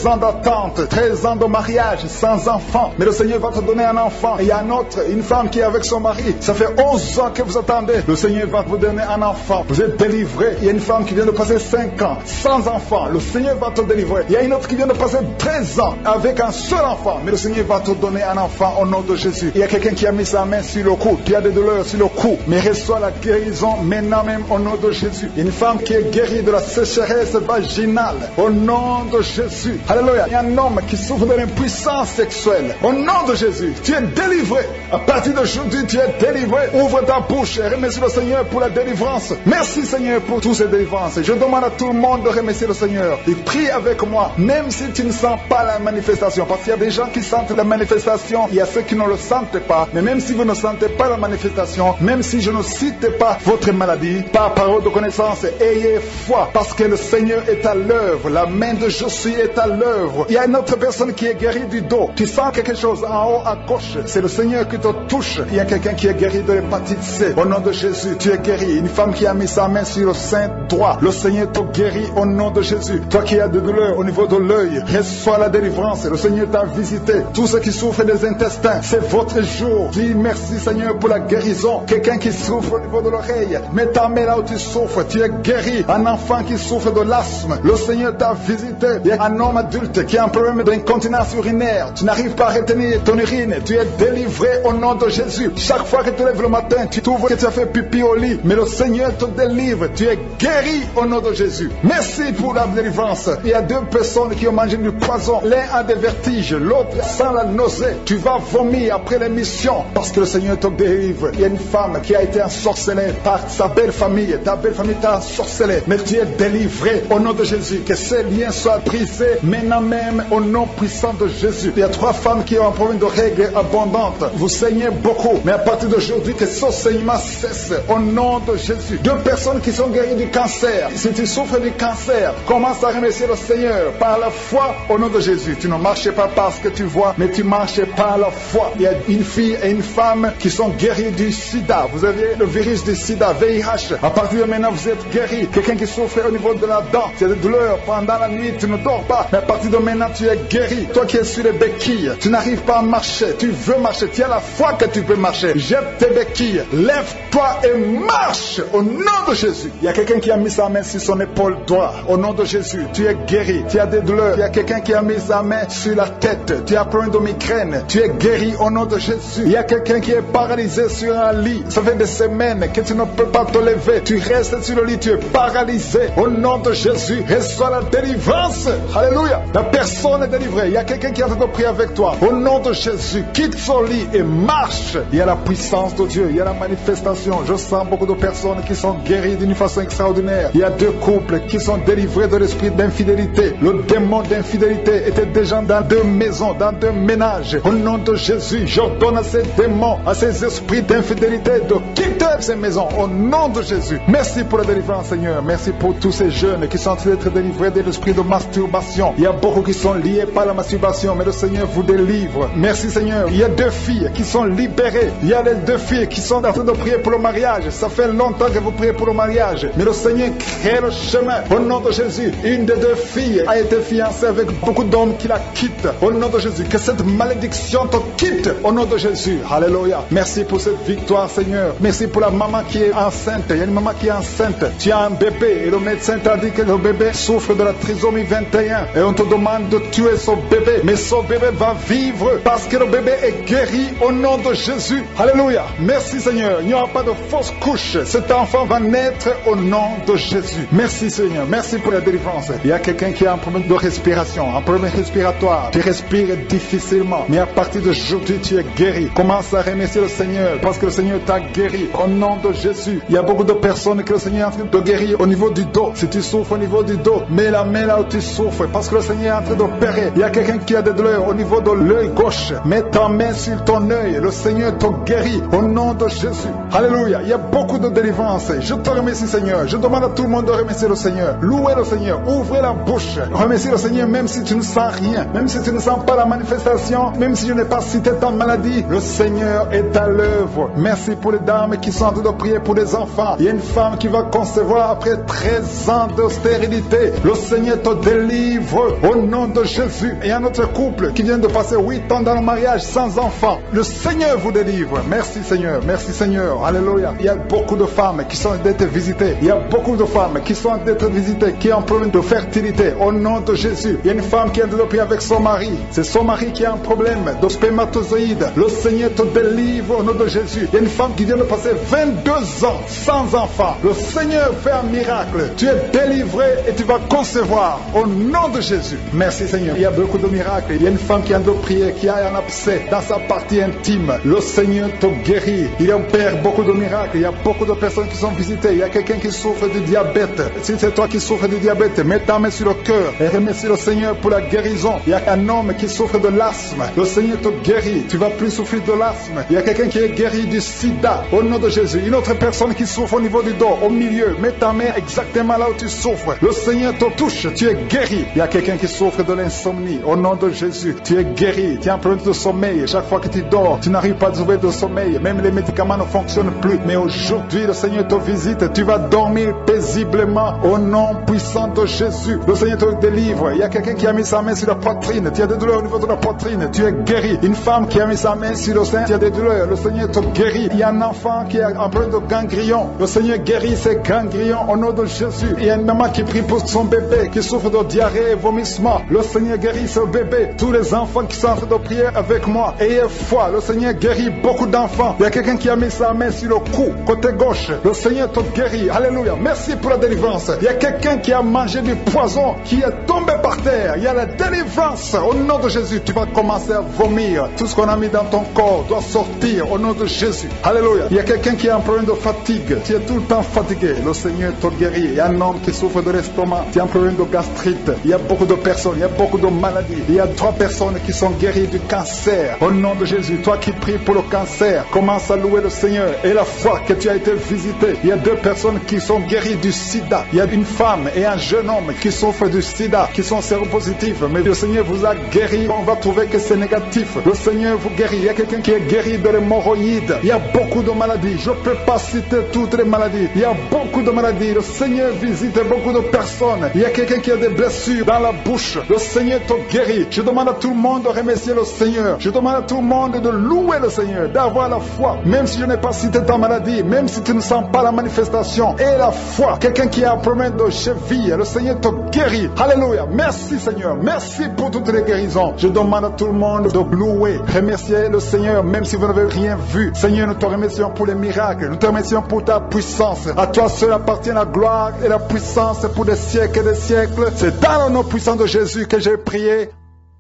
ans d'attente, 13 ans de mariage sans enfant. ans, mais le Seigneur va te donner un enfant. Et il y a une femme qui est avec son mari. Ça fait 11 ans que vous attendez. Le Seigneur va vous donner un enfant. Vous êtes délivré. Il y a une femme qui vient de passer 5 ans sans enfant. Le Seigneur va te délivrer. Il y a une autre qui vient de passer 13 ans avec un seul enfant. Mais le Seigneur va te donner un enfant au nom de Jésus. Il y a quelqu'un qui a mis sa main sur le cou. Tu as des douleurs sur le cou. Mais reçois la guérison maintenant même au nom de Jésus. Une femme qui est guérie de la sécheresse vaginale au nom de Jésus. Alléluia. Il y a un homme qui souffre de l'impuissance sexuelle au nom de Jésus. Tu es délivré. À partir d'aujourd'hui, tu es délivré. Ouvre ta bouche et remercie le Seigneur pour la délivrance. Merci Seigneur pour toutes ces délivrances. Je demande à tout le monde de remercier le Seigneur. Et prie avec moi, même si tu ne sens pas la manifestation. Parce qu'il y a des gens qui sentent la manifestation, il y a ceux qui ne le sentent pas. Mais même si vous ne sentez pas la manifestation, même si je ne cite pas votre maladie, par parole de connaissance, ayez foi. Parce que le Seigneur est à l'œuvre. La main de Jésus est à l'œuvre. Il y a une autre personne qui est guérie du dos. Tu sens quelque chose en haut à gauche. C'est le Seigneur qui te touche. Il y a quelqu'un qui est guéri de l'hépatite C. Au nom de Jésus, tu es guéri. Une femme qui a mis sa main sur le sein droit. Le Seigneur te guérit au nom de Jésus. Toi qui as des douleurs au niveau de l'œil, reçois la délivrance. Le Seigneur t'a visité. Tous ceux qui souffrent des intestins, c'est votre jour. Dis merci Seigneur pour la guérison. Quelqu'un qui souffre au niveau de l'oreille, mets ta main là où tu souffres. Tu es guéri. Un enfant qui souffre de l'asthme, le Seigneur t'a visité. Il y a un homme adulte qui a un problème d'incontinence urinaire. Tu n'arrives pas à retenir ton urine. Tu es délivré au nom de Jésus. Chaque fois que tu lèves le matin, tu trouves que tu as fait pipi au lit. Mais le Seigneur te délivre. Tu es guéri au nom de Jésus. Merci pour la délivrance. Il y a 2 personnes qui ont mangé du poison. L'un a des vertiges, l'autre sent la nausée. Tu vas vomir après l'émission parce que le Seigneur te délivre. Il y a une femme qui a été ensorcelée par sa belle famille. Ta belle famille t'a ensorcelée. Mais tu es délivré au nom de Jésus. Que ces liens soient brisés maintenant même au nom puissant de Jésus. Il y a 3 femmes qui ont un problème de règles abondantes. Vous saignez beaucoup. Mais à partir d'aujourd'hui, que ce saignement cesse au nom de Jésus. 2 personnes qui sont guéries du cancer. Si tu souffres du cancer, commence à remercier le Seigneur par la foi au nom de Jésus. Tu ne marches pas parce que tu vois, mais tu marches par la foi. Il y a une fille et une femme qui sont guéries du sida. Vous avez le virus du sida, VIH. À partir de maintenant, vous êtes guéris. Quelqu'un qui souffre au niveau de la dent, tu as des douleurs pendant la nuit, tu ne dors pas. Mais à partir de maintenant, tu es guéri. Toi qui es sur les béquilles, tu n'arrives pas à marcher. Tu veux marcher. Tu as la foi que tu peux marcher. Jette tes béquilles. Lève-toi et marche au nom de Jésus. Il y a quelqu'un qui a mis sa main sur son épaule droite. Au nom de Jésus, tu es guéri. Tu as des douleurs. Il y a quelqu'un qui a mis sa main sur la tête. Tu as problème de migraine. Tu es guéri au nom de Jésus. Il y a quelqu'un qui est paralysé sur un lit. Ça fait des semaines que tu ne peux pas te lever. Tu restes sur le lit. Tu es paralysé. Au nom de Jésus, reçois la délivrance. Alléluia. La personne est délivrée. Il y a quelqu'un qui est en train de prier avec toi. Au nom de Jésus, quitte son lit et marche. Il y a la puissance de Dieu. Il y a la manifestation. Je sens beaucoup de personnes qui sont guéries d'une façon extraordinaire. Il y a 2 couples qui sont délivrés de l'esprit d'infidélité. Le démon d'infidélité était déjà dans 2 maisons, dans 2 ménages. Au nom de Jésus, j'ordonne à ces démons, à ces esprits d'infidélité de quitter ces maisons. Au nom de Jésus. Merci pour la délivrance, Seigneur. Merci pour tous ces jeunes qui sont en train d'être délivrés de l'esprit de masturbation. Il y a beaucoup qui sont liés par la masturbation, mais le Seigneur vous délivre. Merci, Seigneur. Il y a 2 filles qui sont libérées. Il y a les 2 filles qui sont en train de prier pour le mariage. Ça fait longtemps que vous priez pour le mariage, mais le Seigneur crée le chemin. Au nom de Jésus, une des 2 filles a été fiancée avec beaucoup d'hommes qui la quittent. Au nom de Jésus, que cette malédiction te quitte. Au nom de Jésus. Alléluia. Merci pour cette victoire, Seigneur. Merci pour la maman qui est enceinte. Il y a une maman qui est enceinte. Tu as un bébé et le médecin t'a dit que le bébé souffre de la trisomie 21 et on te demande de tuer son bébé. Mais son bébé va vivre parce que le bébé est guéri au nom de Jésus. Alléluia. Merci, Seigneur. Il n'y aura pas de fausse couche. Cet enfant va naître au nom de Jésus. Merci, Seigneur. Merci pour la délivrance. Il y a quelqu'un qui a un problème de respiration, un problème respiratoire. Tu respires difficilement, mais à partir d'aujourd'hui, tu es guéri. Commence à remercier le Seigneur parce que le Seigneur t'a guéri au nom de Jésus. Il y a beaucoup de personnes que le Seigneur est en train de guérir au niveau du dos. Si tu souffres au niveau du dos, mets la main là où tu souffres parce que le Seigneur est en train d'opérer. Il y a quelqu'un qui a des douleurs au niveau de l'œil gauche. Mets ta main sur ton œil. Le Seigneur te guérit au nom de Jésus. Alléluia. Il y a beaucoup de délivrance. Je te remercie, Seigneur. Je demande à tout le monde de remercier le Seigneur. Louez le Seigneur. Ouvrez la bouche. Remercie le Seigneur même si tu ne sens rien. Même si tu ne sens pas la manifestation. Même si je n'ai pas cité ta maladie. Le Seigneur est à l'œuvre. Merci pour les dames qui sont en train de prier pour les enfants. Il y a une femme qui va concevoir après 13 ans de stérilité. Le Seigneur te délivre au nom de Jésus. Et un autre couple qui vient de passer 8 ans dans le mariage sans enfant. Le Seigneur vous délivre. Merci Seigneur, merci Seigneur. Alléluia. Il y a beaucoup de femmes qui sont d'être visitées. Il y a beaucoup de femmes qui sont d'être visitées, qui ont un problème de fertilité. Au nom de Jésus. Il y a une femme qui a développé avec son mari. C'est son mari qui a un problème de spermatozoïde. Le Seigneur te délivre au nom de Jésus. Il y a une femme qui vient de passer 22 ans sans enfant. Le Seigneur fait un miracle. Tu es délivré et tu vas concevoir au nom de Jésus. Merci Seigneur. Il y a beaucoup de miracles. Il y a une femme qui a de prier, qui a un abcès dans sa partie intime. Le Seigneur te guérit. Il opère beaucoup de miracles. Il y a beaucoup de personnes qui sont visitées. Il y a quelqu'un qui souffre du diabète. Si c'est toi qui souffres du diabète, mets ta main sur le cœur et remercie le Seigneur pour la guérison. Il y a un homme qui souffre de l'asthme. Le Seigneur te guérit. Tu vas plus souffrir de l'asthme. Il y a quelqu'un qui est guéri du sida. Au nom de Jésus. Une autre personne qui souffre au niveau du dos, au milieu. Mets ta main exactement là où tu souffres. Le Seigneur te touche. Tu es guéri. Il y a quelqu'un qui souffre de l'insomnie. Au nom de Jésus. Tu es guéri. Tu as un problème de sommeil. Chaque fois que tu dors, tu n'arrives pas à trouver de sommeil. Même les médicaments ne fonctionnent plus. Mais aujourd'hui, le Seigneur te visite. Tu vas dormir paisiblement au nom puissant de Jésus. Le Seigneur te délivre. Il y a quelqu'un qui a mis sa main sur la poitrine. Tu as des douleurs au niveau de la poitrine. Tu es guéri. Une femme qui a mis sa main sur le sein. Tu as des douleurs. Le Seigneur te guérit. Il y a un enfant qui a un problème de ganglion. Le Seigneur guérit ses ganglions au nom de Jésus. Il y a une maman qui prie pour son bébé qui souffre de diarrhée et vomissement. Le Seigneur guérit ce bébé. Tous les enfants qui sont en train de prier avec moi, ayez foi. Le Seigneur guérit beaucoup d'enfants. Il y a quelqu'un qui a mis sa main sur le cou, côté gauche. Le Seigneur te guérit. Alléluia. Merci pour la délivrance. Il y a quelqu'un qui a mangé du poison, qui est tombé par terre. Il y a la délivrance. Au nom de Jésus, tu vas commencer à vomir. Tout ce qu'on a mis dans ton corps doit sortir au nom de Jésus. Alléluia. Il y a quelqu'un qui a un problème de fatigue. Tu es tout le temps fatigué. Le Seigneur te guérit. Il y a un homme qui souffre de l'estomac. Tu as un problème de gastrite. Il y a beaucoup de personnes. Il y a beaucoup de maladies. Il y a 3 personnes qui sont guéries du cancer. Au nom de Jésus, toi qui pries pour le cancer, commence à louer le Seigneur. Et la foi que tu as été visité. Il y a 2 personnes qui sont guéries du sida. Il y a une femme et un jeune homme qui souffrent du sida, qui sont séropositifs. Mais le Seigneur vous a guéri. On va trouver que c'est négatif. Le Seigneur vous guérit. Il y a quelqu'un qui est guéri de l'hémorroïde. Il y a beaucoup de maladies. Je ne peux pas citer toutes les maladies. Il y a beaucoup de maladies. Le Seigneur visite beaucoup de personnes. Il y a quelqu'un qui a des blessures dans la bouche. Le Seigneur te guérit. Je demande à tout le monde de remercier le Seigneur. Je demande à tout le monde de louer le Seigneur, d'avoir la foi. Même si je n'ai pas cité ta maladie, même si tu ne sens pas la manifestation, et la foi. Quelqu'un qui a un problème de cheville, le Seigneur te guérit. Alléluia. Merci Seigneur. Merci pour toutes les guérisons. Je demande à tout le monde de louer, remercier le Seigneur, même si vous n'avez rien vu. Seigneur, nous te remercions pour les miracles. Nous te remercions pour ta puissance. À toi seul appartient la gloire et la puissance pour des siècles et des siècles. C'est dans le nom puissant de Jésus que j'ai prié.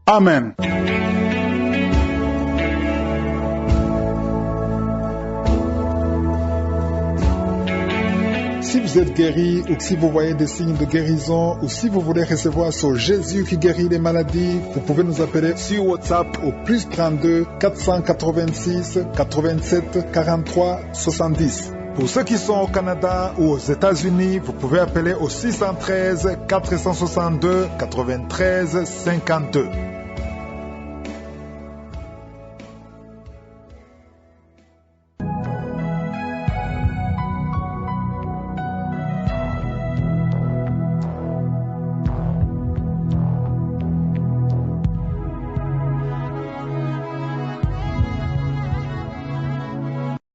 Amen. Si vous êtes guéri ou si vous voyez des signes de guérison ou si vous voulez recevoir ce Jésus qui guérit les maladies, vous pouvez nous appeler sur WhatsApp au +32 486 87 43 70. Pour ceux qui sont au Canada ou aux États-Unis, vous pouvez appeler au 613 462 93 52.